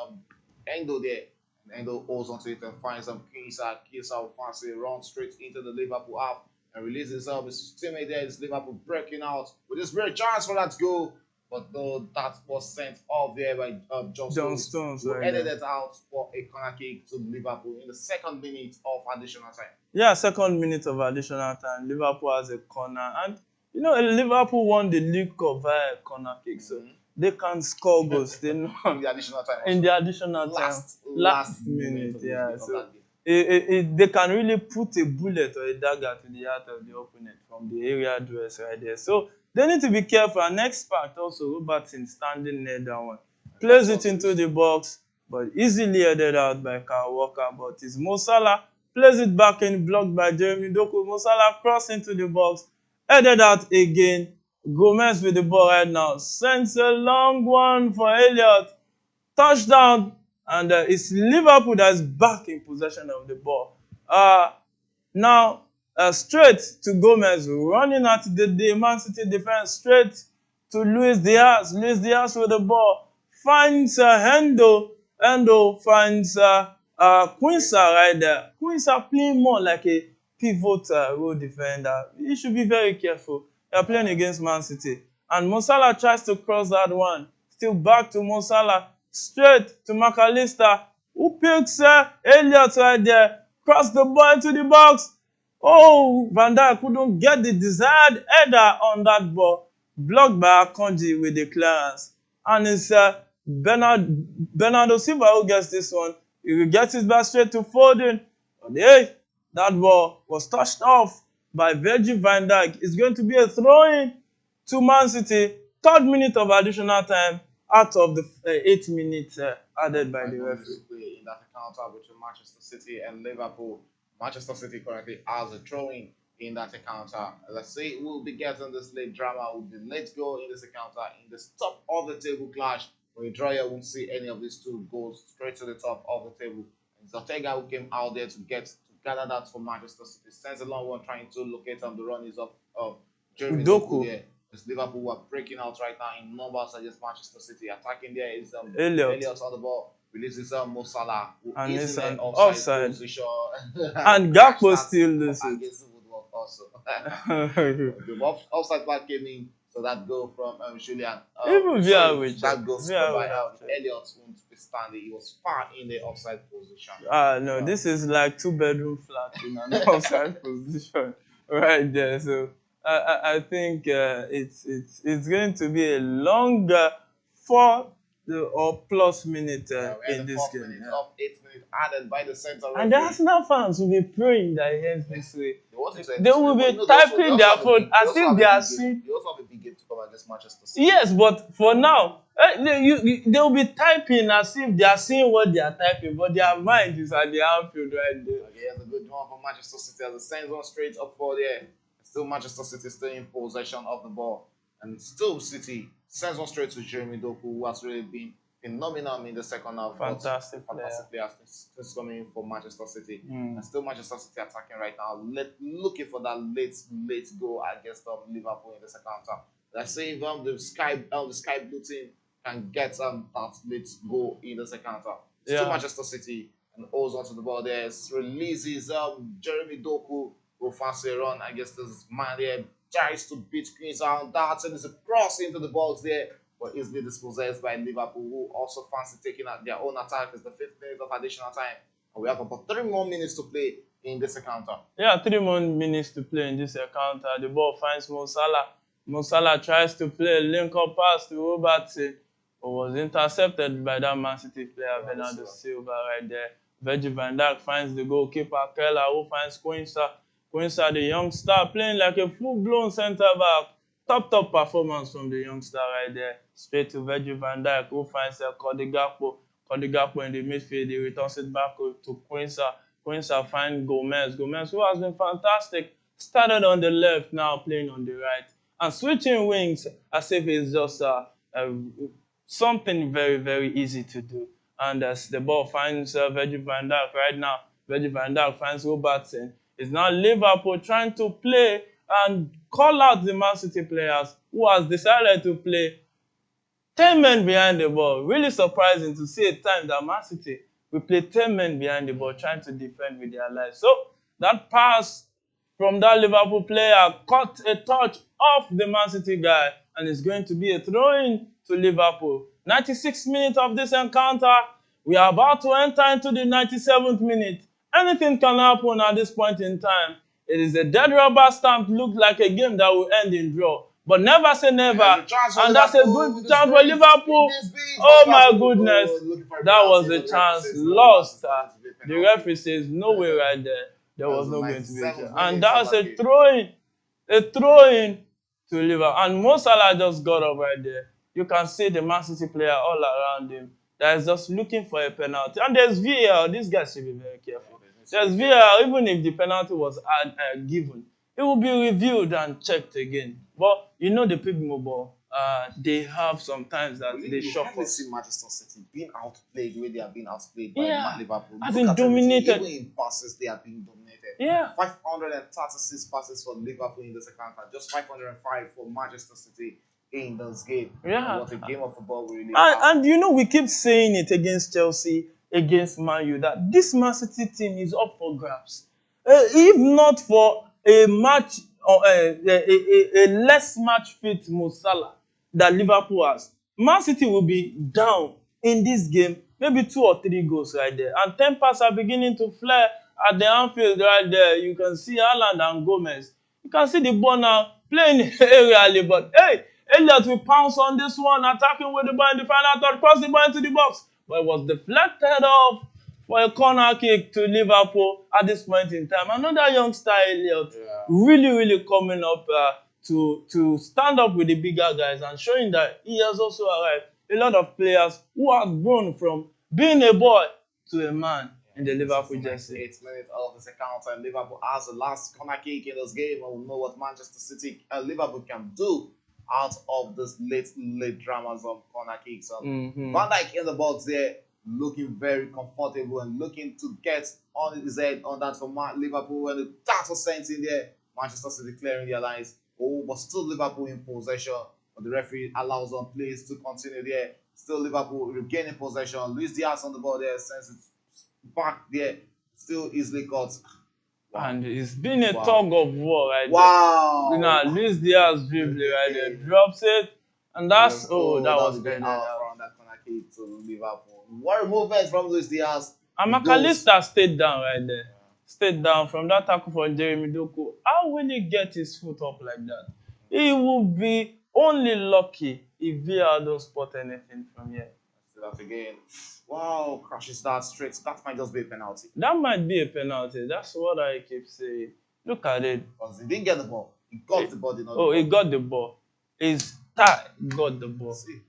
Endo there. And Endo holds onto it and finds Kisa. Kisa will fancy run straight into the Liverpool half and releases his teammate there. Is Liverpool breaking out with this great chance for that goal. but though that was sent off there by John John Stones, Stones who right headed there. it out for a corner kick to Liverpool in the second minute of additional time. Yeah, second minute of additional time. Liverpool has a corner, and you know Liverpool won the League Cup via a corner kick, so they can score goals. They know In the additional time in also. the additional time, Last minute. moment of, Yeah, of so that game. they can really put a bullet or a dagger to the heart of the opponent from the area address right there. So they need to be careful. And next part also, Robertson standing near that one, plays it into the box, but easily headed out by Kyle Walker. But it's Mo Salah plays it back in, blocked by Jeremy Doku. Mo Salah cross into the box, headed out again. Gomez with the ball right now, sends a long one for Elliott, touchdown, and it's Liverpool that's back in possession of the ball. Now, straight to Gomez, running at the Man City defense, straight to Luis Diaz. Luis Diaz with the ball finds Hendo. Hendo finds Quinsa right there. Quinsa playing more like a pivot role defender. You should be very careful. You're playing against Man City. And Mo Salah tries to cross that one. Still back to Mo Salah. Straight to McAllister, who picks Elliott right there. Cross the ball into the box. Oh, Van Dijk couldn't get the desired header on that ball. Blocked by Akanji with the clearance. And it's Bernardo Silva who gets this one. He will get it back straight to Foden. But hey, that ball was touched off by Virgil van Dijk. It's going to be a throw-in to Man City. Third minute of additional time out of the 8 minutes added by the referee. In that encounter between Manchester City and Liverpool, Manchester City currently has a throw-in in that encounter. Let's say we'll be getting this late drama with the late goal in this encounter in the top of the table clash. When you draw, you won't see any of these two goals straight to the top of the table. And Ortega, who came out there to gather that for Manchester City, sends a long one trying to locate the runnings of Jeremy Doku there. Because Liverpool were breaking out right now in numbers against Manchester City. Attacking there is Elliott on the ball. Releases Mo Salah, who and is it's in an an offside position. And Gakpo still loses. Against the woodwork also. The offside flag came in, so that goal from Julian. Even that goal scored by Elliott won't be standing. He was far in the offside position. No, this is like 2-bedroom flat in an offside position right there. So I think it's going to be a longer 4 or plus minute in this game. Of 8 minutes added by the center. And the Arsenal fans will be praying that it ends this way. They will be typing their phone as if they are seeing. You also have a big game to come against Manchester City. Yes, but for now, they will be typing as if they are seeing what they are typing, but their mind is at the outfield right there. Okay, that's a good one for Manchester City as it sends one straight up for there. Still Manchester City still in possession of the ball. And still City sends one straight to Jeremy Doku, who has really been phenomenal in the second half. Fantastic player since coming in for Manchester City. And still Manchester City attacking right now, looking for that late goal against Liverpool in the second half. Let's say if the Sky Blue team can get that late goal in the second half. Still Manchester City and holds onto the ball there. Releases Jeremy Doku, who fancy a run against this man there. Tries to beat Queens out. That and is a cross into the box there, but easily dispossessed by Liverpool, who also fancy taking out their own attack. It's the 5th minute of additional time. And we have about 3 more minutes to play in this encounter. Yeah, 3 more minutes to play in this encounter. The ball finds Mo Salah. Mo Salah tries to play a link-up pass to Robertson, but was intercepted by that Man City player, Bernardo Silva, right there. Virgil van Dijk finds the goalkeeper, Keller, who finds Quinsa. Quinsa, the young star, playing like a full-blown centre-back. Top performance from the youngster right there. Straight to Virgil van Dijk, who finds Cody Gakpo. Cody Gakpo in the midfield. He returns it back to Quinsa. Quinsa finds Gomez. Gomez, who has been fantastic, started on the left, now playing on the right. And switching wings as if it's just something very, very easy to do. And as the ball finds Virgil van Dijk right now, Virgil van Dijk finds Robertson. It's now Liverpool trying to play and call out the Man City players who has decided to play 10 men behind the ball. Really surprising to see a time that Man City will play 10 men behind the ball trying to defend with their lives. So that pass from that Liverpool player caught a touch off the Man City guy, and it's going to be a throw-in to Liverpool. 96 minutes of this encounter. We are about to enter into the 97th minute. Anything can happen at this point in time. It is a dead rubber stamp. Looked like a game that will end in draw. But never say never. And that's a good chance for Liverpool. Oh my goodness. That was a chance lost. The referee says no way right there. There was no going to be a chance. And that's a throw-in. A throw-in to Liverpool. And Mo Salah just got up right there. You can see the Man City player all around him that is just looking for a penalty. And there's VAR. These guys should be very careful. There's VAR. Even if the penalty was given, it will be reviewed and checked again. But you know the people ball, they have sometimes that they shock us. See Manchester City being outplayed the way they have been outplayed Yeah. by Liverpool. As in dominated. Even in passes, they have been dominated. Yeah. 536 passes for Liverpool in the second half, just 505 for Manchester City in this game. Yeah. What a game of football we really And you know, we keep saying it against Chelsea, against Man U, that this Man City team is up for grabs. If not for a match or a less match fit Mo Salah that Liverpool has, Man City will be down in this game, maybe 2 or 3 goals right there. And tempers are beginning to flare at the Anfield right there. You can see Haaland and Gomez. You can see the ball now playing aerially, but hey, Elliott will pounce on this one, attacking with the ball in the final third, cross the ball into the box. But it was deflected off for a corner kick to Liverpool at this point in time. Another youngster, Elliott, really coming up to stand up with the bigger guys and showing that he has also arrived. A lot of players who have grown from being a boy to a man in the Liverpool jersey. 8 minutes of the second time, Liverpool has the last corner kick in this game, and we know what Manchester City and Liverpool can do out of this late dramas of corner kicks. Van Dijk in the box there, looking very comfortable and looking to get on his head on that for Liverpool, and the dart was sent in there. Manchester City clearing their lines. Oh, but still Liverpool in possession. But the referee allows on plays to continue there. Still Liverpool regaining possession. Luis Diaz on the ball there, sends it back there. Still easily caught. Wow. And it's been a tug of war right there. You know, Luis Diaz dribbling right there, drops it, and that's that was very nice from that corner kick to Liverpool. What a movement from Luis Diaz. And McAllister stayed down right there. Stayed down from that tackle for Jeremy Doku. How will he get his foot up like that? He will be only lucky if VAR don't spot anything from here. See that again. Wow, crashes that straight. That might just be a penalty. That might be a penalty. That's what I keep saying. Look at it. Because he didn't get the ball. He got the ball. He got the ball. His thigh got the ball. See.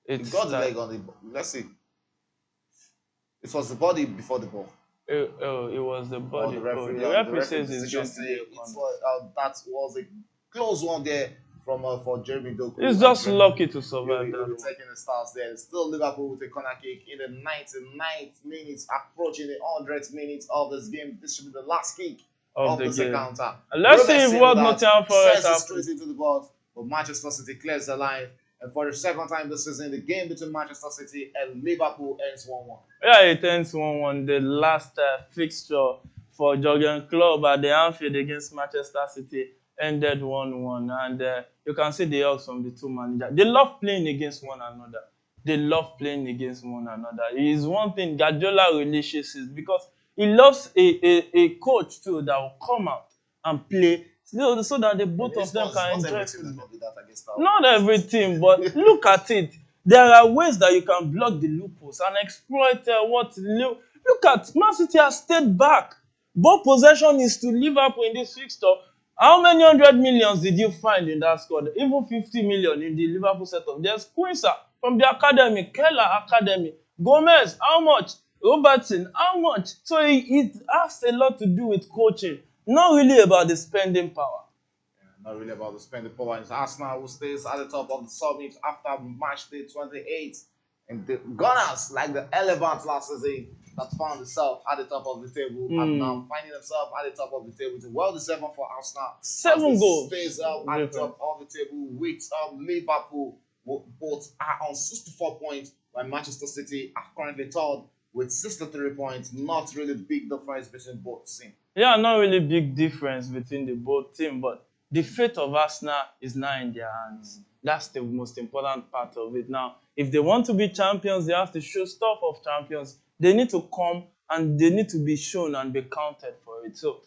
He got the leg on the ball. Let's see. It was the body before the ball. It was the body. The referee, the referee says it's going to be a corner. That was a close one there from for Jeremy Doku. He's just lucky to survive that. Taking the stars there. Still Liverpool with a corner kick in the 99th minute, approaching the 100th minute of this game. This should be the last kick of the second half. Let's see what Nottingham Forest happens. Straight into the box, but Manchester City clears the line. And for the second time this season, the game between Manchester City and Liverpool ends 1-1. Yeah, it ends 1-1. The last fixture for Jurgen Klopp at the Anfield against Manchester City ended 1-1. And you can see the odds from the two managers. They love playing against one another. It is one thing Guardiola relishes is because he loves a coach too that will come out and play so that the both of them can enjoy football. Not everything, but look at it. There are ways that you can block the loopholes and exploit look at Man City has stayed back. Ball possession is to Liverpool in this fixture. How many 100 millions did you find in that squad? Even 50 million in the Liverpool setup. There's Quincy from the academy, Keller Academy, Gomez, how much? Robertson, how much? So it has a lot to do with coaching. Not really about the spending power. Yeah, not really about the spending power. It's Arsenal who stays at the top of the summit after match day 28. And the Gunners, like the elephants last season, that found itself at the top of the table, and now finding themselves at the top of the table. It's well deserved for Arsenal. 7 goals. Stays up at the top of the table with Liverpool. Both are on 64 points, while Manchester City are currently third with 63 points. Not really big difference between both teams. Yeah, not really big difference between the both teams, but the fate of Arsenal is now in their hands. That's the most important part of it. Now, if they want to be champions, they have to show stuff of champions. They need to come and they need to be shown and be counted for it. So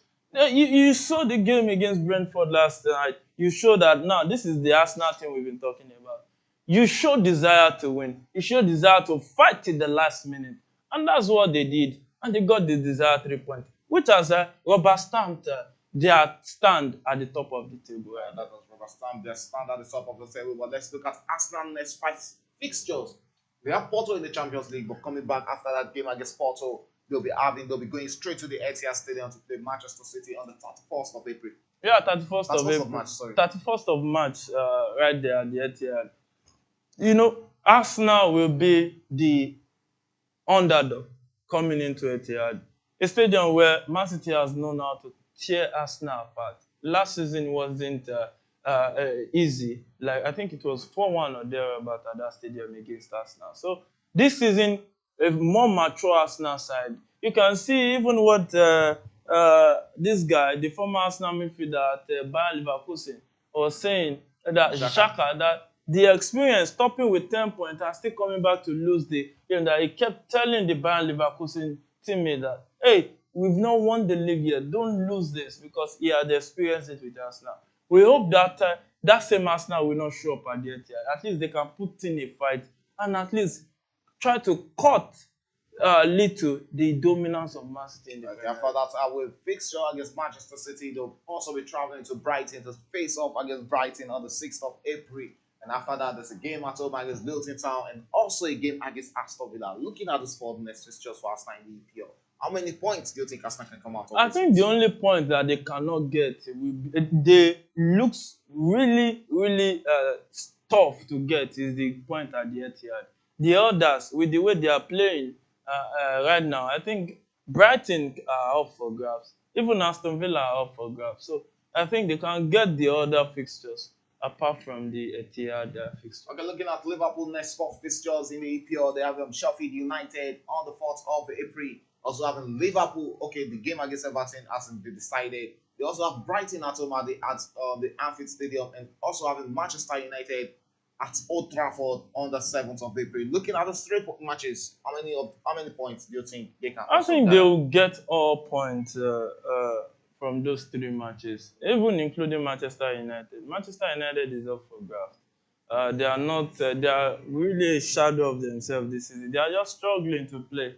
you saw the game against Brentford last night. You show that now this is the Arsenal team we've been talking about. You show desire to win. You show desire to fight till the last minute. And that's what they did. And they got the desired 3 points, which has rubber stamped their stand at the top of the table. Yeah, that was rubber stamp their stand at the top of the table. But let's look at Arsenal next five fixtures. They have Porto in the Champions League, but coming back after that game against Porto, they'll be going straight to the Etihad Stadium to play Manchester City on the 31st of April. Yeah, 31st of 31st April. of March, sorry. 31st of March, right there at the Etihad. You know, Arsenal will be the underdog coming into Etihad, a stadium where Man City has known how to tear Arsenal apart. Last season wasn't easy. Like I think it was 4-1 or thereabout at that stadium against Arsenal. So this season, a more mature Arsenal side. You can see even what this guy, the former Arsenal midfielder at Bayer Leverkusen, was saying that Xhaka, that the experience stopping with 10 points and still coming back to lose the game, that he kept telling the Bayer Leverkusen teammate that, hey, we've not won the league yet, don't lose this, because he had experienced it with Arsenal. We hope that that same Arsenal will not show up at the Etihad. At least they can put in a fight and at least try to cut little the dominance of Man City in the Premier League. After that, I will fixture against Manchester City. They'll also be traveling to Brighton to face off against Brighton on the 6th of April. And after that, there's a game at home against Luton Town and also a game against Aston Villa. Looking at the squad next fixtures for Arsenal in the EPL, how many points do you think Arsenal can come out of? I think the only point that they cannot get, they looks really, really tough to get, is the point at the Etihad. The others, with the way they are playing right now, I think Brighton are up for grabs. Even Aston Villa are up for grabs. So I think they can get the other fixtures apart from the Etihad fixture. Okay, looking at Liverpool next 4 fixtures in the EPL, they have Sheffield United on the 4th of April. Also having Liverpool, okay, the game against Everton hasn't been decided. They also have Brighton at home at the Anfield Stadium, and also having Manchester United at Old Trafford on the 7th of April. Looking at the 3 matches, how many points do you think they can? I think they will get all points from those 3 matches, even including Manchester United. Manchester United is up for grabs. They are not. They are really a shadow of themselves this season. They are just struggling to play.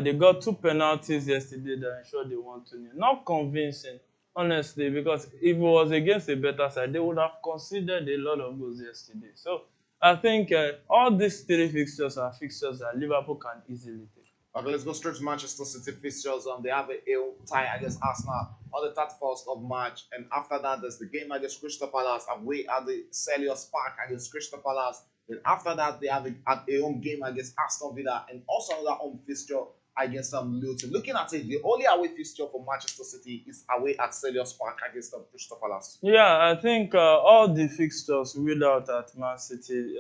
They got 2 penalties yesterday that ensured they won 2-0. Not convincing, honestly, because if it was against a better side, they would have conceded a lot of goals yesterday. So I think all these 3 fixtures are fixtures that Liverpool can easily take. Okay, let's go straight to Manchester City fixtures. They have a tie against Arsenal on the 31st of March. And after that, there's the game against Crystal Palace away at the Selhurst Park against Crystal Palace. Then after that, they have a home game against Aston Villa and also another home fixture against Luton. Looking at it, the only away fixture for Manchester City is away at Selhurst Park against Crystal Palace. Yeah, I think all the fixtures wheel out at Man City,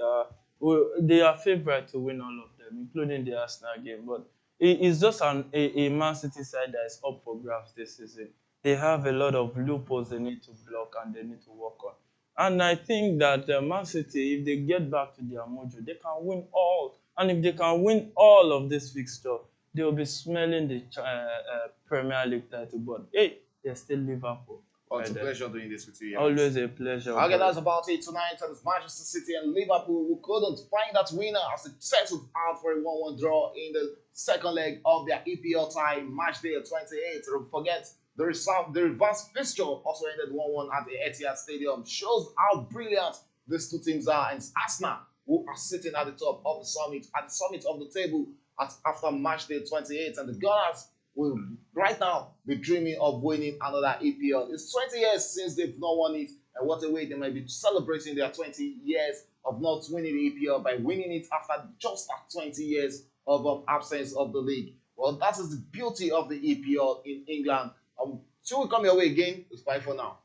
they are favourite to win all of them, including the Arsenal game. But it's just a Man City side that is up for grabs this season. They have a lot of loopholes they need to block and they need to work on. And I think that Man City, if they get back to their mojo, they can win all. And if they can win all of this fixture, they will be smelling the Premier League title. But hey, they're still Liverpool. Oh, it's a pleasure doing this with you. Always a pleasure. Okay, that's about it tonight. And it's Manchester City and Liverpool who couldn't find that winner as they settled out for a 1-1 draw in the second leg of their EPL tie, match day 28. Don't forget, the reverse fixture also ended 1-1 at the Etihad Stadium. Shows how brilliant these 2 teams are. And it's Arsenal who are sitting at the top of the summit, at the summit of the table after match day 28. And the Gunners will right now be dreaming of winning another EPL. It's 20 years since they've not won it, and what a way they might be celebrating their 20 years of not winning the EPL by winning it after just 20 years of absence of the league. Well, that is the beauty of the EPL in England. Till we come your way again, it's bye for now.